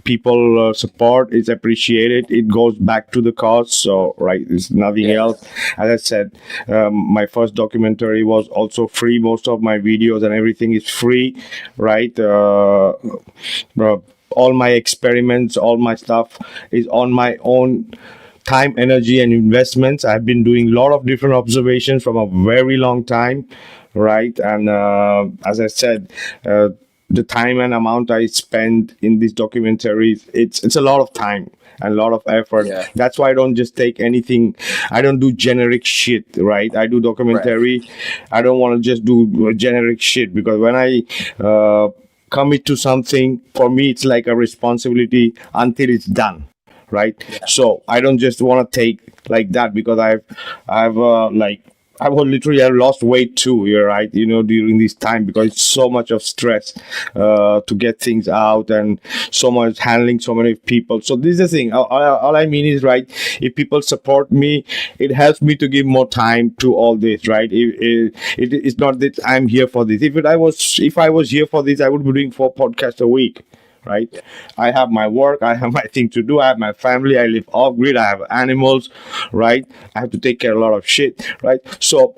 people support is appreciated. It goes back to the cause. So right, it's nothing else. As I said, my first documentary was also free. Most of my videos and everything is free, right? All my experiments, all my stuff is on my own time, energy, and investments. I've been doing a lot of different observations from a very long time, right? And as I said, the time and amount I spend in these documentaries, it's a lot of time and a lot of effort. That's why I don't just take anything. I don't do generic shit, right? I do documentary. I don't want to just do generic shit, because when I commit to something, for me it's like a responsibility until it's done, right? So I don't just want to take like that, because I've literally lost weight too, you're right, during this time, because it's so much of stress to get things out, and so much handling so many people. So this is the thing. All I mean is, right, if people support me, it helps me to give more time to all this, right? It's not that I'm here for this. If I was here for this, I would be doing 4 podcasts a week, right? I have my work, I have my thing to do, I have my family, I live off grid, I have animals, right? I have to take care of a lot of shit, right? So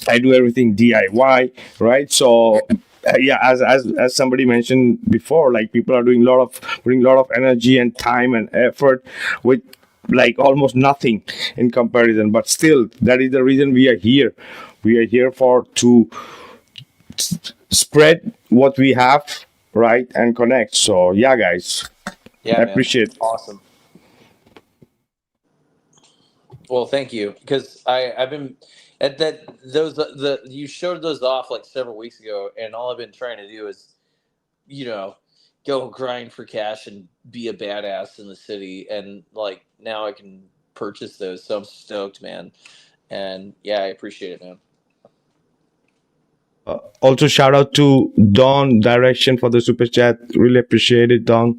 I do everything DIY, right? So as somebody mentioned before, like, people are putting a lot of energy and time and effort with like almost nothing in comparison, but still, that is the reason we are here. We are here to spread what we have, right, and connect. So guys, I appreciate it. Awesome. Well, thank you, because I've been at that you showed those off like several weeks ago, and all I've been trying to do is go grind for cash and be a badass in the city, and like now I can purchase those, so I'm stoked, man. And I appreciate it, man. Also, shout out to Don Direction for the super chat. Really appreciate it, Don.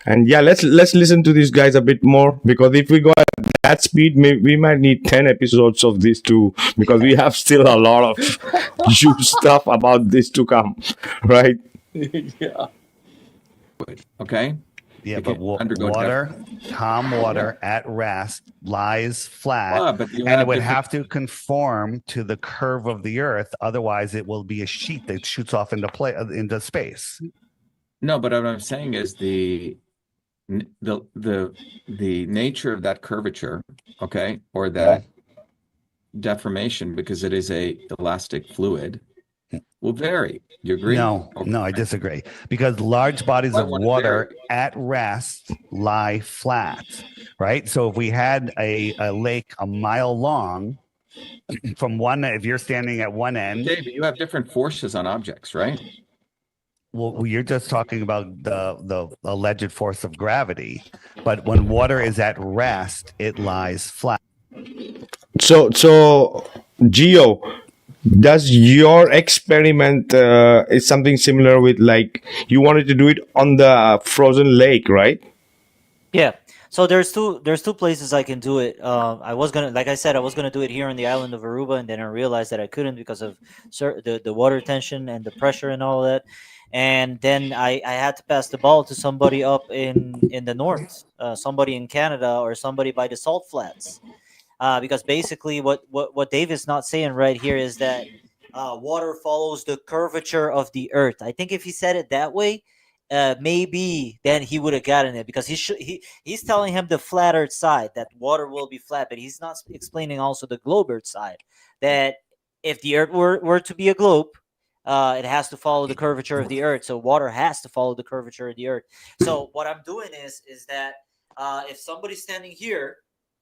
And let's listen to these guys a bit more, because if we go at that speed, we might need 10 episodes of this too, because we have still a lot of huge stuff about this to come, right? Okay. Yeah, but water, calm water at rest lies flat, and it would have to conform to the curve of the Earth. Otherwise, it will be a sheet that shoots off into space. No, but what I'm saying is the nature of that curvature, okay, or that deformation, because it is a elastic fluid, will vary. You agree? No, I disagree. Because large bodies of water at rest lie flat, right? So if we had a lake a mile long, if you're standing at one end, David, you have different forces on objects, right? Well, you're just talking about the alleged force of gravity, but when water is at rest, it lies flat. So Geo, does your experiment is something similar with, like, you wanted to do it on the frozen lake, right? Yeah. So there's two places I can do it. I was gonna do it here on the island of Aruba, and then I realized that I couldn't because of the water tension and the pressure and all that. and then I had to pass the ball to somebody up in the north, somebody in Canada or somebody by the salt flats, because basically what Dave is not saying right here is that water follows the curvature of the earth. I think if he said it that way, maybe then he would have gotten it, because he's telling him the flat earth side, that water will be flat, but he's not explaining also the globe earth side, that if the earth were to be a globe, it has to follow the curvature of the earth. So water has to follow the curvature of the earth. So what I'm doing is that if somebody's standing here,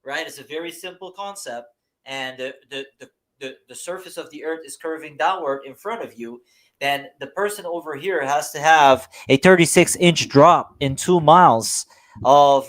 right, it's a very simple concept, and the surface of the earth is curving downward in front of you, then the person over here has to have a 36-inch drop in 2 miles of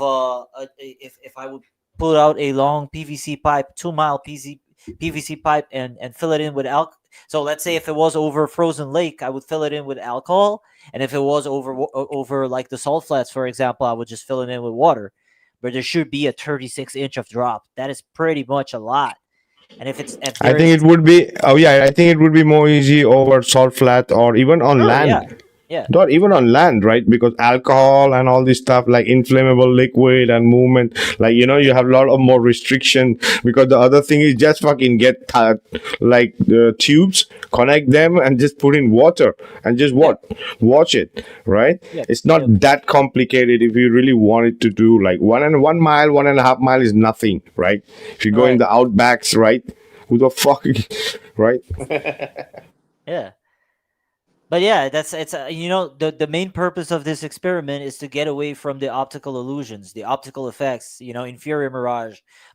if I would pull out a long PVC pipe, 2-mile PVC pipe, and fill it in with alcohol. So let's say if it was over a frozen lake, I would fill it in with alcohol, and if it was over like the salt flats, for example, I would just fill it in with water. But there should be a 36-inch of drop. That is pretty much a lot. And if I there think is, it would be. Oh yeah, I think it would be more easy over salt flat or even on sure, land. yeah, Not even on land, right? Because alcohol and all this stuff, like inflammable liquid and movement, like you have a lot of more restriction. Because the other thing is just fucking get like tubes, connect them, and just put in water and just watch it, right? yeah, It's not that complicated if you really wanted to do like 1 mile, 1.5 mile is nothing, right? If you go in right, the outbacks, right? Who the fuck, right? yeah. But yeah, it's the main purpose of this experiment is to get away from the optical illusions, the optical effects, inferior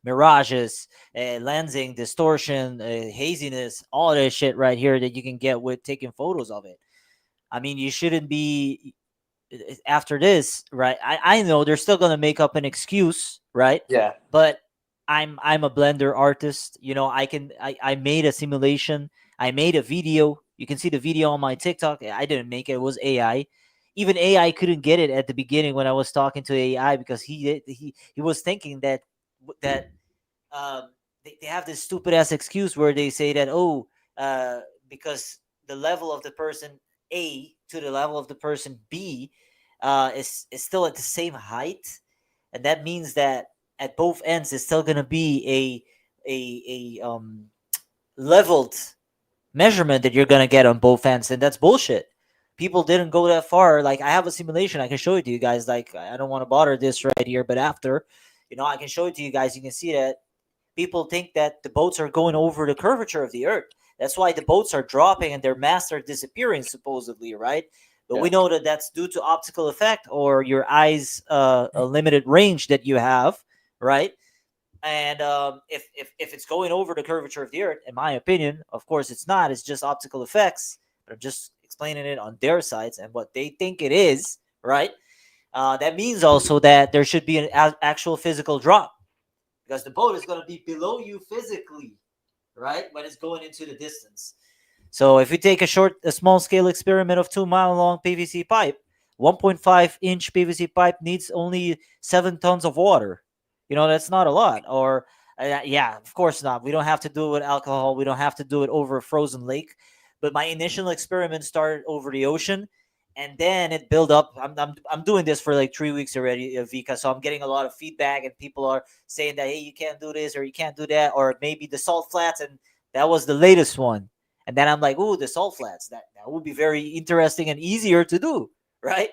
mirages, lensing, distortion, haziness, all that shit right here that you can get with taking photos of it. I mean, you shouldn't be after this, right? I know they're still gonna make up an excuse, right? Yeah. But I'm a blender artist. I made a simulation. I made a video. You can see the video on my TikTok. I didn't make it. It was AI. Even AI couldn't get it at the beginning when I was talking to AI, because he was thinking that they have this stupid ass excuse where they say that because the level of the person A to the level of the person B is still at the same height, and that means that at both ends it's still gonna be a leveled measurement that you're gonna get on both ends, and that's bullshit. People didn't go that far. Like, I have a simulation, I can show it to you guys. Like, I don't want to bother this right here, but after, I can show it to you guys. You can see that people think that the boats are going over the curvature of the earth. That's why the boats are dropping and their masts are disappearing, supposedly, right? But we know that that's due to optical effect, or your eyes a limited range that you have, right? And if it's going over the curvature of the earth, in my opinion, of course it's not. It's just optical effects. But I'm just explaining it on their sides and what they think it is, right? That means also that there should be an actual physical drop, because the boat is going to be below you physically, right, when it's going into the distance. So if you take a small scale experiment of 2 mile long PVC pipe, 1.5-inch PVC pipe needs only 7 tons of water. That's not a lot. Or yeah, of course not. We don't have to do it with alcohol. We don't have to do it over a frozen lake. But my initial experiment started over the ocean, and then it built up. I'm doing this for like 3 weeks already, Vika. So I'm getting a lot of feedback, and people are saying that, hey, you can't do this or you can't do that, or maybe the salt flats, and that was the latest one. And then I'm like, ooh, the salt flats. That would be very interesting and easier to do, right?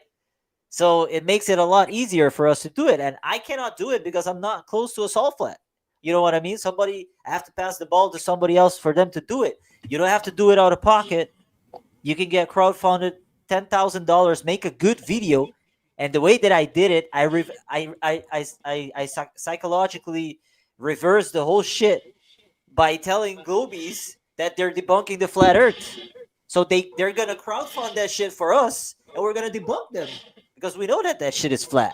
So it makes it a lot easier for us to do it. And I cannot do it because I'm not close to a salt flat. You know what I mean? I have to pass the ball to somebody else for them to do it. You don't have to do it out of pocket. You can get crowdfunded $10,000, make a good video. And the way that I did it, I psychologically reversed the whole shit by telling Globies that they're debunking the flat earth. So they're going to crowdfund that shit for us, and we're going to debunk them, because we know that shit is flat.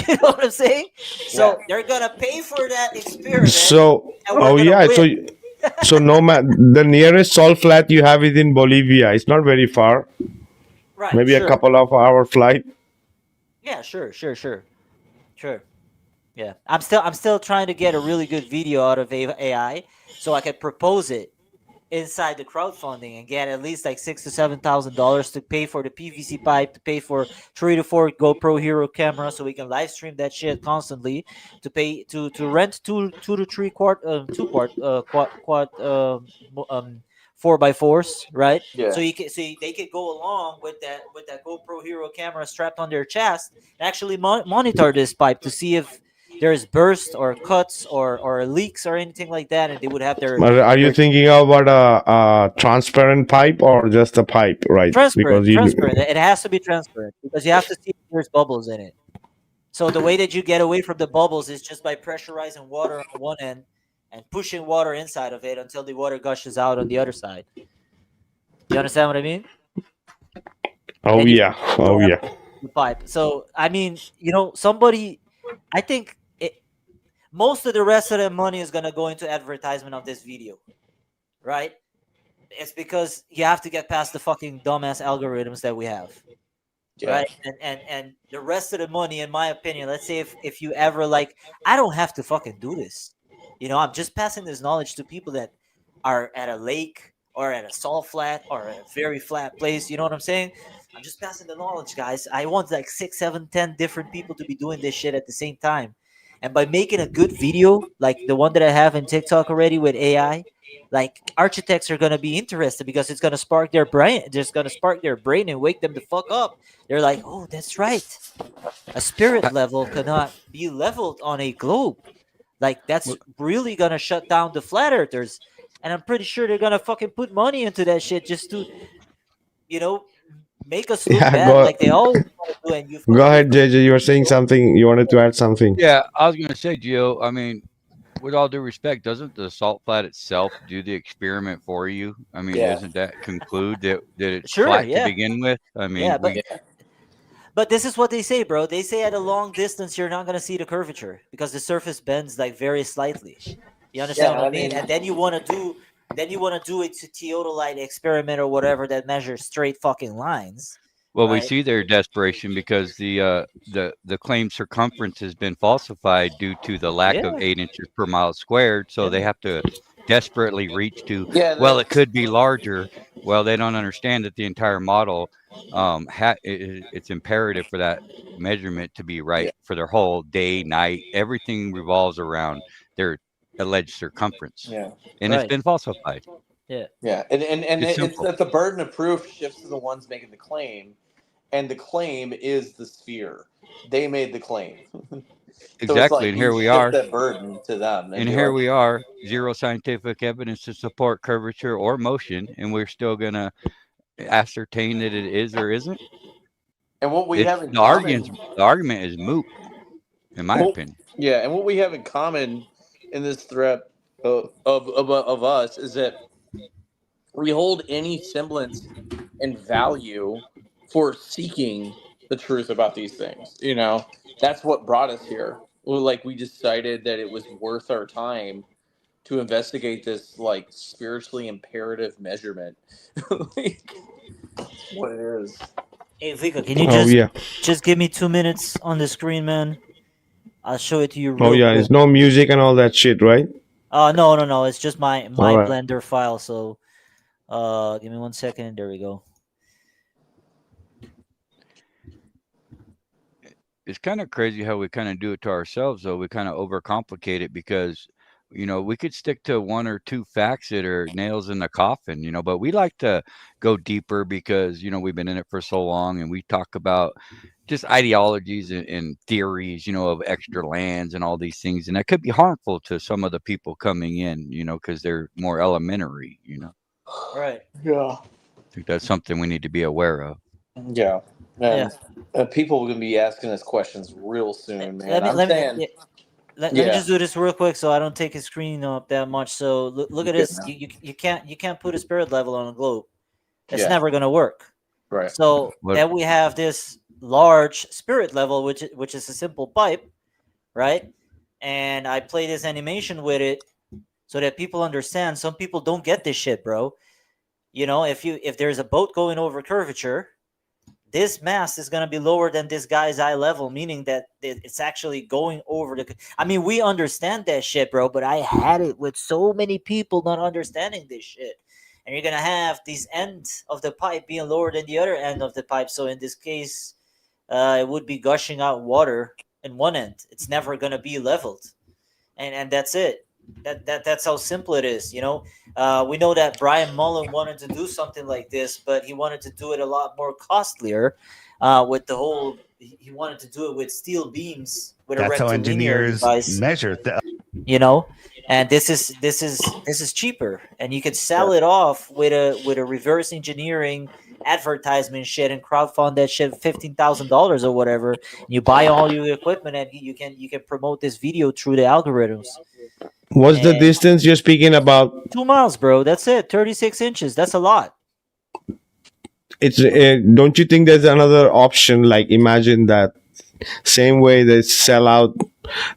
You know what I'm saying? So they're going to pay for that experiment. So, and we're gonna win. so the nearest salt flat you have is in Bolivia. It's not very far. Right. Maybe sure. a couple of hour flight. Yeah, sure. Yeah. I'm still trying to get a really good video out of AI so I can propose it inside the crowdfunding and get at least like $6,000 to $7,000 to pay for the PVC pipe, to pay for 3 to 4 GoPro Hero cameras so we can live stream that shit constantly, to pay to rent two to three quad 4x4s, right? Yeah. So they could go along with that GoPro Hero camera strapped on their chest and actually monitor this pipe to see if there's bursts or cuts or leaks or anything like that, and they would have their Are you thinking about a transparent pipe or just a pipe, right? transparent. Because It has to be transparent because you have to see if there's bubbles in it. So the way that you get away from the bubbles is just by pressurizing water on one end and pushing water inside of it until the water gushes out on the other side. You understand what I mean? oh yeah, The pipe. So I mean, somebody, I think most of the rest of the money is gonna go into advertisement of this video, right? It's because you have to get past the fucking dumbass algorithms that we have. Yeah. Right. And the rest of the money, in my opinion, let's say if you ever I don't have to fucking do this. I'm just passing this knowledge to people that are at a lake or at a salt flat or a very flat place. You know what I'm saying? I'm just passing the knowledge, guys. I want 6, 7, 10 different people to be doing this shit at the same time. And by making a good video, like the one that I have in TikTok already with AI, architects are gonna be interested because it's gonna spark their brain. Just gonna spark their brain and wake them the fuck up. They're like, oh, that's right. A spirit level cannot be leveled on a globe. That's really gonna shut down the flat earthers. And I'm pretty sure they're gonna fucking put money into that shit just to, make us look bad like they always want to do. And go ahead, JJ. You were saying something. You wanted to add something. Yeah, I was going to say, Gio, I mean, with all due respect, doesn't the salt flat itself do the experiment for you? I mean, doesn't that conclude that it's flat to begin with? I mean, but this is what they say, bro. They say at a long distance, you're not going to see the curvature because the surface bends very slightly. You understand what I mean? And then you want to do a theodolite experiment or whatever that measures straight fucking lines. Well, we see their desperation because the claimed circumference has been falsified due to the lack of 8 inches per mile squared. So they have to desperately reach to, it could be larger. Well, they don't understand that the entire model, it's imperative for that measurement to be right for their whole day, night. Everything revolves around their alleged circumference. Yeah. And it's been falsified. Yeah. Yeah. And it's that the burden of proof shifts to the ones making the claim. And the claim is the sphere. They made the claim. Exactly, and here we are. That burden to them, and here we are, zero scientific evidence to support curvature or motion, and we're still gonna ascertain that it is or isn't. And what we have in the argument is moot, in my opinion. Yeah, and what we have in common in this thread of us is that we hold any semblance and value for seeking the truth about these things. That's what brought us here. We decided that it was worth our time to investigate this spiritually imperative measurement. What it is. Hey Vikka, can you just give me 2 minutes on the screen, man? I'll show it to you real quick. It's no music and all that shit, right? No. It's just my Blender file. So give me 1 second. There we go. It's kind of crazy how we kind of do it to ourselves, though. We kind of overcomplicate it because, we could stick to 1 or 2 facts that are nails in the coffin, but we like to go deeper because, we've been in it for so long and we talk about just ideologies and theories, of extra lands and all these things. And that could be harmful to some of the people coming in, because they're more elementary, Right. Yeah. I think that's something we need to be aware of. Yeah. And people are going to be asking us questions real soon, man. Let me just do this real quick so I don't take his screen up that much. So look at this. You can't put a spirit level on a globe. It's never going to work. Right. So then we have this large spirit level, which is a simple pipe, right? And I play this animation with it so that people understand. Some people don't get this shit, bro. If there's a boat going over curvature, this mast is going to be lower than this guy's eye level, meaning that it's actually going over the... I mean, we understand that shit, bro, but I had it with so many people not understanding this shit. and you're gonna have this end of the pipe being lower than the other end of the pipe. So in this case, it would be gushing out water in one end. It's never gonna be leveled, and that's it. That's how simple it is. We know that Brian Mullen wanted to do something like this, but he wanted to do it a lot more costlier. With the whole, he wanted to do it with steel beams with a That's how rectilinear engineers device. measure. And this is cheaper, and you could sell it off with a reverse engineering advertisement shit and crowdfund that shit $15,000 or whatever. You buy all your equipment, and you can promote this video through the algorithms. What's the distance you're speaking about? 2 miles, bro. That's it. 36 inches. That's a lot. It's don't you think there's another option? Like, imagine that same way they sell out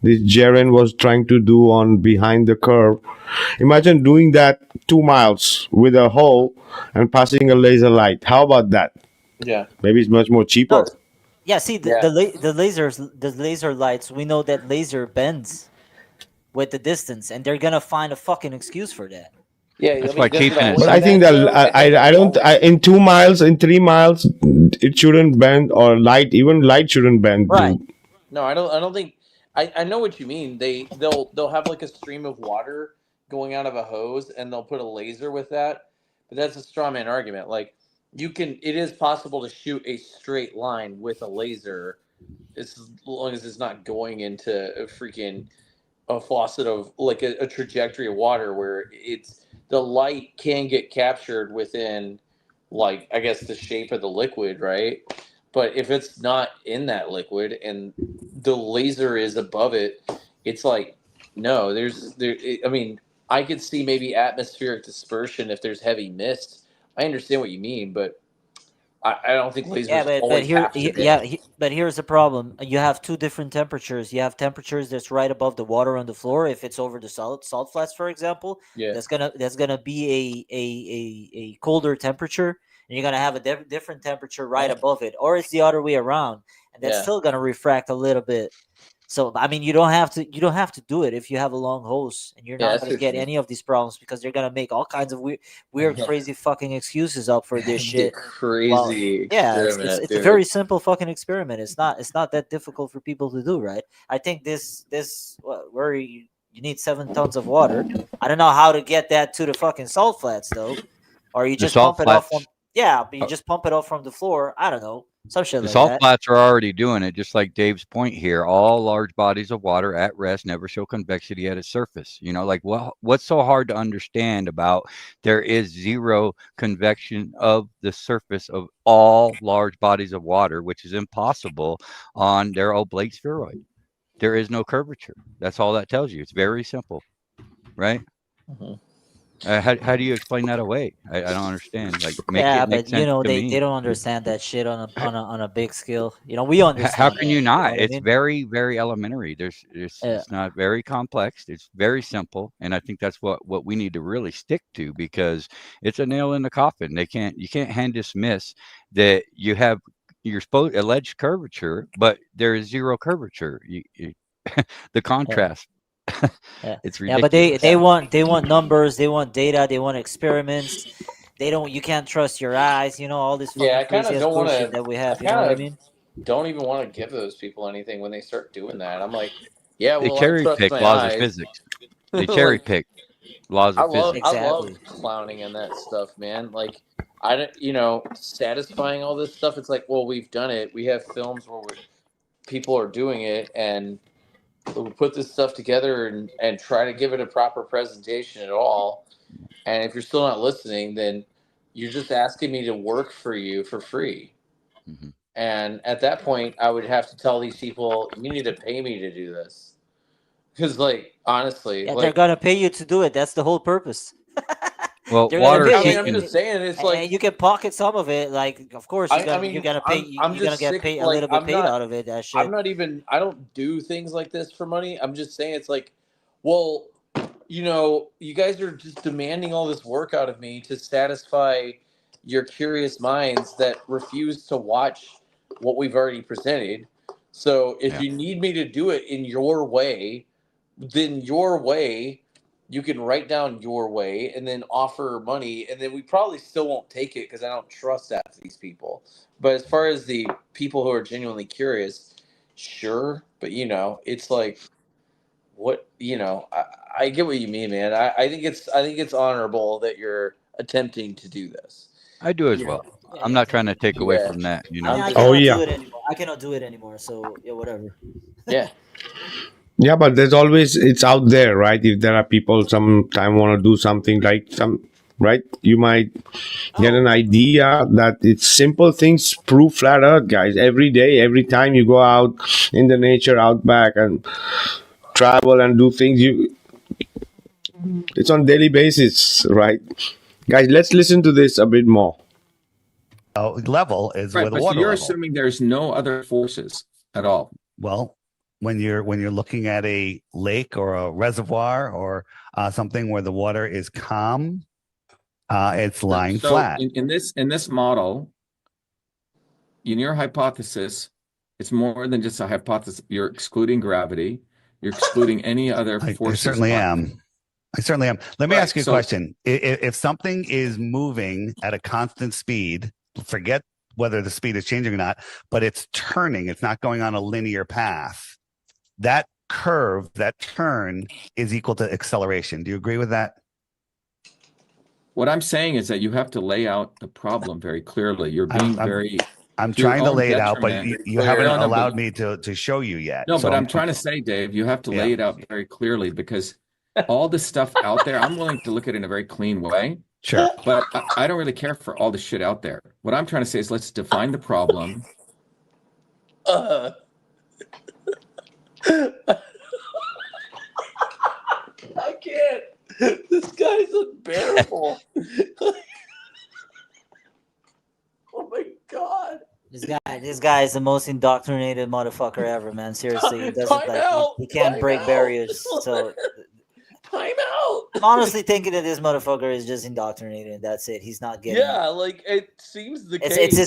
this Jaren was trying to do on behind the curve. Imagine doing that 2 miles with a hole and passing a laser light. How about that? Yeah. Maybe it's much more cheaper. Yeah, see, the laser lights, we know that laser bends with the distance, and they're gonna find a fucking excuse for that. Yeah, That's why keeping it. But I think that I don't. In 2 miles, in 3 miles, it shouldn't bend, or even light shouldn't bend. Right. No, I don't think. I know what you mean. They'll have like a stream of water going out of a hose, and they'll put a laser with that. But that's a straw man argument. Like, it is possible to shoot a straight line with a laser, as long as it's not going into a faucet of like a trajectory of water where the light can get captured within, like, I guess, the shape of the liquid, right? But if it's not in that liquid and the laser is above it, it's like, no, I mean, I could see maybe atmospheric dispersion if there's heavy mist. I understand what you mean, but I don't think lasers always have to be. But here's the problem. You have two different temperatures. You have temperatures that's right above the water on the floor. If it's over the salt flats, for example, that's gonna be a colder temperature, and you're gonna have a different temperature right above it, or it's the other way around, and that's still gonna refract a little bit. So I mean, you don't have to do it if you have a long hose, and you're not going to get any of these problems, because they're going to make all kinds of weird, crazy fucking excuses up for this shit. Crazy. It's a very simple fucking experiment. It's not that difficult for people to do, right? I think this where you need 7 tons of water. I don't know how to get that to the fucking salt flats though, or you just pump it off from but you just pump it off from the floor. I don't know. Some shit The like salt that. flats are already doing it, just like Dave's point here. All large bodies of water at rest never show convexity at its surface. Like, what's so hard to understand about there is zero convection of the surface of all large bodies of water, which is impossible on their oblate spheroid. There is no curvature. That's all that tells you. It's very simple, right? Mm-hmm. How do you explain that away? I don't understand. Like, but they don't understand that shit on a big scale. We understand. How can you not? You know It's very, very elementary. It's not very complex. It's very simple, and I think that's what we need to really stick to, because it's a nail in the coffin. You can't hand dismiss that you have your alleged curvature, but there is zero curvature. The contrast. It's ridiculous. But they want numbers, they want data, they want experiments. You can't trust your eyes, all this fucking crazy bullshit that we have. You know what I mean? Don't even want to give those people anything when they start doing that. I'm like, yeah, well, they cherry pick laws of physics. They cherry pick laws of physics. I love clowning and that stuff, man. Like, satisfying all this stuff. It's like, well, we've done it. We have films where people are doing it, and we put this stuff together and try to give it a proper presentation at all. And if you're still not listening, then you're just asking me to work for you for free. Mm-hmm. And at that point, I would have to tell these people, you need to pay me to do this. Because, like, honestly, they're gonna pay you to do it. That's the whole purpose. Well, water. I'm just saying, it's like, and you can pocket some of it. Like, of course, you're gonna pay. You're gonna get paid a little bit out of it. That shit. I don't do things like this for money. I'm just saying, it's like, well, you guys are just demanding all this work out of me to satisfy your curious minds that refuse to watch what we've already presented. So if you need me to do it in your way, then your way you can write down your way and then offer money, and then we probably still won't take it because I don't trust that for these people. But as far as the people who are genuinely curious, sure. But it's like, what I get what you mean, man. I think it's honorable that you're attempting to do this. I do as Yeah, well. yeah, I'm yeah. not trying to take away Yeah. from that. I mean, I Oh cannot yeah. do it anymore. I cannot do it anymore. So yeah, whatever. Yeah. Yeah, but there's always, it's out there, right? If there are people sometime want to do something like right? You might get an idea that it's simple things prove flat earth, guys. Every day, every time you go out in the nature, out back and travel and do things, it's on daily basis, right? Guys, let's listen to this a bit more. Level is Right, with a but so water you're level. assuming there's no other forces at all. Well, when you're looking at a lake or a reservoir or something where the water is calm, it's lying So flat. in this model, in your hypothesis, it's more than just a hypothesis. You're excluding gravity. You're excluding any other I forces. certainly am. I certainly am. Let me Right, ask you a so- question. If something is moving at a constant speed, forget whether the speed is changing or not, but it's turning, it's not going on a linear path. That curve, that turn is equal to acceleration. Do you agree with that? What I'm saying is that you have to lay out the problem very clearly. You're being I'm to your trying to own lay it out, but detriment. you haven't No, no, allowed but- me to show you yet. No, So but I'm trying to say, Dave, you have to lay it out very clearly, because all the stuff out there, I'm willing to look at it in a very clean way, Sure. but I don't really care for all the shit out there. What I'm trying to say is, let's define the problem. I can't. This guy's unbearable. Oh my god. This guy is the most indoctrinated motherfucker ever, man. Seriously, he doesn't Time like out. he can't Time break out. barriers. So Time out. I'm honestly thinking that this motherfucker is just indoctrinated. That's it. He's not getting. Yeah, like it seems the case. It's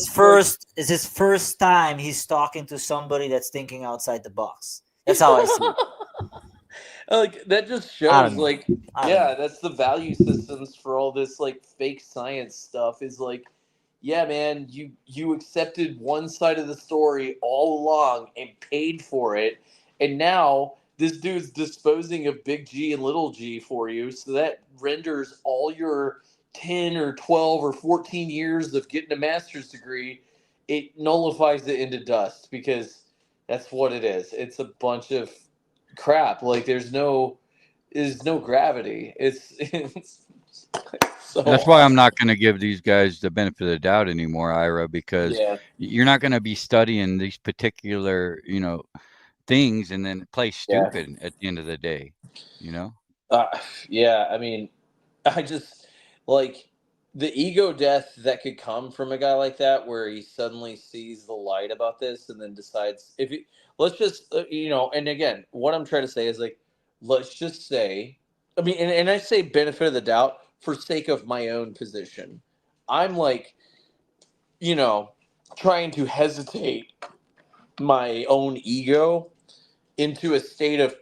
his first time he's talking to somebody that's thinking outside the box. That's how I see it. Like that just I don't shows know. like I don't know. that's the value systems for all this like fake science stuff is like, yeah, man, you accepted one side of the story all along and paid for it, and now this dude's disposing of big G and little g for you, so that renders all your 10 or 12 or 14 years of getting a master's degree, it nullifies it into dust, because that's what it is. It's a bunch of crap. Like there's no gravity. It's so That's why I'm not going to give these guys the benefit of the doubt anymore, Ira, because Yeah. you're not going to be studying these particular, things and then play Yeah. stupid at the end of the day, Yeah, I mean, I just like the ego death that could come from a guy like that, where he suddenly sees the light about this and then decides let's just, and again, what I'm trying to say is like, let's just say, I mean, and I say benefit of the doubt for sake of my own position. I'm like, trying to hesitate my own ego into a state of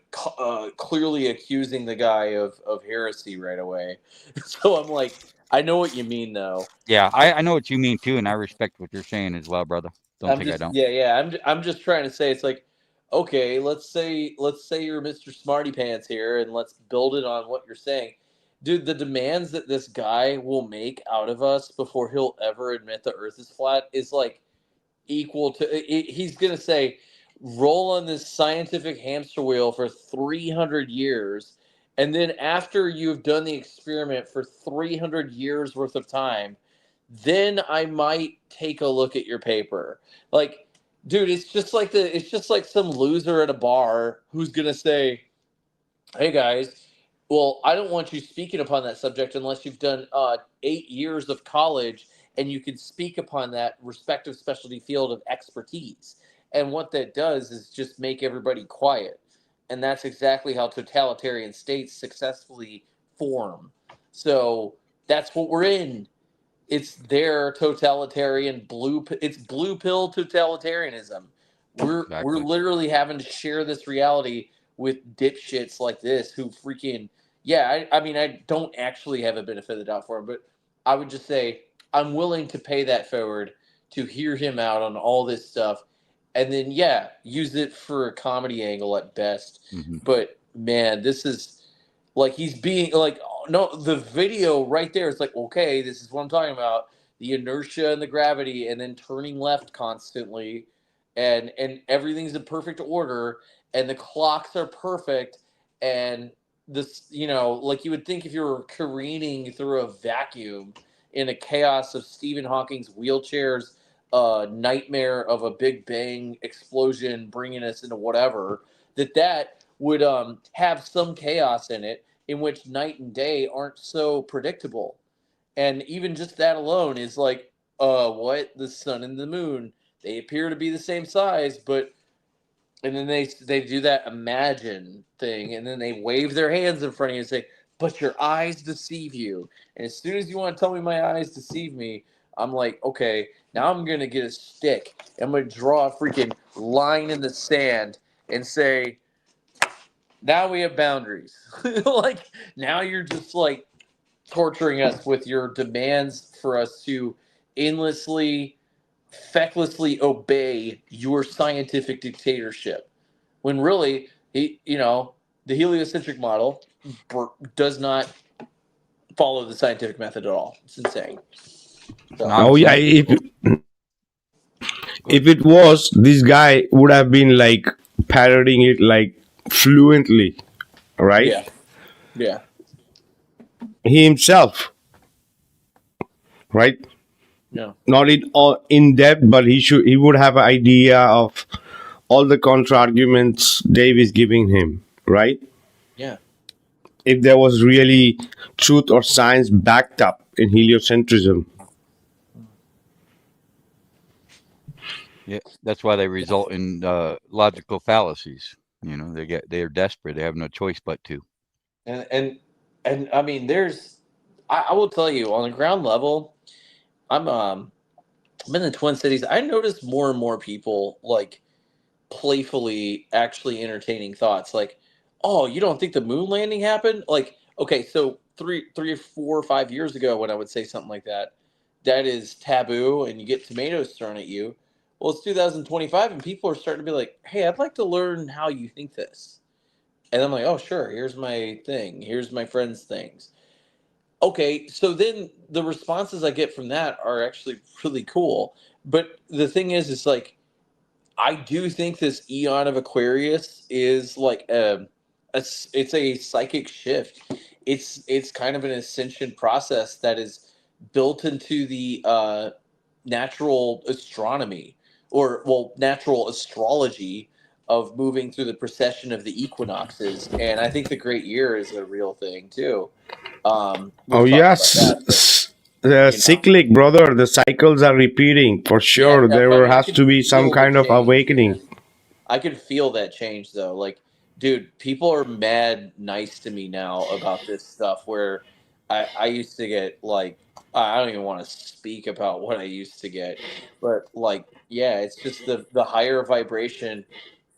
clearly accusing the guy of heresy right away. So I'm like, I know what you mean, though. Yeah, I know what you mean too, and I respect what you're saying as well, brother. I don't. Yeah. I'm just trying to say, it's like, okay, let's say you're Mr. Smarty Pants here, and let's build it on what you're saying, dude. The demands that this guy will make out of us before he'll ever admit the Earth is flat is like equal to. He's gonna say, roll on this scientific hamster wheel for 300 years, and then after you've done the experiment for 300 years worth of time, then I might take a look at your paper. Like, dude, it's just like some loser at a bar who's gonna say, hey guys, well, I don't want you speaking upon that subject unless you've done 8 years of college and you can speak upon that respective specialty field of expertise. And what that does is just make everybody quiet. And that's exactly how totalitarian states successfully form. So that's what we're in. It's their totalitarian blue pill totalitarianism. We're literally having to share this reality with dipshits like this who freaking, yeah, I mean, I don't actually have a benefit of the doubt for him, but I would just say I'm willing to pay that forward to hear him out on all this stuff, and then yeah, use it for a comedy angle at best. Mhm. But man, this is like he's being like no, the video right there is like okay, this is what I'm talking about: the inertia and the gravity, and then turning left constantly, and everything's in perfect order, and the clocks are perfect, and this, you know, like you would think if you were careening through a vacuum in a chaos of Stephen Hawking's wheelchairs, nightmare of a Big Bang explosion bringing us into whatever, that would have some chaos in it, in which night and day aren't so predictable. And even just that alone is like, what? The sun and the moon, they appear to be the same size, but and then they do that imagine thing, and then they wave their hands in front of you and say, "But your eyes deceive you." And as soon as you want to tell me my eyes deceive me, I'm like, okay, now I'm gonna get a stick. I'm gonna draw a freaking line in the sand and say, now we have boundaries. Like now you're just like torturing us with your demands for us to endlessly, fecklessly obey your scientific dictatorship. When really, you know, the heliocentric model does not follow the scientific method at all. It's insane. So, Oh yeah, if it was, this guy would have been like parroting it like fluently, right? yeah, yeah, He himself, right? yeah. Not in depth, but he would have an idea of all the contra arguments Dave is giving him, right? Yeah. If there was really truth or science backed up in heliocentrism. Yeah, that's why they result in logical fallacies. You know, they're desperate. They have no choice but to. And I mean, I will tell you on the ground level, I'm in the Twin Cities. I noticed more and more people like playfully actually entertaining thoughts like, oh, you don't think the moon landing happened? Like, okay, so three or 4 or 5 years ago when I would say something like that, that is taboo and you get tomatoes thrown at you. Well, it's 2025 and people are starting to be like, hey, I'd like to learn how you think this. And I'm like, oh, sure, here's my thing. Here's my friend's things. Okay, so then the responses I get from that are actually really cool. But the thing is, it's like, I do think this Eon of Aquarius is like it's a psychic shift. It's kind of an ascension process that is built into the natural astronomy, or well, natural astrology of moving through the precession of the equinoxes. And I think the great year is a real thing too. Oh We've talked about that, but, the you know, cyclic, brother. The cycles are repeating for yeah, sure. There I mean, I has can to be some feel the kind of change, awakening. man. I can feel that change though. Like, dude, people are mad nice to me now about this stuff where I used to get like I don't even want to speak about what I used to get. But like, yeah, it's just the higher vibration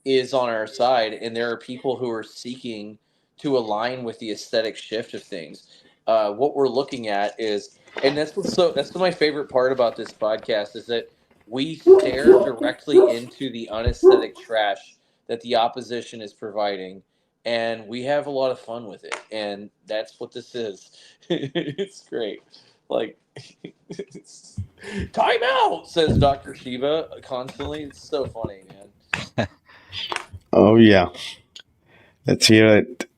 is on our side, and there are people who are seeking to align with the aesthetic shift of things. What we're looking at is, and that's my favorite part about this podcast is that we stare directly into the unaesthetic trash that the opposition is providing, and we have a lot of fun with it, and that's what this is. It's great. Like, time out, says Dr. Shiva constantly. It's so funny, man. Oh yeah, let's hear it.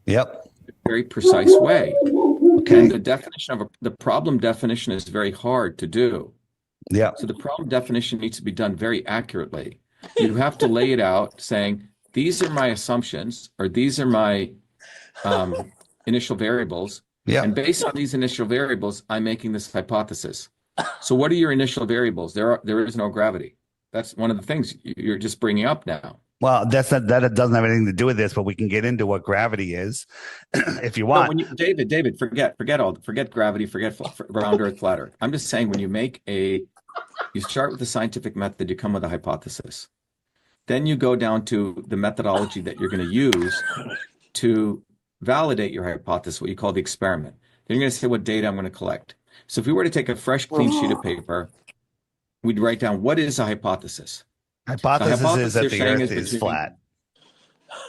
Yep. Very precise way. Okay. And the definition of the problem definition is very hard to do. Yeah. So the problem definition needs to be done very accurately. You have to lay it out saying, these are my assumptions, or these are my initial variables. Yeah. And based on these initial variables, I'm making this hypothesis. So what are your initial variables? There is no gravity. That's one of the things you're just bringing up now. Well, that doesn't have anything to do with this, but we can get into what gravity is if you No, want. when David, forget gravity, forget round earth, flat earth. I'm just saying when you start with the scientific method, you come with a hypothesis. Then you go down to the methodology that you're going to use to validate your hypothesis, what you call the experiment. Then you're going to say what data I'm going to collect. So if we were to take a fresh, clean sheet of paper, we'd write down what is a hypothesis. Hypothesis is that the saying Earth is flat.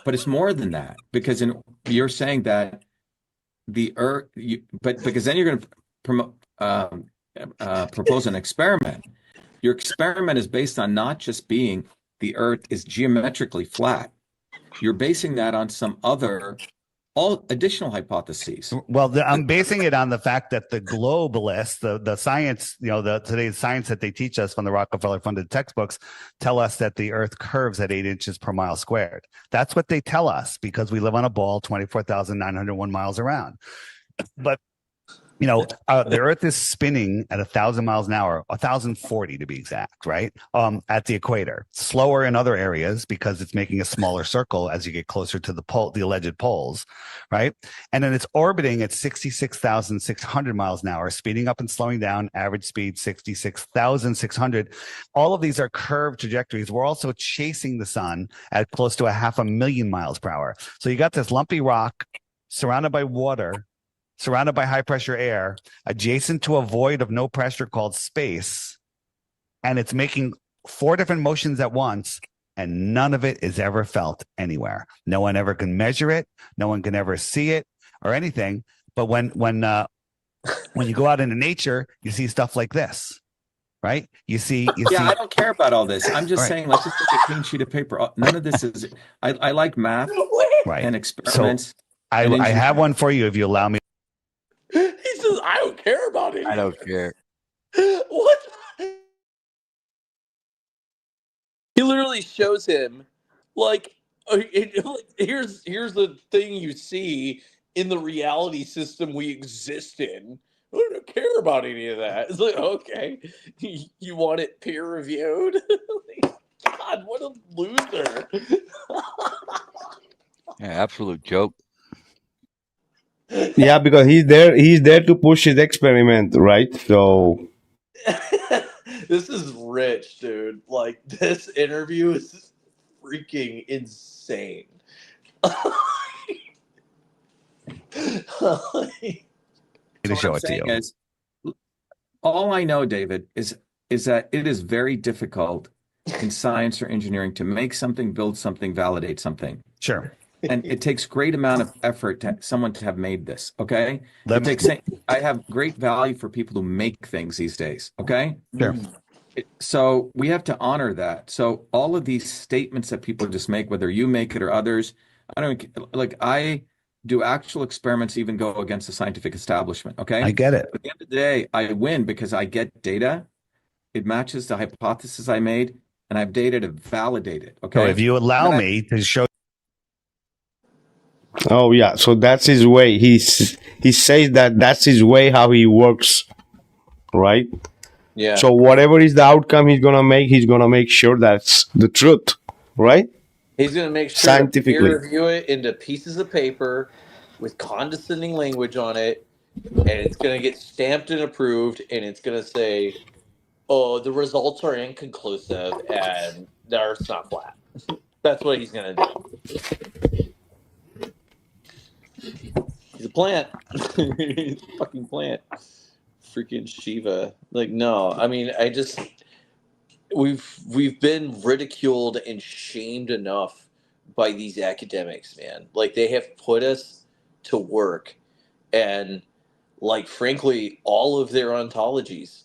But it's more than that, because you're saying that the Earth, but because then you're going to propose an experiment. Your experiment is based on not just being the Earth is geometrically flat. You're basing that on some other, all additional hypotheses. Well, I'm basing it on the fact that the globalists, the science, today's science that they teach us from the Rockefeller-funded textbooks, tell us that the Earth curves at 8 inches per mile squared. That's what they tell us because we live on a ball 24,901 miles around. But the Earth is spinning at 1,000 miles an hour, 1,040 to be exact, right? At the equator, slower in other areas because it's making a smaller circle as you get closer to the alleged poles, right? And then it's orbiting at 66,600 miles an hour, speeding up and slowing down. Average speed 66,600. All of these are curved trajectories. We're also chasing the sun at close to 500,000 miles per hour. So you got this lumpy rock surrounded by water, surrounded by high pressure air, adjacent to a void of no pressure called space. And it's making 4 different motions at once, and none of it is ever felt anywhere. No one ever can measure it. No one can ever see it or anything. But when you go out into nature, you see stuff like this, right? You see. I don't care about all this. I'm just saying, let's just take a clean sheet of paper. None of this is, I like math and experiments. So I have one for you if you allow me. He says, I don't care about it. I don't care. What? He literally shows him, here's the thing you see in the reality system we exist in. I don't care about any of that. It's like, okay, you want it peer reviewed? God, what a loser. Yeah, absolute joke. Yeah, because he's there to push his experiment, right? So this is rich, dude. Like, this interview is freaking insane. To show it to you. All I know, David, is that it is very difficult in science or engineering to make something, build something, validate something. Sure. And it takes great amount of effort to someone to have made this. Okay. I have great value for people who make things these days. Okay. Sure. So we have to honor that. So all of these statements that people just make, whether you make it or others, I do actual experiments, even go against the scientific establishment. Okay. I get it. But at the end of the day, I win because I get data. It matches the hypothesis I made, and I have data to validate it. Okay. So if you allow me to show. Oh yeah, so that's his way. He says that's his way how he works, right? Yeah. So whatever is the outcome he's gonna make sure that's the truth, right? He's gonna make sure scientifically to peer review it into pieces of paper with condescending language on it, and it's gonna get stamped and approved, and it's gonna say, "Oh, the results are inconclusive, and the Earth's not flat." That's what he's gonna do. He's a plant. He's a fucking plant. Freaking Shiva. Like, no, I mean, we've been ridiculed and shamed enough by these academics, man. Like, they have put us to work, and frankly, all of their ontologies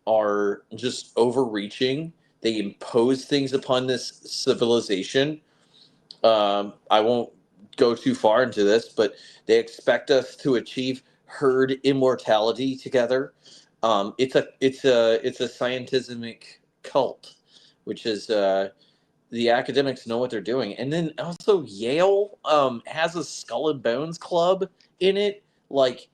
are just overreaching. They impose things upon this civilization. I won't go too far into this, but they expect us to achieve herd immortality together. It's a scientismic cult, which is the academics know what they're doing. And then also Yale has a Skull and Bones Club in it. Like,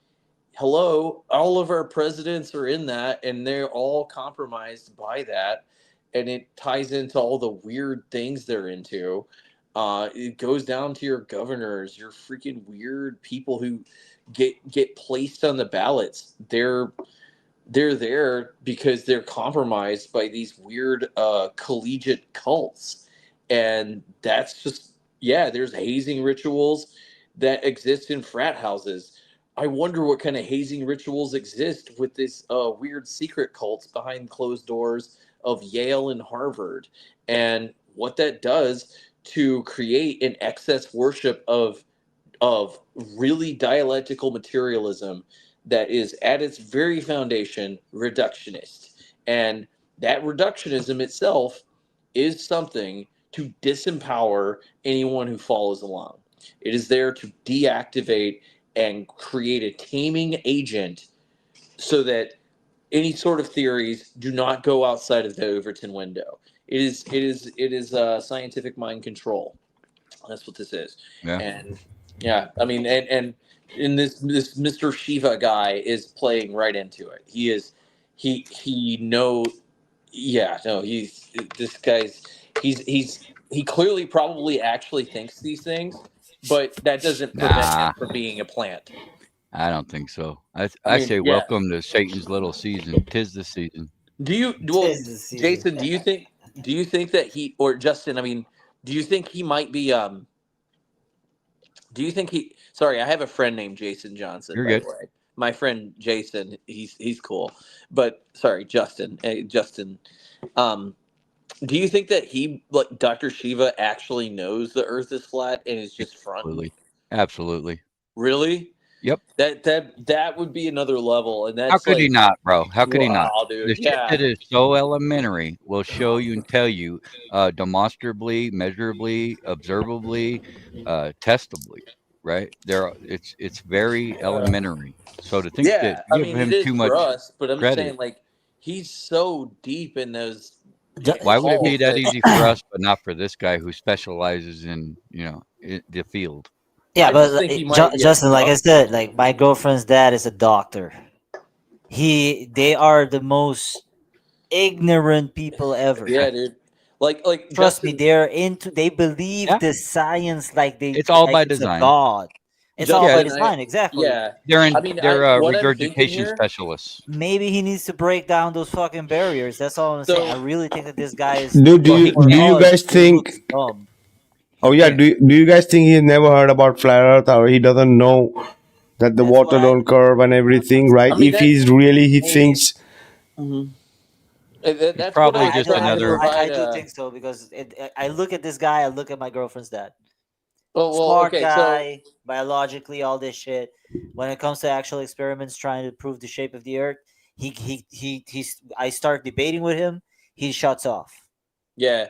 hello, all of our presidents are in that, and they're all compromised by that. And it ties into all the weird things they're into. It goes down to your governors, your freaking weird people who get placed on the ballots. They're there because they're compromised by these weird collegiate cults, and that's just there's hazing rituals. that exist in frat houses. I wonder what kind of hazing rituals exist with this weird secret cults behind closed doors of Yale and Harvard, and what that does to create an excess worship of really dialectical materialism that is at its very foundation reductionist. And that reductionism itself is something to disempower anyone who follows along. It is there to deactivate and create a taming agent so that any sort of theories do not go outside of the Overton window. It is scientific mind control. That's what this is. Yeah. And yeah, I mean, and in this Mr. Shiva guy is playing right into it. He know yeah, no, this guy's he clearly probably actually thinks these things, but that doesn't prevent Nah, him from being a plant. I don't think so. I mean, say yeah. welcome to Satan's little season. 'Tis the season. Tis the season. Jason, do you think that he, or Justin, I mean, do you think he might be do you think he sorry, I have a friend named Jason Johnson, You're by good. the way. My friend Jason, he's cool. But sorry, Justin. Hey, Justin. Do you think that he, like Dr. Shiva, actually knows the earth is flat and is just fronting? Absolutely. Really? Yep. That would be another level, and that's How could like, he not, bro? How could he not? wow, dude. The shit Yeah. that is so elementary will show you and tell you demonstrably, measurably, observably, testably, right? It's very elementary. So to think Yeah, that I give mean, him it is too for much us, but I'm just credit. saying, like, he's so deep in those. Why would it be halls that easy for us, but not for this guy who specializes in the field? Yeah, I but just think he might be a Justin, like I doctor. said, like my girlfriend's dad is a doctor. They are the most ignorant people ever. Yeah, dude. Like Trust me, Justin, they believe Yeah. the science like It's all by it's a design. god. It's all Justin, by Yeah, design, exactly. yeah. they're I mean, what I'm thinking regurgitation here. specialists. Maybe he needs to break down those fucking barriers. That's all I'm saying. I So really think that this guy is Do for you us, guys he think? looks dumb. Oh yeah, Yeah. do you guys think he's never heard about flat Earth, or he doesn't know that the That's what water don't curve and everything, right? I mean If he's really, he Maybe. thinks. It's that's what probably I was just trying to another. provide. I do think so because I look at this guy, I look at my girlfriend's dad. Well, Smart okay, so guy, biologically, all this shit. When it comes to actual experiments trying to prove the shape of the earth, I start debating with him, he shuts off. yeah,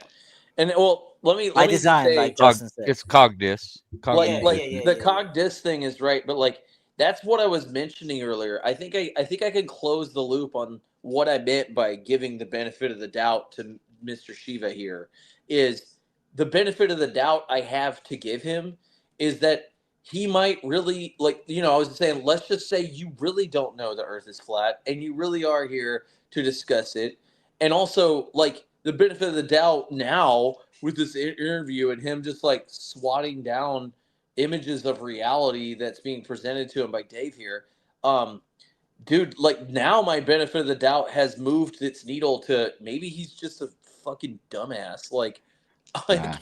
and well, let me By design, say, like Justin said. It's cogdis. like Yeah. the cog dis thing is right, but like that's what I was mentioning earlier. I think I could close the loop on what I meant by giving the benefit of the doubt to Mr. Shiva here. Is the benefit of the doubt I have to give him is that he might really, like, I was saying, let's just say you really don't know the earth is flat and you really are here to discuss it. And also, like, the benefit of the doubt now with this interview and him just like swatting down images of reality that's being presented to him by Dave here. Dude, like, now my benefit of the doubt has moved its needle to maybe he's just a fucking dumbass. Like, Nah.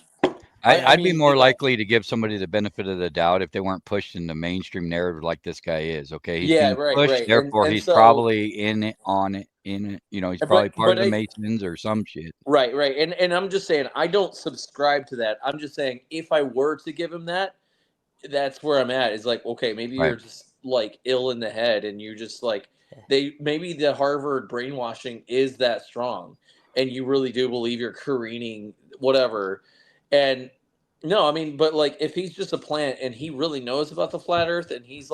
I I'd be mean, more likely to give somebody the benefit of the doubt if they weren't pushed in the mainstream narrative like this guy is. Okay, he's Yeah, being right, pushed, right. therefore And he's so, probably in it, on it, in it. He's probably part of the I, Masons or some shit. right. And I'm just saying, I don't subscribe to that. I'm just saying, if I were to give him that, that's where I'm at. Is like, okay, maybe Right. you're just like ill in the head, and you just like maybe the Harvard brainwashing is that strong, and you really do believe you're careening, whatever. And no, I mean, but like, if he's just a plant and he really knows about the flat Earth, and he's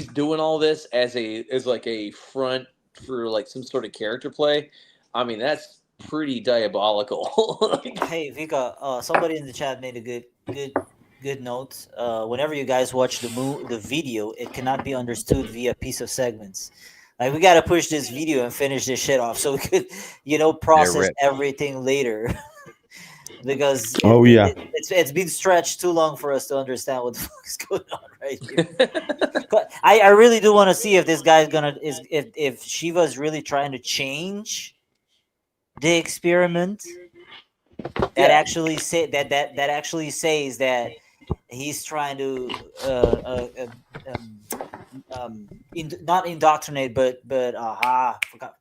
doing all this as like a front for like some sort of character play, I mean, that's pretty diabolical. Hey Vika, somebody in the chat made a good note. Whenever you guys watch the video, it cannot be understood via piece of segments. Like, we gotta push this video and finish this shit off so we could, process ripped. everything later. Because it's been stretched too long for us to understand what the fuck is going on right here. But I really do want to see if this guy's if Shiva is really trying to change the experiment that actually say that actually says that he's trying to not indoctrinate, but forgot,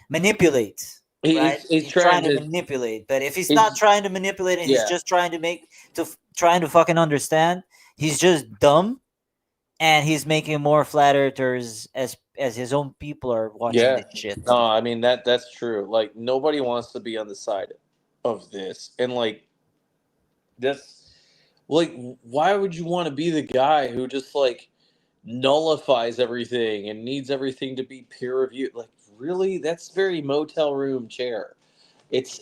manipulate. Right? He's Trying trying to to. manipulate. But if he's not He's, trying to manipulate and he's yeah. just trying to fucking understand, he's just dumb, and he's making more flat earthers as his own people are watching Yeah. this shit. No, I mean that's true. Like nobody wants to be on the side of this, and like that's like why would you want to be the guy who just like nullifies everything and needs everything to be peer reviewed? Like really, that's very motel room chair. It's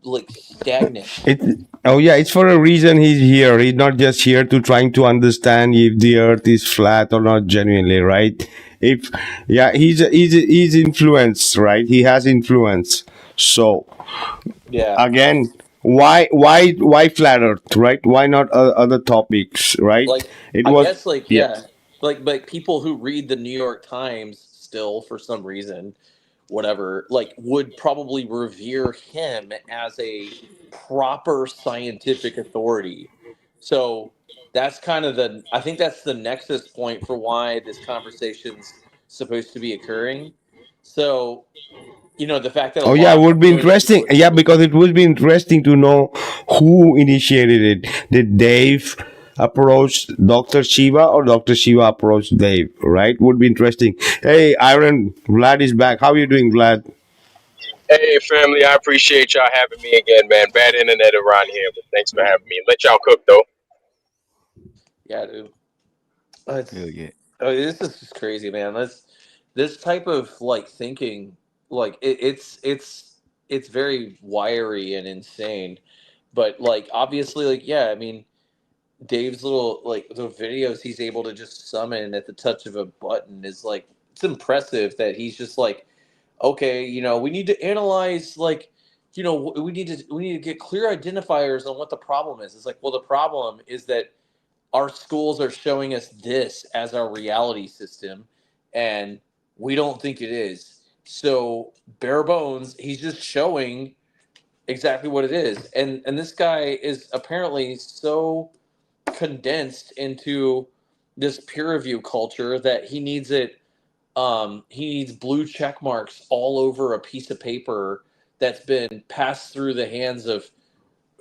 like stagnant. Oh yeah, it's for a reason he's here. He's not just here to trying to understand if the earth is flat or not genuinely, right? If yeah, he's influence, right? He has influence. So Yeah. again, why flat earth, right? Why not other topics, right? Like It I was guess like yeah. yeah, like people who read the New York Times still for some reason, whatever, like would probably revere him as a proper scientific authority. So that's kind of the I think that's the nexus point for why this conversation's supposed to be occurring. So, the fact that a Oh yeah, lot it would of be those interesting. people Yeah, because it would be interesting to know who initiated it. Did Dave approach Dr. Shiva or Dr. Shiva approached Dave? Right? Would be interesting. Hey, Iron, Vlad is back. How are you doing, Vlad? Hey, family, I appreciate y'all having me again, man. Bad internet around here, but thanks for having me. Let y'all cook, though. yeah, dude. It's, Hell yeah. this is just crazy, man. This type of like thinking, like it's very wiry and insane. But like obviously, like yeah, I mean, Dave's little like the videos he's able to just summon at the touch of a button is like it's impressive that he's just like, okay, we need to analyze like, we need to get clear identifiers on what the problem is. It's like, well, the problem is that our schools are showing us this as our reality system, and we don't think it is. So bare bones, he's just showing exactly what it is, and this guy is apparently so condensed into this peer review culture that he needs blue check marks all over a piece of paper that's been passed through the hands of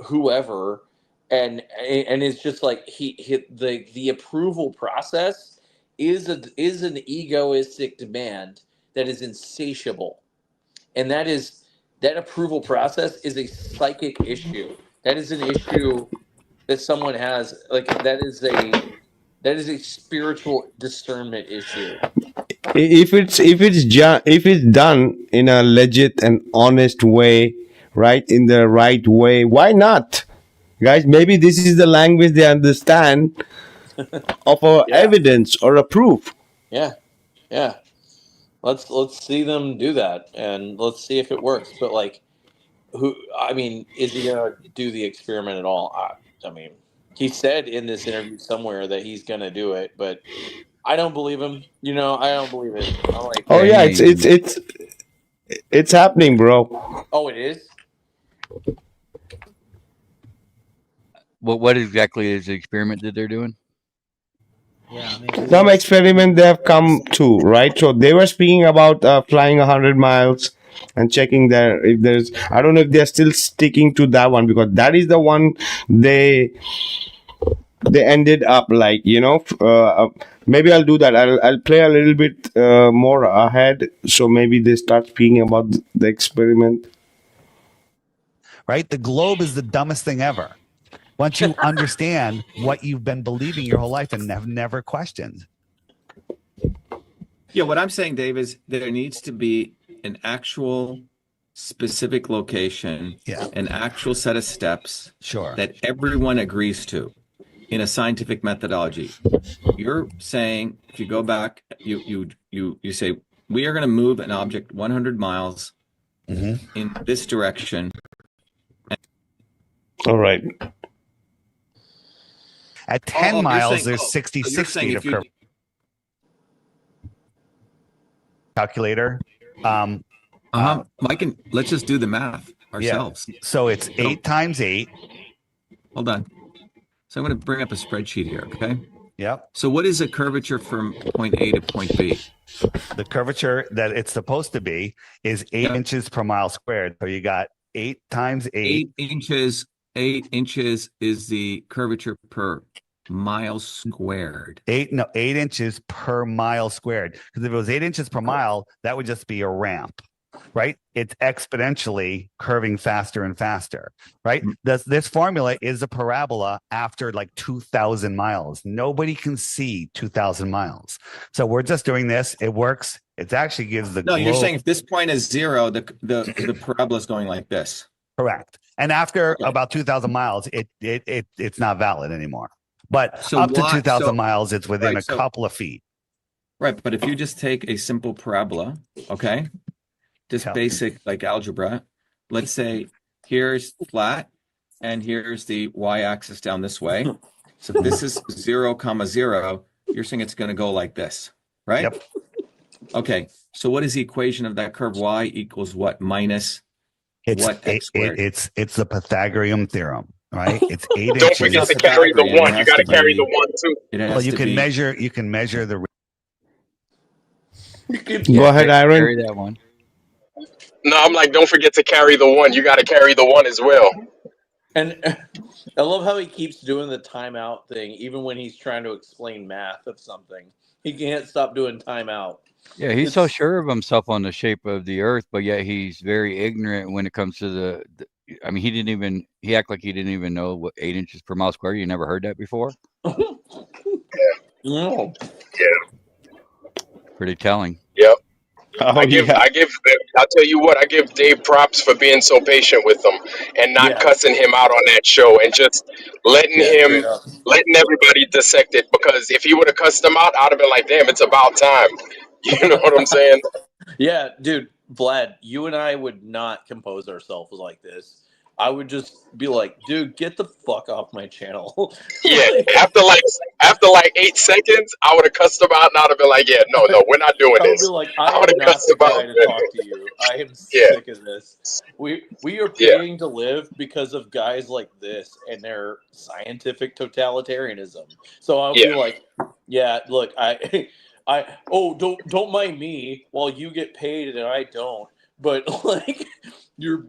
whoever, and it's just like the approval process is an egoistic demand that is insatiable, and that approval process is a psychic issue. That is an issue that someone has, like that is a spiritual discernment issue. If it's done in a legit and honest way, right, in the right way, why not, guys? Maybe this is the language they understand of a Yeah, evidence or a proof. yeah, yeah. Let's see them do that, and let's see if it works. But like, I mean, is he gonna do the experiment at all? I mean, he said in this interview somewhere that he's gonna do it, but I don't believe him. I don't believe it. I'm like, Oh Yeah, yeah, he it's ain't it's gonna. it's it's happening, bro. oh, it is. What exactly is the experiment that they're doing? Yeah, I mean, Some experiment they have come to, right? So they were speaking about flying 100 miles and checking there if there's. I don't know if they're still sticking to that one because that is the one they ended up like maybe I'll do that. I'll play a little bit more ahead, so maybe they start speaking about the experiment. Right? The globe is the dumbest thing ever. Once you understand what you've been believing your whole life and have never questioned. Yeah, what I'm saying, Dave, is there needs to be an actual specific location, Yeah. an actual set of steps Sure. that everyone agrees to in a scientific methodology. You're saying if you go back, you say we are going to move an object 100 miles in this direction. All right. At 10 you're miles, saying- there's you're 66 saying feet if of curve. Calculator. Mike, let's just do the math ourselves. So it's 8 times 8. Hold on. So I'm going to bring up a spreadsheet here, okay? Yep. So what is a curvature from point A to point B? The curvature that it's supposed to be is 8 inches per mile squared. So you got 8 times 8. 8 inches. 8 inches is the curvature per mile squared. 8 inches per mile squared. Because if it was 8 inches per mile, that would just be a ramp, right? It's exponentially curving faster and faster, right? This formula is a parabola after like 2,000 miles. Nobody can see 2,000 miles. So we're just doing this. It works. It actually gives the No, you're saying if this point is 0, the parabola is going like this. Correct. And after about 2,000 miles, it's not valid anymore. But So up to 2,000 miles, it's within a so- couple of feet. Right, but if you just take a simple parabola, okay, just basic like algebra, let's say here's flat and here's the y-axis down this way. So if this is 0, 0, you're saying it's going to go like this, right? Yep. Okay, so what is the equation of that curve? Y equals what? Minus what x squared? It's the Pythagorean theorem, right? It's 8 Don't inches. forget to carry the Pythagorean, 1. it You has got to to carry be- the 1 too. It has Well, you to can be- measure the. Go ahead, Aaron. Carry that one. No, I'm like, don't forget to carry the 1. You got to carry the 1 as well. And I love how he keeps doing the timeout thing, even when he's trying to explain math of something. He can't stop doing timeout. Yeah, he's so sure of himself on the shape of the Earth, but yet he's very ignorant when it comes to the I mean, he acted like he didn't even know what 8 inches per mile square. You never heard that before? No. Yeah. Pretty telling. Yep. Oh, I'll tell you what, I give Dave props for being so patient with him and not cussing him out on that show and just letting everybody dissect it, because if he would have cussed him out, I'd have been like, damn, it's about time. You know what I'm saying? Yeah, dude, Vlad, you and I would not compose ourselves like this. I would just be like, dude, get the fuck off my channel. Yeah, after like 8 seconds, I would have cussed him out and I'd have been like, yeah, no, we're not doing I would this. be like, I I would am have not cussed the him out. guy to talk to you. I am sick of this. We are paying to live because of guys like this and their scientific totalitarianism. So I'll be like, yeah, look, don't mind me while you get paid and I don't. But like, you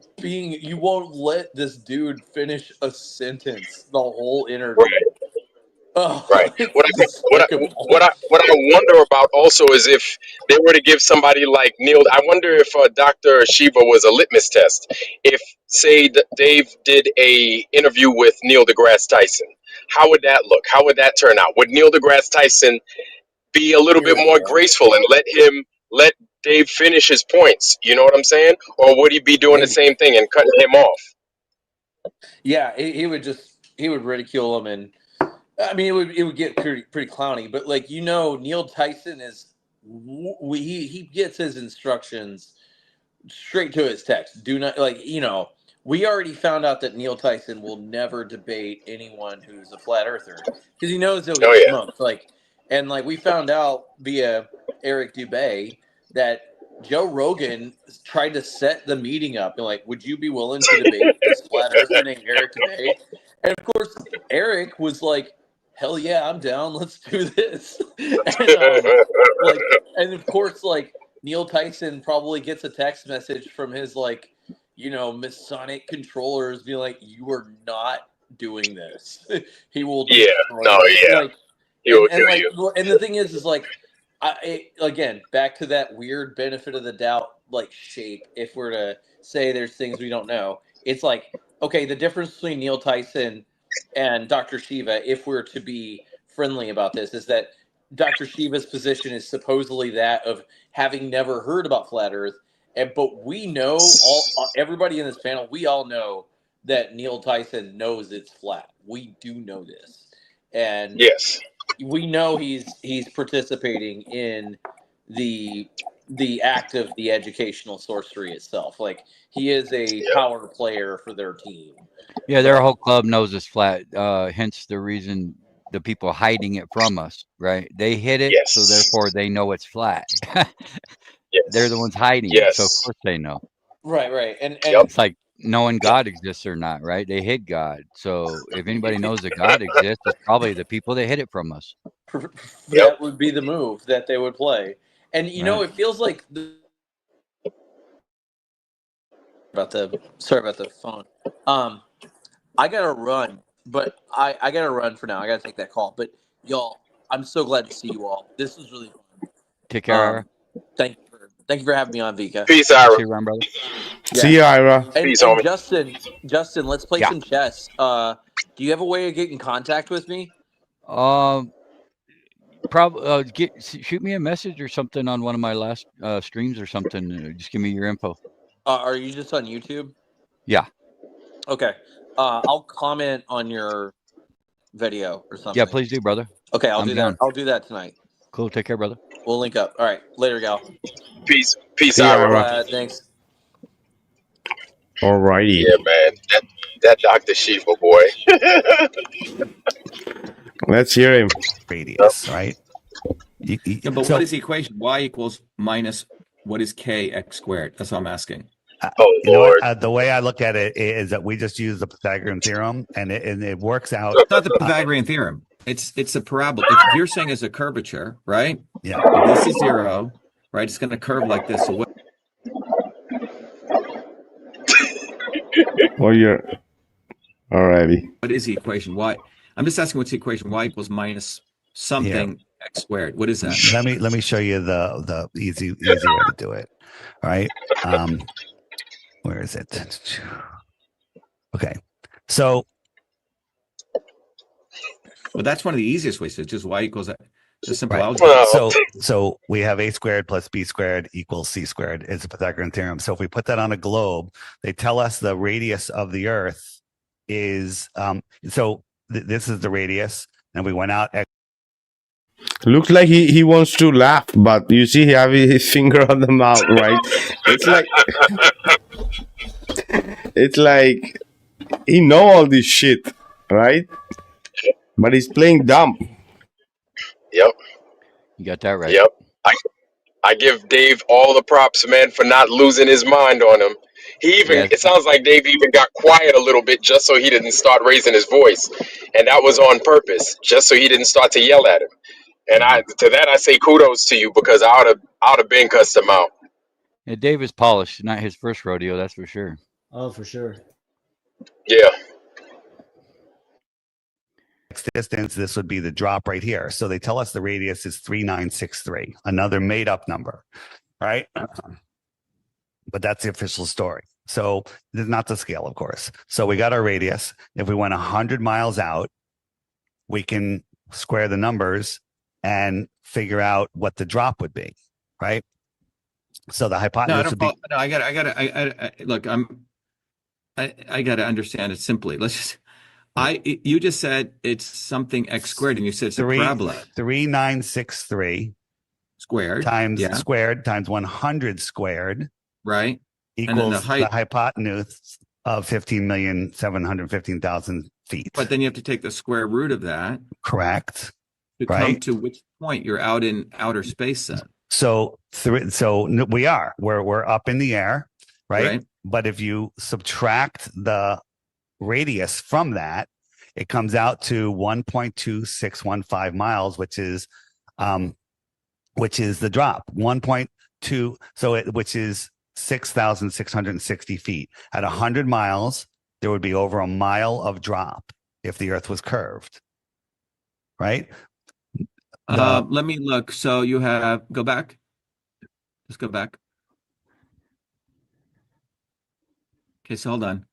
won't let this dude finish a sentence the whole interview. Right. What I wonder about also is if they were to give somebody like Neil, I wonder if Dr. Shiva was a litmus test. If, say, Dave did a interview with Neil deGrasse Tyson, how would that look? How would that turn out? Would Neil deGrasse Tyson be a little bit more graceful and let Dave finish his points? You know what I'm saying? Or would he be doing the same thing and cutting him off? Yeah, he would ridicule him, and I mean it would get pretty clowny. But like, Neil Tyson is he gets his instructions straight to his text. Do not we already found out that Neil Tyson will never debate anyone who's a flat earther because he knows he'll get smoked. And we found out via Eric Dubay that Joe Rogan tried to set the meeting up. And would you be willing to debate this flat earther named Eric Dubay? And of course, Eric was like, hell yeah, I'm down. Let's do this. And of course, Neil Tyson probably gets a text message from his Masonic controllers being like, you are not doing this. He will destroy you. And the thing is again, back to that weird benefit of the doubt shape. If we're to say there's things we don't know, it's okay, the difference between Neil Tyson and Dr. Shiva, if we're to be friendly about this, is that Dr. Shiva's position is supposedly that of having never heard about flat Earth, but we know everybody in this panel, we all know that Neil Tyson knows it's flat. We do know this, and we know he's participating in the act of the educational sorcery itself. He is a power player for their team. Yeah, their whole club knows it's flat. Hence the reason the people hiding it from us, right? They hid it, so therefore they know it's flat. They're the ones hiding it, so of course they know. Right, and it's like knowing God exists or not, right? They hid God. So if anybody knows that God exists, it's probably the people that hid it from us. That would be the move that they would play. And you know, it feels like sorry about the phone. I gotta run, but I gotta run for now. I gotta take that call. But y'all, I'm so glad to see you all. This was really fun. Take care, Ira. Thank you for having me on, Vika. Peace, Ira. See you around, brother. Yeah. See you, Ira. Peace, And homie. Justin, let's play some chess. Do you have a way of getting in contact with me? Probably shoot me a message or something on one of my last streams or something. Just give me your info. Are you just on YouTube? Yeah. Okay. I'll comment on your video or something. Yeah, please do, brother. Okay, I'll I'm do down. that. I'll do that tonight. Cool. Take care, brother. We'll link up. All right. Later, gal. Peace, See you, Ira. Ira. Thanks. Alrighty. Yeah, man. That Dr. Shiva boy. Let's hear him. Radius, right? Yeah, but what is the equation? Y equals minus what is k x squared? That's what I'm asking. Oh, You know Lord. what? The way I look at it is that we just use the Pythagorean theorem, and it works out. It's not the Pythagorean theorem. It's a parabola. If you're saying it's a curvature, right? Yeah. If this is 0, right? It's going to curve like this. So what? Well, you're alrighty. What is the equation? Y. I'm just asking what's the equation? Y equals minus something x squared. What is that? Let me show you the easy way to do it. All right. Where is it? Okay. So Well, that's one of the easiest ways. It's just Y equals just simple right. algebra. So we have a squared plus b squared equals c squared. It's a Pythagorean theorem. So if we put that on a globe, they tell us the radius of the Earth is this is the radius, and we went out. Looks like he wants to laugh, but you see he have his finger on the mouth, right? It's like he know all this shit, right? But he's playing dumb. Yep. You got that right. Yep. I give Dave all the props, man, for not losing his mind on him. It sounds like Dave even got quiet a little bit just so he didn't start raising his voice. And that was on purpose, just so he didn't start to yell at him. And I say kudos to you, because I ought to been cussed him out. Yeah, Dave is polished. Not his first rodeo, that's for sure. Oh, for sure. Yeah. Distance, this would be the drop right here. So they tell us the radius is 3963, another made up number, right? But that's the official story. So this is not the scale, of course. So we got our radius. If we went 100 miles out, we can square the numbers and figure out what the drop would be, right? So the hypotenuse would be. No, I got to understand it simply. Let's just. You just said it's something x squared, and you said it's a parabola. 3963 squared times 100 squared, right? Equals the hypotenuse of 15,715,000 feet. But then you have to take the square root of that. Correct. To come to which point you're out in outer space then. So we're up in the air, right? But if you subtract the radius from that, it comes out to 1.2615 miles, which is the drop. 1.2, which is 6,660 feet. At 100 miles, there would be over a mile of drop if the Earth was curved, right? Let me look. So you have go back. Just go back. Okay, so hold on.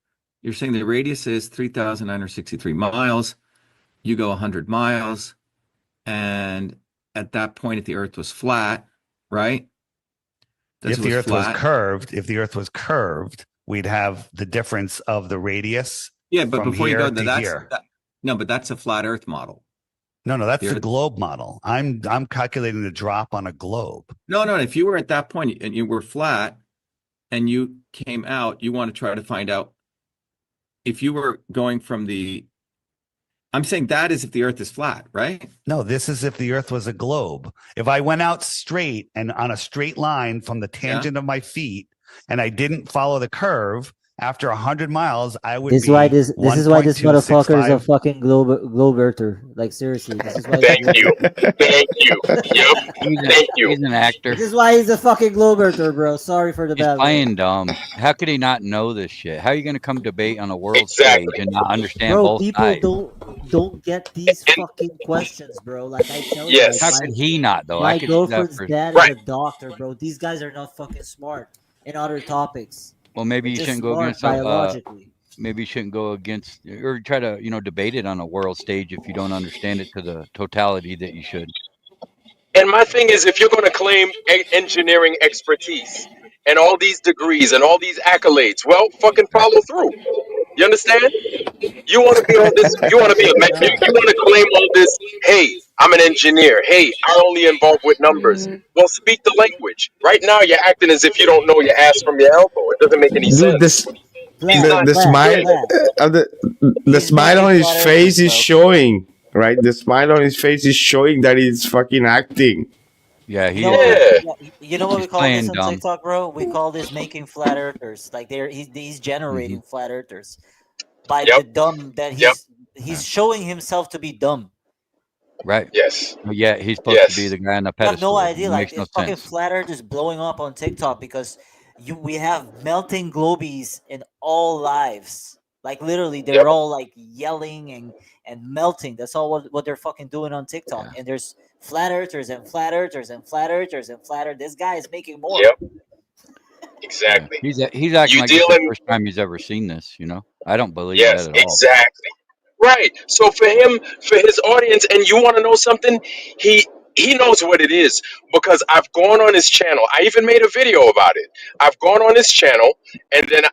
You're saying the radius is 3,963 miles. You go 100 miles. And at that point, if the Earth was flat, right? If the Earth was curved, we'd have the difference of the radius. Yeah, but before you go to here. But that's a flat Earth model. No, that's the globe model. I'm calculating the drop on a globe. No. If you were at that point and you were flat and you came out, you want to try to find out if you were going from the. I'm saying that is if the Earth is flat, right? No, this is if the Earth was a globe. If I went out straight and on a straight line from the tangent of my feet and I didn't follow the curve, After 100 miles, I would This be is why this motherfucker is a 1.265. fucking globe earther. Like seriously, this is why. Thank you. Thank you. Yep. Thank you. He's an actor. This is why he's a fucking globe earther, bro. Sorry for the He's bad word. playing dumb. How could he not know this shit? How are you going to come debate on a world Exactly. stage and not understand Bro, both people sides? don't get these fucking questions, bro. Like I tell you, Yes. How like, could he not though? my I could see that girlfriend's for. dad Right. is a doctor, bro. These guys are not fucking smart in other topics. Well, maybe you They're just shouldn't go smart against. biologically. Maybe you shouldn't go against or try to debate it on a world stage if you don't understand it to the totality that you should. And my thing is, if you're going to claim engineering expertise and all these degrees and all these accolades, well, fucking follow through. You understand? You want to be all this. You want to be a. You want to claim all this. Hey, I'm an engineer. Hey, I'm only involved with numbers. Well, speak the language. Right now, you're acting as if you don't know your ass from your elbow. It doesn't make any Dude, sense. He's Flat, not the smile, the He's smile making on his flat face earthers, is bro. showing, right? The smile on his face is showing that he's fucking acting. Yeah, You he know is. what? You know what we He's call this playing on dumb. TikTok, bro? We call this making flat earthers. Like he's generating flat earthers by the Yep. dumb that Yep. he's showing himself to be dumb. Right. Yes. But yeah, he's supposed to be Yes. the guy on the You have no pedestal. idea. It Like makes no this fucking sense. flat earth is blowing up on TikTok because we have melting globies in all lives. Like literally, they're Yep. all like yelling and melting. That's all what they're fucking doing on TikTok. Yeah. And there's flat earthers and flat earthers and flat earthers and flat earth. This guy is making more. Yep. Yeah. Exactly. He's acting You like it's the dealing. first time he's ever seen this. I don't believe Yes. that at all. Exactly. Right. So for him, for his audience, and you want to know something, he he knows what it is because I've gone on his channel. I even made a video about it. I've gone on his channel, and then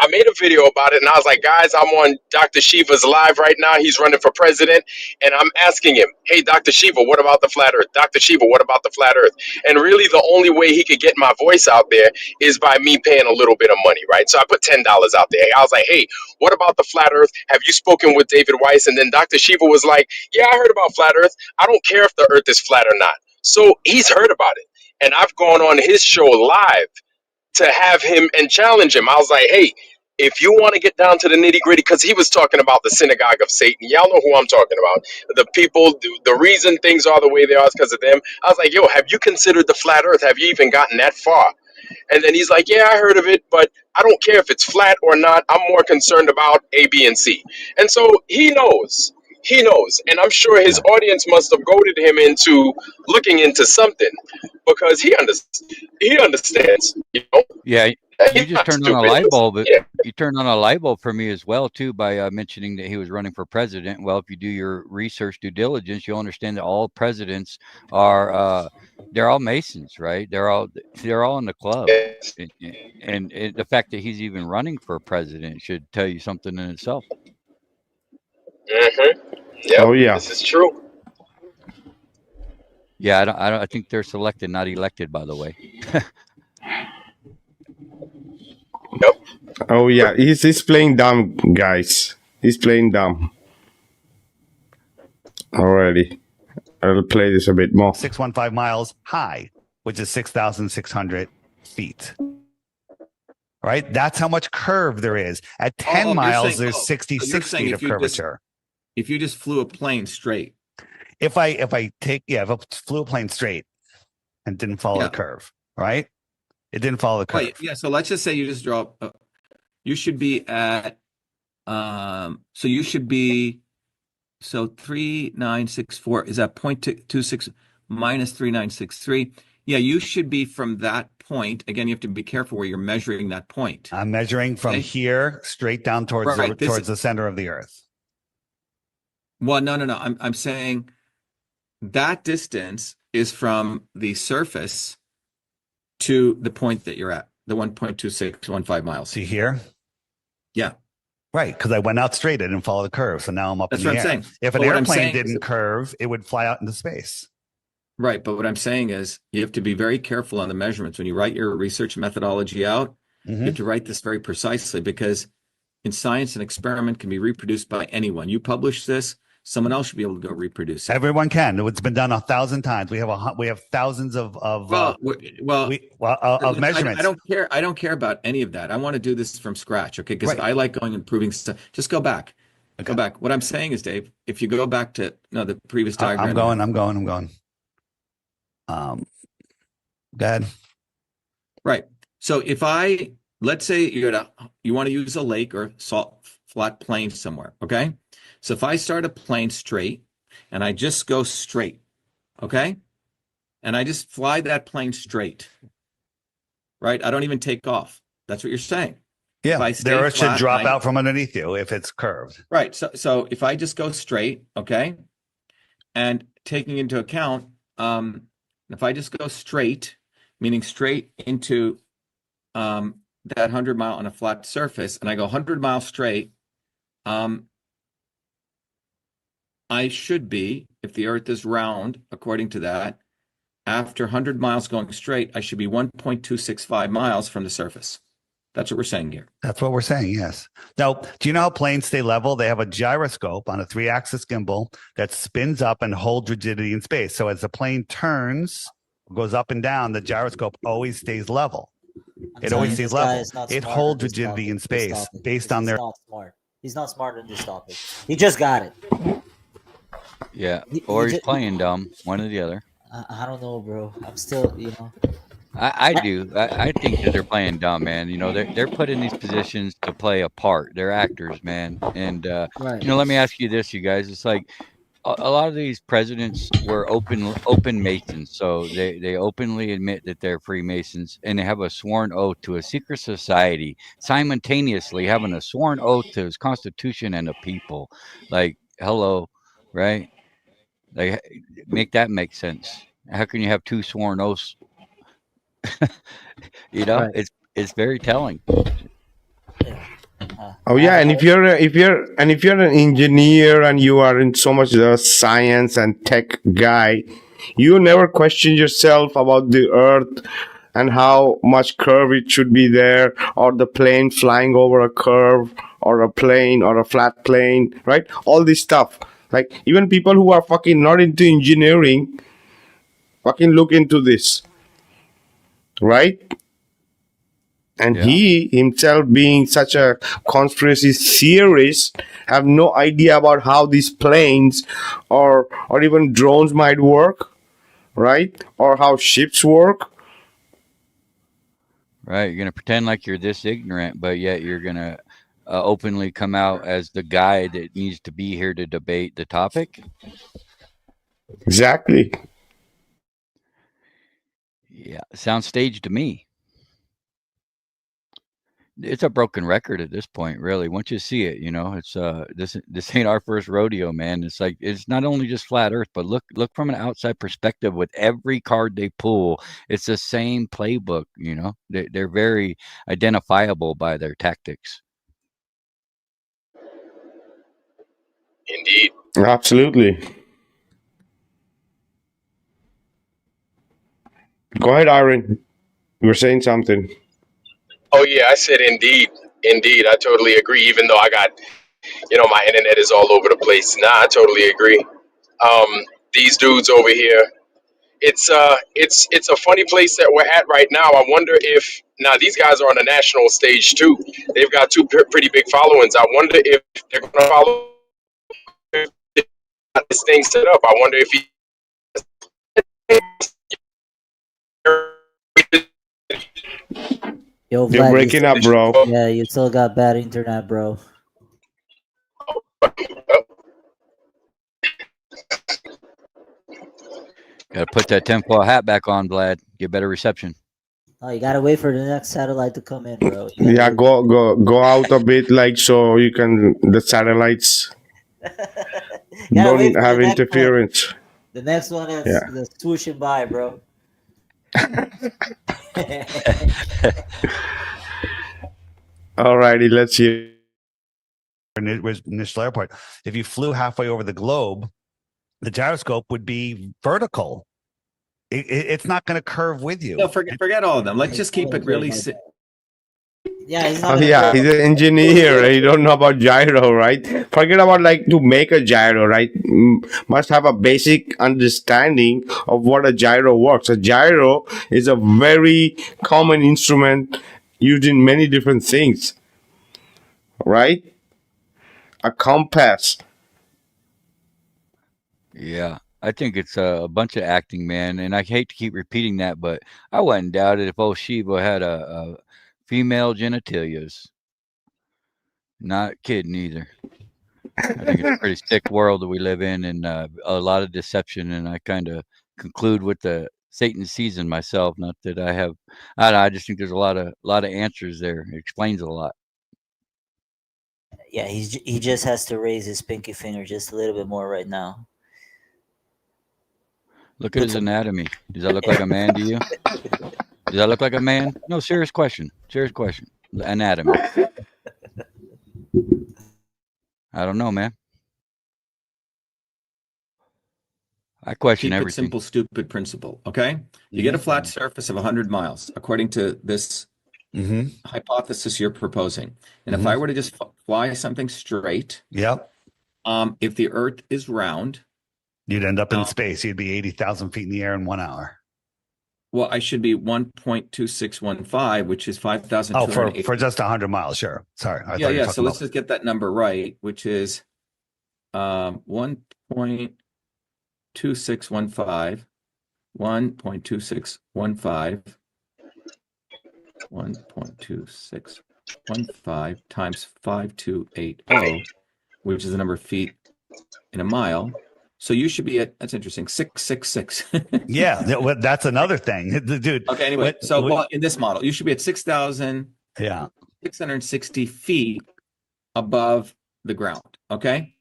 I made a video about it, and I was like, guys, I'm on Dr. Shiva's live right now. He's running for president, and I'm asking him, hey, Dr. Shiva, what about the flat Earth? Dr. Shiva, what about the flat Earth? And really, the only way he could get my voice out there is by me paying a little bit of money, right? So I put $10 out there. I was like, hey, what about the flat Earth? Have you spoken with David Weiss? And then Dr. Shiva was like, yeah, I heard about flat Earth. I don't care if the Earth is flat or not. So he's heard about it. And I've gone on his show live to have him and challenge him. I was like, hey, if you want to get down to the nitty gritty, because he was talking about the synagogue of Satan. Y'all know who I'm talking about. The people, the reason things are the way they are is because of them. I was like, yo, have you considered the flat Earth? Have you even gotten that far? And then he's like, yeah, I heard of it, but I don't care if it's flat or not. I'm more concerned about A, B, and C. And so he knows. He knows. And I'm sure his Yeah. audience must have goaded him into looking into something because he understands, Yeah, you He's just not turned on a stupid. light bulb. Yeah. You turned on a light bulb for me as well too by mentioning that he was running for president. Well, if you do your research due diligence, you'll understand that all presidents are they're all Masons, right? They're all in the club, Yes. and the fact that he's even running for president should tell you something in itself. Mm-hmm. Yep. Oh yeah. This is true. Yeah, I think they're selected, not elected, by the way. Yep. Oh yeah. He's playing dumb, guys. He's playing dumb. Already. I'll play this a bit more. 615 miles high, which is 6,600 feet. Right? That's how much curve there is. At 10 you're miles, saying- there's you're 66 saying feet if of you just- curvature. If you just flew a plane straight. If I flew a plane straight and didn't follow Yeah. the curve, right? It didn't follow the curve. Right, yeah, so let's just say you just draw. You should be at. So you should be. So 3964 is that 0.26 minus 3963. Yeah, you should be from that point. Again, you have to be careful where you're measuring that point. I'm measuring from Okay. here straight down towards Right, this towards is- the center of the earth. Well, no. I'm saying that distance is from the surface to the point that you're at, the 1.2615 miles. See here? Yeah. Right, because I went out straight. I didn't follow the curve. So now I'm up That's in the what I'm air. saying. If an But what I'm airplane saying is didn't curve, it would fly out into space. Right, but what I'm saying is you have to be very careful on the measurements. When you write your research methodology out, you have to write this very precisely because in science, an experiment can be reproduced by anyone. You publish this, someone else should be able to go reproduce it. Everyone can. It's been done 1,000 times. We have thousands of measurements. I don't care. I don't care about any of that. I want to do this from scratch, okay? Because Right. I like going and improving stuff. Just go back. Okay. Go back. What I'm saying is, Dave, if you go back to the previous diagram. I'm going. Go ahead. Right. So if let's say you want to use a lake or salt flat plain somewhere, okay? So if I start a plane straight and I just go straight, okay? And I just fly that plane straight, right? I don't even take off. That's what you're saying. Yeah, If I stay the earth should flat, drop out from underneath you if it's curved. Right. So if I just go straight, okay, and taking into account, if I just go straight, meaning straight into that 100 mile on a flat surface, and I go 100 miles straight, I should be, if the earth is round, according to that, after 100 miles going straight, I should be 1.265 miles from the surface. That's what we're saying here. That's what we're saying, yes. Now, do you know how planes stay level? They have a gyroscope on a 3-axis gimbal that spins up and holds rigidity in space. So as the plane turns, goes up and down, the gyroscope always stays level. It always stays level. It holds rigidity in space based on their... Not smart. He's not smart in this topic. He just got it. Yeah, or he's playing dumb. One or the other. I don't know, bro. I'm still, I do. I think that they're playing dumb, man. They're put in these positions to play a part. They're actors, man. And Right. let me ask you this, you guys. It's like a lot of these presidents were open Masons, so they openly admit that they're Freemasons, and they have a sworn oath to a secret society, simultaneously having a sworn oath to his Constitution and the people. Like, hello, right? Like, make that make sense. How can you have two sworn oaths? Right. It's very telling. Oh yeah, and if you're an engineer and you are in so much the science and tech guy, you never question yourself about the earth and how much curve it should be there, or the plane flying over a curve, or a plane or a flat plane, right? All this stuff. Like, even people who are fucking not into engineering fucking look into this, right? And he himself, being such a conspiracy theorist, have no idea about how these planes or even drones might work, right? Or how ships work. Right. You're going to pretend like you're this ignorant, but yet you're going to openly come out as the guy that needs to be here to debate the topic. Exactly. Yeah. Sounds staged to me. It's a broken record at this point, really. Once you see it, it's this ain't our first rodeo, man. It's like, it's not only just flat earth, but look from an outside perspective with every card they pull. It's the same playbook, They're very identifiable by their tactics. Indeed. Absolutely. Go ahead, Aaron. You were saying something. Oh yeah, I said indeed. Indeed, I totally agree. Even though I got, my internet is all over the place. Nah, I totally agree. These dudes over here, it's a funny place that we're at right now. I wonder if now these guys are on the national stage too. They've got two pretty big followings. I wonder if they're going to follow this thing set up. I wonder if he. Yo, Vlad, You're breaking up, bro. Yeah, you still got bad internet, bro. Gotta put that tinfoil hat back on, Vlad. Get better reception. Oh, you gotta wait for the next satellite to come in, bro. Yeah, go out a bit, like, so you can, the satellites don't have interference. The next one is the swooshing by, bro. Alrighty, let's hear. Initial airport. If you flew halfway over the globe, the gyroscope would be vertical. It's not going to curve with you. No, forget all of them. Let's just keep it really. Yeah, he's not Oh gonna yeah, go. he's an engineer. You don't know about gyro, right? Forget about like to make a gyro, right? Must have a basic understanding of what a gyro works. A gyro is a very common instrument used in many different things, right? A compass. Yeah, I think it's a bunch of acting, man. And I hate to keep repeating that, but I wouldn't doubt it if old Shiva had a female genitalias. Not kidding either. I think it's a pretty sick world that we live in, and a lot of deception. And I kind of conclude with the Satan season myself. Not that I have, I don't know, I just think there's a lot of answers there. It explains a lot. Yeah, he just has to raise his pinky finger just a little bit more right now. Look at his anatomy. Does that look like a man to you? Does that look like a man? No, serious question. Serious question. Anatomy. I don't know, man. I question Keep it everything. simple, stupid principle. Okay, you get a flat surface of 100 miles, according to this hypothesis you're proposing. And if I were to just fly something straight, Yep. If the Earth is round, You'd end up in space. You'd be 80,000 feet in the air in 1 hour. well, I should be 1.2615, which is 5,000. Oh, for just 100 miles. Sure. Sorry. I thought you were Yeah. talking So let's about- just get that number right, which is 1.2615, 1.2615, 1.2615 times 5280, which is the number of feet in a mile. So you should be at, that's interesting, 666. Yeah, that's another thing, dude. Okay, anyway, well, in this model, you should be at 6,660 feet above the ground. Okay,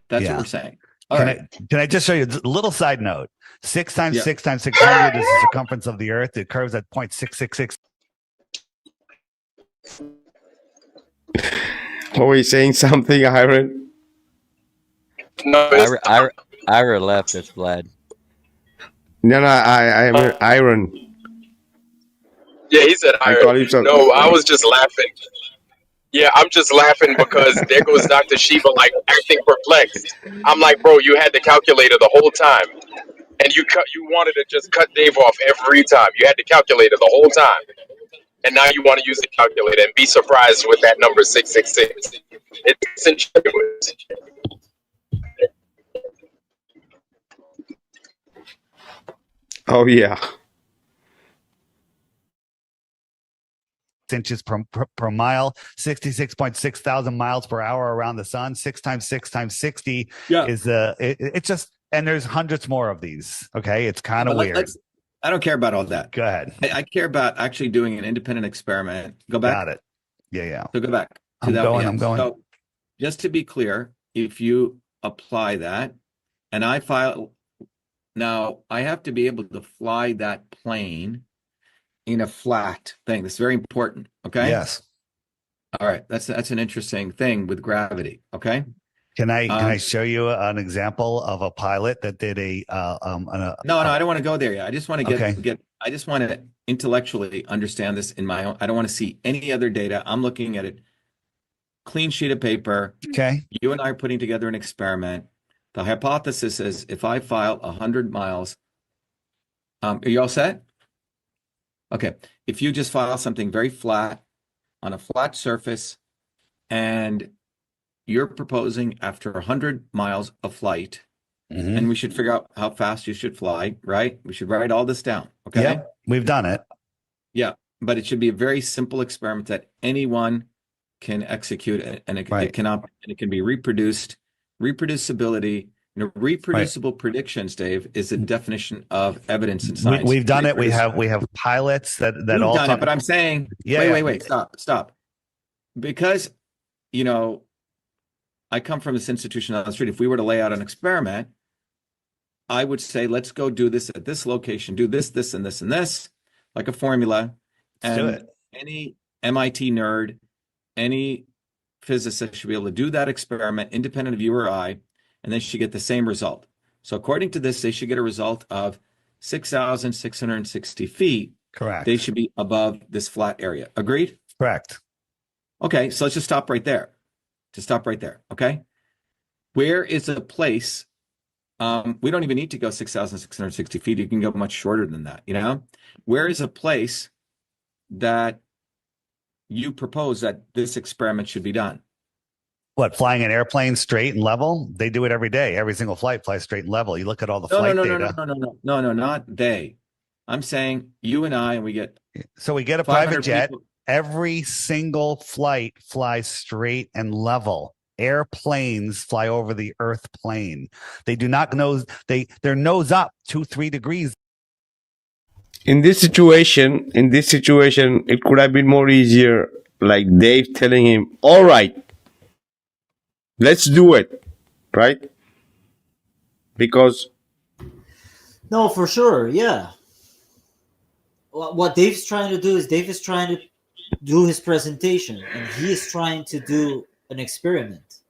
that's what we're saying. All right. Can I just show you a little side note? 6 times 6 times 600 is the circumference of the Earth. It curves at 0.666. Are we saying something, Iron? No, Ira left. That's Vlad. No, I'm Iron. yeah, he said I iron. call him something. No, I was just laughing. Yeah, I'm just laughing because there goes Dr. Shiva like acting perplexed. I'm like, bro, you had the calculator the whole time, and you wanted to just cut Dave off every time. You had the calculator the whole time, and now you want to use the calculator and be surprised with that number 666. It's ingenuous. Oh yeah. Inches per mile, 66.6 thousand miles per hour around the sun. 6 times 6 times 60 is it's just, and there's hundreds more of these. Okay, it's kind of weird. I don't care about all that. Go ahead. I care about actually doing an independent experiment. Go back. Got it. Yeah. So go back to I'm that going. one. I'm going. So just to be clear, if you apply that, and I file now, I have to be able to fly that plane in a flat thing. That's very important. Okay. Yes. All right. That's an interesting thing with gravity. Okay. Can I show you an example of a pilot that did No, I don't want to go there yet. I just want to I just want to intellectually understand this in my own. I don't want to see any other data. I'm looking at it, clean sheet of paper. Okay. You and I are putting together an experiment. The hypothesis is if I file 100 miles, are you all set? Okay. If you just file something very flat on a flat surface, and you're proposing after 100 miles of flight, and we should figure out how fast you should fly, right? We should write all this down. Okay. Yeah, we've done it. Yeah. But it should be a very simple experiment that anyone can execute, and it can be reproduced. Reproducibility, reproducible predictions, Dave, is the definition of evidence in science. We've done it. We have pilots that all done it, but I'm saying, wait, stop. Because, I come from this institution on the street. If we were to lay out an experiment, I would say, let's go do this at this location, do this, this, and this, and this, like a formula. Let's do it. Any MIT nerd, any physicist should be able to do that experiment independent of you or I, and they should get the same result. So according to this, they should get a result of 6,660 feet. Correct. They should be above this flat area. Agreed? Correct. Okay, so let's just stop right there. Just stop right there. Okay. Where is a place? We don't even need to go 6,660 feet. You can go much shorter than that, you know? Where is a place that you propose that this experiment should be done? What, flying an airplane straight and level? They do it every day. Every single flight flies straight and level. You look at all the flight data. No, not they. I'm saying you and I, and we get So we get a 500 private jet. people. Every single flight flies straight and level. Airplanes fly over the earth plane. They do not nose, their nose up 2-3 degrees. In this situation, it could have been more easier, like Dave telling him, all right, let's do it, right? Because No, for sure, yeah. What Dave's trying to do is Dave is trying to do his presentation, and he is trying to do an experiment.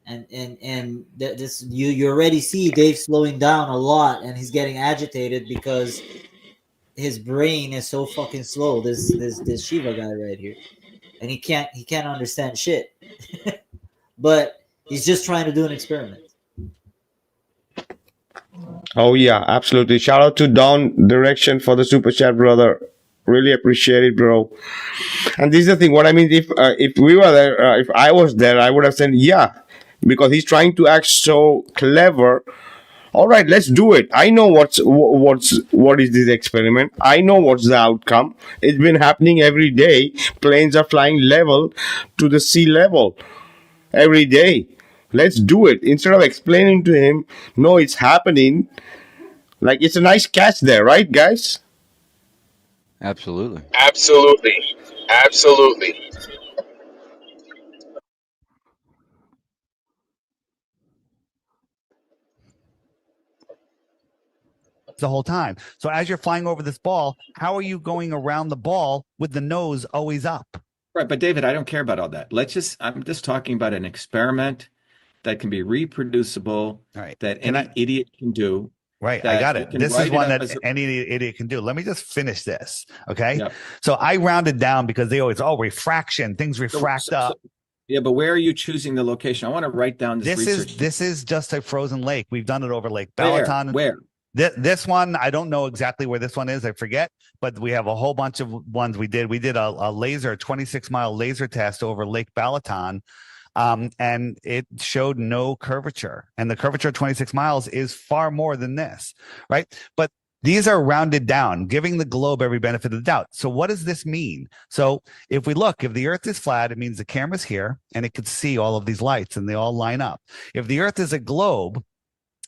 And this you already see Dave slowing down a lot, and he's getting agitated because his brain is so fucking slow. This Shiva guy right here, and he can't understand shit. But he's just trying to do an experiment. oh yeah, absolutely. Shout out to Don Direction for the super chat, brother. Really appreciate it, bro. And this is the thing. What I mean, if we were there, if I was there, I would have said yeah, because he's trying to act so clever. All right, let's do it. I know what is this experiment. I know what's the outcome. It's been happening every day. Planes are flying level to the sea level every day. Let's do it. Instead of explaining to him, no, it's happening. Like, it's a nice catch there, right, guys? Absolutely. Absolutely. Absolutely. The whole time. So as you're flying over this ball, how are you going around the ball with the nose always up? Right, but David, I don't care about all that. I'm just talking about an experiment that can be reproducible, Right. that any idiot can do. Right, I got it. This is one that any idiot can do. Let me just finish this, okay? Yep. So I rounded down because they always, refraction, things refract up. Yeah, but where are you choosing the location? I want to write down this research. This is just a frozen lake. We've done it over Lake Balaton. Where? This one, I don't know exactly where this one is. I forget, but we have a whole bunch of ones we did. We did a 26-mile laser test over Lake Balaton, and it showed no curvature. And the curvature of 26 miles is far more than this, right? But these are rounded down, giving the globe every benefit of the doubt. So what does this mean? So if we look, if the Earth is flat, it means the camera's here, and it could see all of these lights, and they all line up. If the Earth is a globe,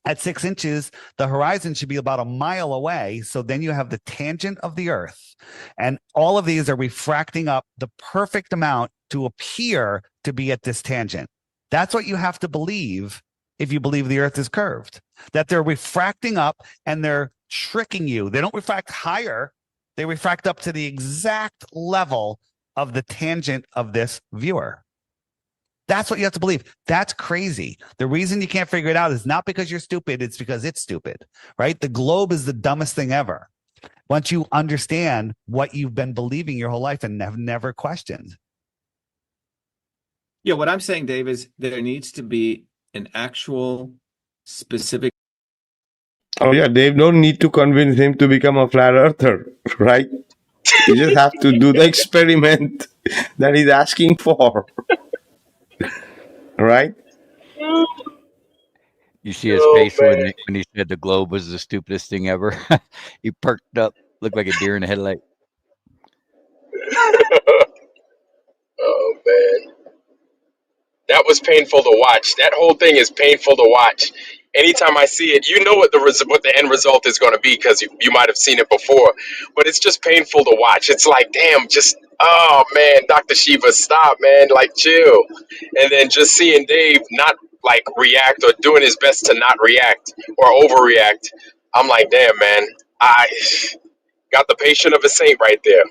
at 6 inches, the horizon should be about a mile away. So then you have the tangent of the Earth. And all of these are refracting up the perfect amount to appear to be at this tangent. That's what you have to believe if you believe the Earth is curved, that they're refracting up and they're tricking you. They don't refract higher. They refract up to the exact level of the tangent of this viewer. That's what you have to believe. That's crazy. The reason you can't figure it out is not because you're stupid. It's because it's stupid, right? The globe is the dumbest thing ever. Once you understand what you've been believing your whole life and have never questioned. Yeah, what I'm saying, Dave, is there needs to be an actual specific. Oh yeah, Dave, don't need to convince him to become a flat earther, right? You just have to do the experiment that he's asking for. Right? You see his face when he said the globe was the stupidest thing ever. He perked up, looked like a deer in the headlight. Oh man, that was painful to watch. That whole thing is painful to watch. Anytime I see it, you know what the end result is going to be because you might have seen it before, but it's just painful to watch. It's like, damn, oh man, Dr. Shiva, stop, man, like chill. And then just seeing Dave not like react or doing his best to not react or overreact, I'm like, damn, man, I got the patient of a saint right there.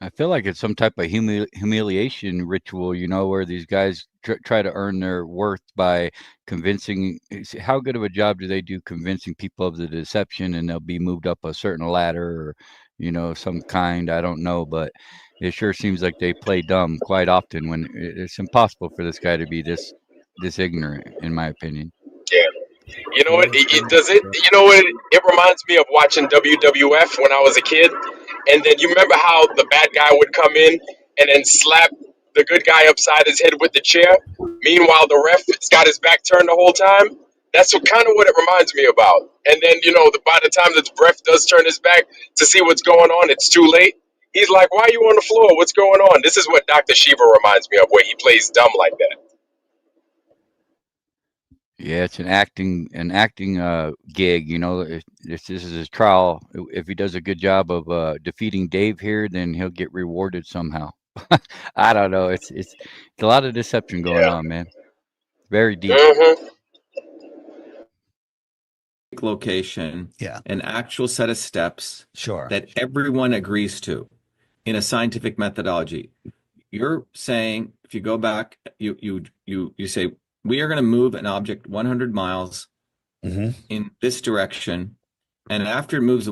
I feel like it's some type of humiliation ritual, you know, where these guys try to earn their worth by convincing. How good of a job do they do convincing people of the deception, and they'll be moved up a certain ladder or, you know, some kind. I don't know, but it sure seems like they play dumb quite often when it's impossible for this guy to be this ignorant, in my opinion. Yeah. You know what? It does it. You know what? It reminds me of watching WWF when I was a kid. And then you remember how the bad guy would come in and then slap the good guy upside his head with the chair. Meanwhile, the ref has got his back turned the whole time. That's kind of what it reminds me about. And then by the time the ref does turn his back to see what's going on, it's too late. He's like, "Why are you on the floor? What's going on?" This is what Dr. Shiva reminds me of, where he plays dumb like that. Yeah, it's an acting gig, you know. If this is his trial. If he does a good job of defeating Dave here, then he'll get rewarded somehow. I don't know. It's a lot of deception going on, man. Very deep. Mm-hmm. Location, Yeah. an actual set of steps Sure. that everyone agrees to in a scientific methodology. You're saying, if you go back, you say, we are going to move an object 100 miles in this direction, and after it moves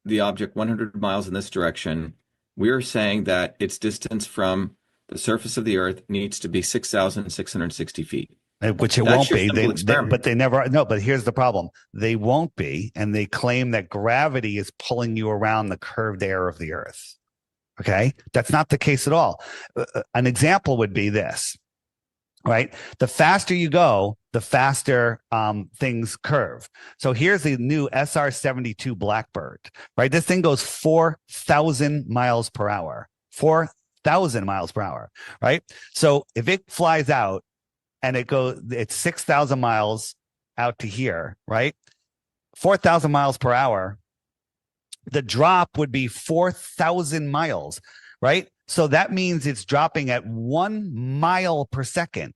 the object 100 miles in this direction, we are saying that its distance from the surface of the Earth needs to be 6,660 feet. Which it won't be. But they never. No, but here's the problem. They won't be, and they claim that gravity is pulling you around the curved air of the Earth. Okay, that's not the case at all. An example would be this. Right? The faster you go, the faster things curve. So here's the new SR-72 Blackbird, right? This thing goes 4,000 miles per hour, 4,000 miles per hour, right? So if it flies out and it's 6,000 miles out to here, right? 4,000 miles per hour, the drop would be 4,000 miles, right? So that means it's dropping at 1 mile per second.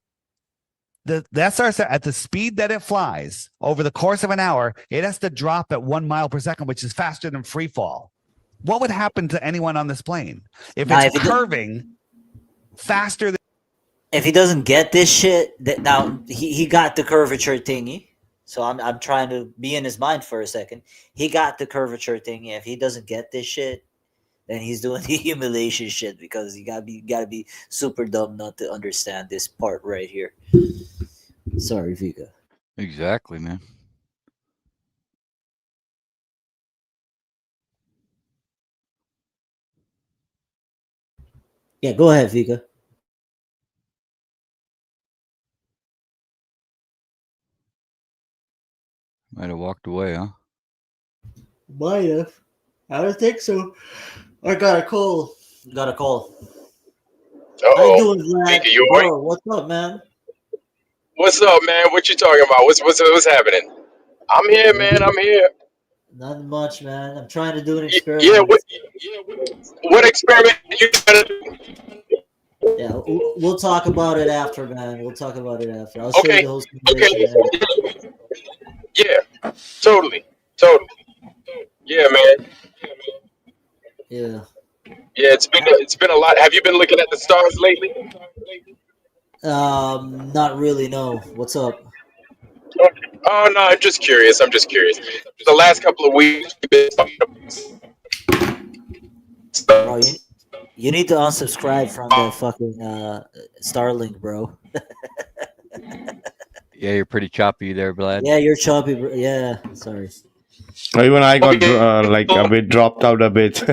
The SR, at the speed that it flies over the course of an hour, it has to drop at 1 mile per second, which is faster than free fall. What would happen to anyone on this plane if it's curving faster than? If he doesn't get this shit, now he got the curvature thingy. So I'm trying to be in his mind for a second. He got the curvature thingy. If he doesn't get this shit, then he's doing the humiliation shit, because you gotta be super dumb not to understand this part right here. Sorry, Vikka. Exactly, man. Yeah, go ahead, Vikka. Might have walked away, huh? Might have. I don't think so. I got a call. How you doing, Vlad? Bro, what's up, man? What's up, man? What you talking about? What's happening? I'm here, man. I'm here. Nothing much, man. I'm trying to do an experiment. Yeah. What experiment you trying to do? Yeah, we'll talk about it after, man. We'll talk about it after. I'll show you the whole situation. Okay. Yeah. Totally. Yeah, man. Yeah. Yeah, it's been a lot. Have you been looking at the stars lately? Not really. No. What's up? Oh no, I'm just curious. The last couple of weeks, we've been talking about bro, you need to unsubscribe from the fucking Starlink, bro. Yeah, you're pretty choppy there, Vlad. Yeah, you're choppy, bro. Yeah, sorry. Even I got like a bit dropped out a bit.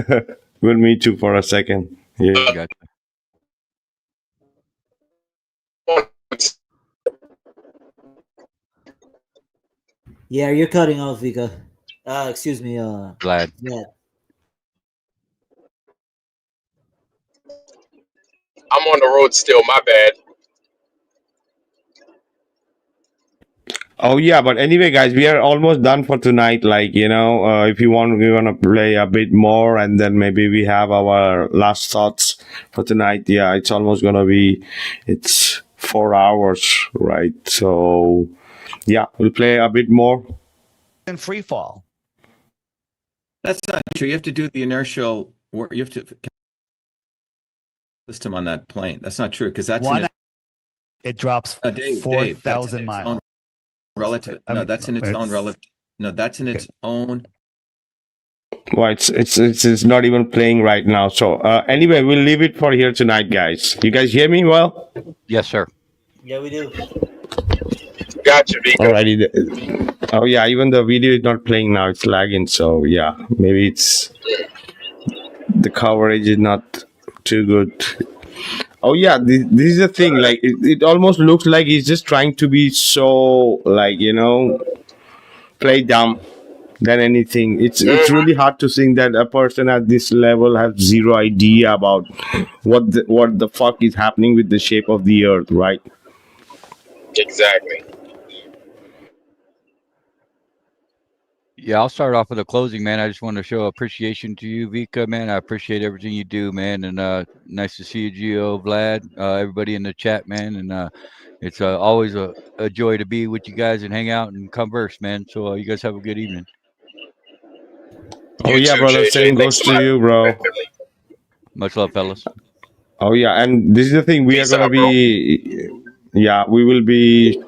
Well, me too for a second. Yeah. Gotcha. Yeah, you're cutting off, Vikka. Excuse me, Vlad. Yeah. I'm on the road still. My bad. Oh yeah, but anyway, guys, we are almost done for tonight. Like, you know, if you want, we want to play a bit more, and then maybe we have our last thoughts for tonight. Yeah, it's almost gonna be. It's 4 hours, right? So, yeah, we'll play a bit more. In free fall. That's not true. You have to do the inertial. You have to system on that plane. That's not true because that's One, in it drops Dave, 4,000 miles. relative. No, that's in its own relative. No, that's in its own. Well, it's not even playing right now. So anyway, we'll leave it for here tonight, guys. You guys hear me well? Yes, sir. Yeah, we do. Gotcha, Vika. Alrighty. Oh yeah, even the video is not playing now. It's lagging. So yeah, maybe it's the coverage is not too good. Oh yeah, this is the thing. Like it almost looks like he's just trying to be so like play dumb than anything. It's really hard to think that a person at this level has zero idea about what the fuck is happening with the shape of the earth, right? Exactly. Yeah, I'll start off with a closing, man. I just want to show appreciation to you, Vika, man. I appreciate everything you do, man. And nice to see you, Gio, Vlad, everybody in the chat, man. And it's always a joy to be with you guys and hang out and converse, man. So you guys have a good evening. Oh You yeah, too, brother. JJ. Same Thanks goes a to lot. you, bro. Much love, fellas. Oh yeah, and this is the thing. We are Peace gonna out, bro. be, yeah, we will be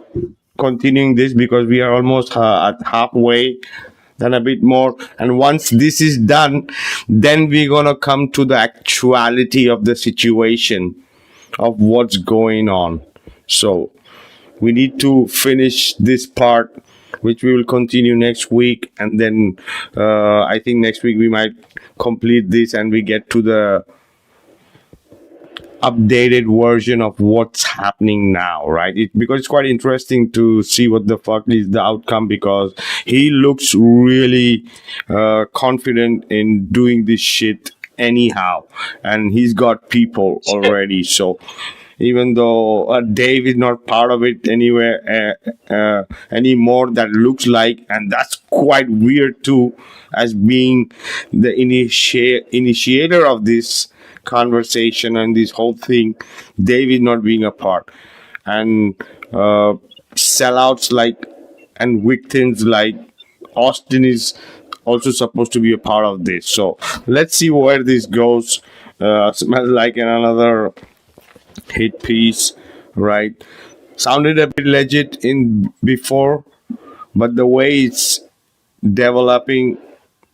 continuing this because we are almost at halfway, then a bit more. And once this is done, then we're gonna come to the actuality of the situation of what's going on. So we need to finish this part, which we will continue next week, and then I think next week we might complete this and we get to the updated version of what's happening now, right? Because it's quite interesting to see what the fuck is the outcome, because he looks really confident in doing this shit anyhow, and he's got people already. So even though Dave is not part of it anywhere anymore, that looks like, and that's quite weird too, as being the initiator of this conversation and this whole thing, David not being a part, and sellouts like and victims like Austin is also supposed to be a part of this. So let's see where this goes. Smells like another hit piece, right? Sounded a bit legit in before, but the way it's developing,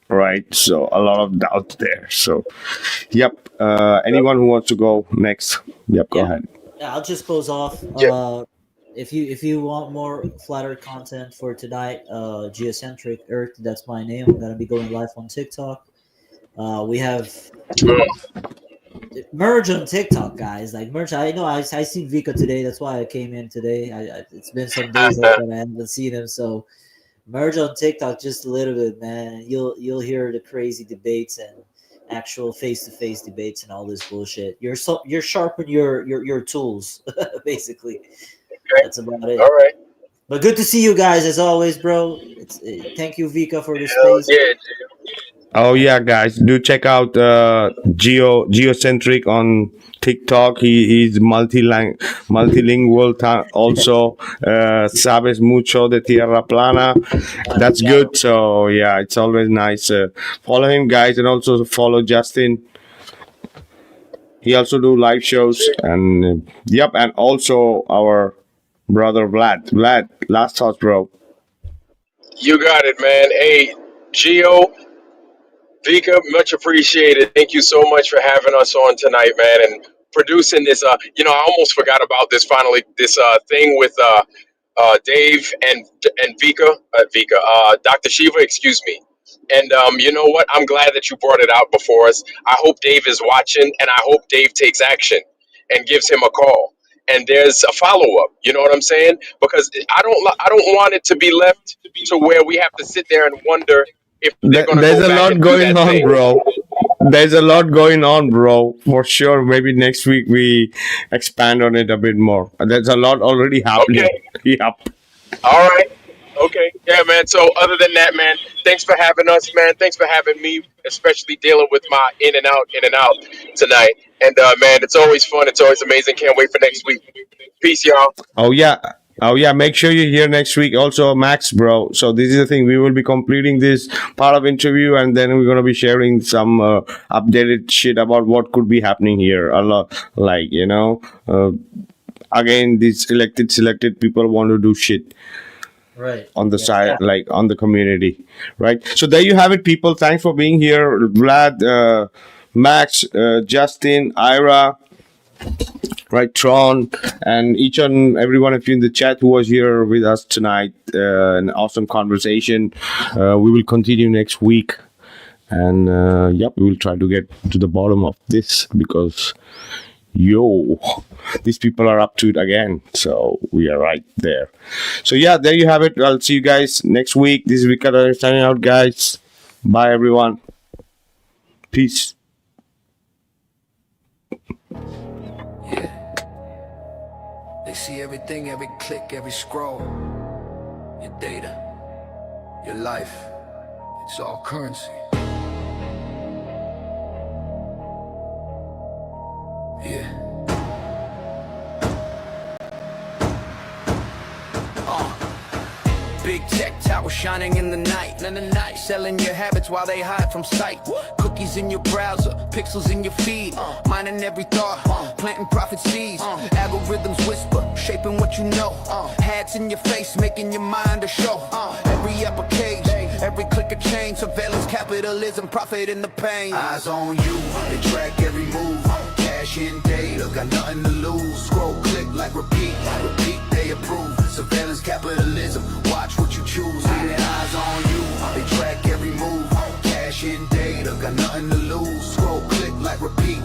right? So a lot of doubt there. So, yep. Anyone who wants to go next? Yep, go ahead. Yeah, I'll just close off. Yeah. If you want more flat Earth content for tonight, Geocentric Earth, that's my name. I'm gonna be going live on TikTok. We have merge on TikTok, guys. Like merge. I know I seen Vika today. That's why I came in today. It's been some days that I haven't seen him. So merge on TikTok just a little bit, man. You'll hear the crazy debates and actual face-to-face debates and all this bullshit. You're sharpen your tools, basically. Okay. That's about it. All right. But good to see you guys as always, bro. Thank you, Vika, for the Hell space. yeah. Oh yeah, guys, do check out Geocentric on TikTok. He's multilingual. Also, sabes mucho de tierra plana. That's good. So yeah, it's always nice. Follow him, guys, and also follow Justin. He also do live shows, and yep, and also our brother Vlad. Vlad, last thoughts, bro. You got it, man. Hey, Gio, Vika, much appreciated. Thank you so much for having us on tonight, man, and producing this. I almost forgot about this. Finally, this thing with Dave and Dr. Shiva, excuse me. And you know what? I'm glad that you brought it out before us. I hope Dave is watching, and I hope Dave takes action and gives him a call. And there's a follow up. You know what I'm saying? Because I don't want it to be left to where we have to sit there and wonder if they're going to There's go a back lot and do going that on, thing. bro. There's a lot going on, bro. For sure. Maybe next week we expand on it a bit more. There's a lot already happening. Okay. Yep. All right. Okay. Yeah, man. So other than that, man, thanks for having us, man. Thanks for having me, especially dealing with my in and out tonight. And man, it's always fun. It's always amazing. Can't wait for next week. Peace, y'all. Oh yeah. Oh yeah, make sure you're here next week. Also, Max, bro. So this is the thing. We will be completing this part of interview, and then we're gonna be sharing some updated shit about what could be happening here. A lot, like again, these selected people want to do shit Right. on the side, like on the community, right? So there you have it, people. Thanks for being here, Vlad, Max, Justin, Ira. Right, Tron, and each and every one of you in the chat who was here with us tonight. An awesome conversation. We will continue next week, and we will try to get to the bottom of this because, these people are up to it again. So we are right there. So yeah, there you have it. I'll see you guys next week. This is Vikka signing out, guys. Bye, everyone. Peace. They see everything, every click, every scroll. Your data, your life, it's all currency. Yeah. Big tech tower shining in the night. Selling your habits while they hide from sight. Cookies in your browser, pixels in your feed. Mining every thought, planting profit seeds. Algorithms whisper, shaping what you know. Hats in your face, making your mind a show. Every app a cage, every click a change. Surveillance, capitalism, profit in the pain. Eyes on you, they track every move. Cash in data, got nothing to lose. Scroll, click, like repeat, they approve. Surveillance, capitalism, watch what you choose. Leaving eyes on you, they track every move. Cash in data, got nothing to lose. Scroll, click, like repeat,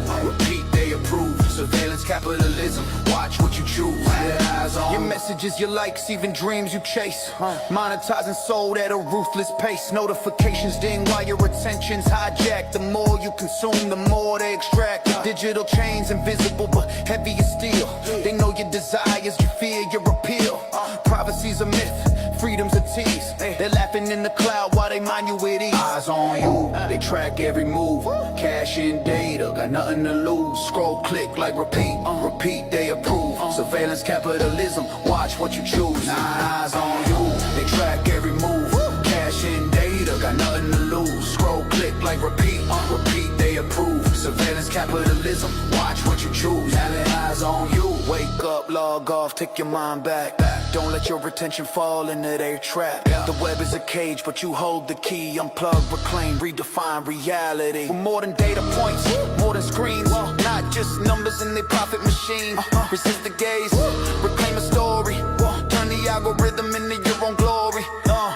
they approve. Surveillance, capitalism, watch what you choose. Leaving eyes on your messages, your likes, even dreams you chase. Monetizing sold at a ruthless pace. Notifications ding while your attention's hijacked. The more you consume, the more they extract. Digital chains invisible but heavy as steel. They know your desires, you fear your appeal. Privacy's a myth, freedom's a tease. They're laughing in the cloud while they mind you with ease. Eyes on you, they track every move. Cash in data, got nothing to lose. Scroll, click, like repeat, they approve. Surveillance, capitalism, watch what you choose. Eyes on you, they track every move. Cash in data, got nothing to lose. Scroll, click, like repeat, they approve. Surveillance, capitalism, watch what you choose. Having eyes on you. Wake up, log off, take your mind back. Don't let your attention fall into their trap. The web is a cage, but you hold the key. Unplug, reclaim, redefine reality. We're more than data points, more than screens. Not just numbers in their profit machine. Resist the gaze, reclaim a story. Turn the algorithm into your own glory.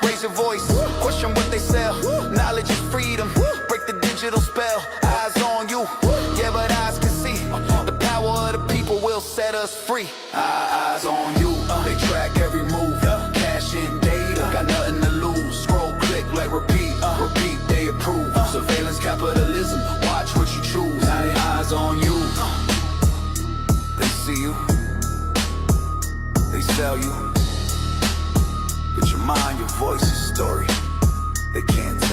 Raise your voice, question what they sell. Knowledge is freedom, break the digital spell. Eyes on you, yeah, but eyes can see. The power of the people will set us free. Eyes on you, they track every move. Cash in data, got nothing to lose. Scroll, click, like repeat, they approve. Surveillance, capitalism, watch what you choose. Now they eyes on you. They see you, they sell you. But your mind, your voice, your story, they can't tell.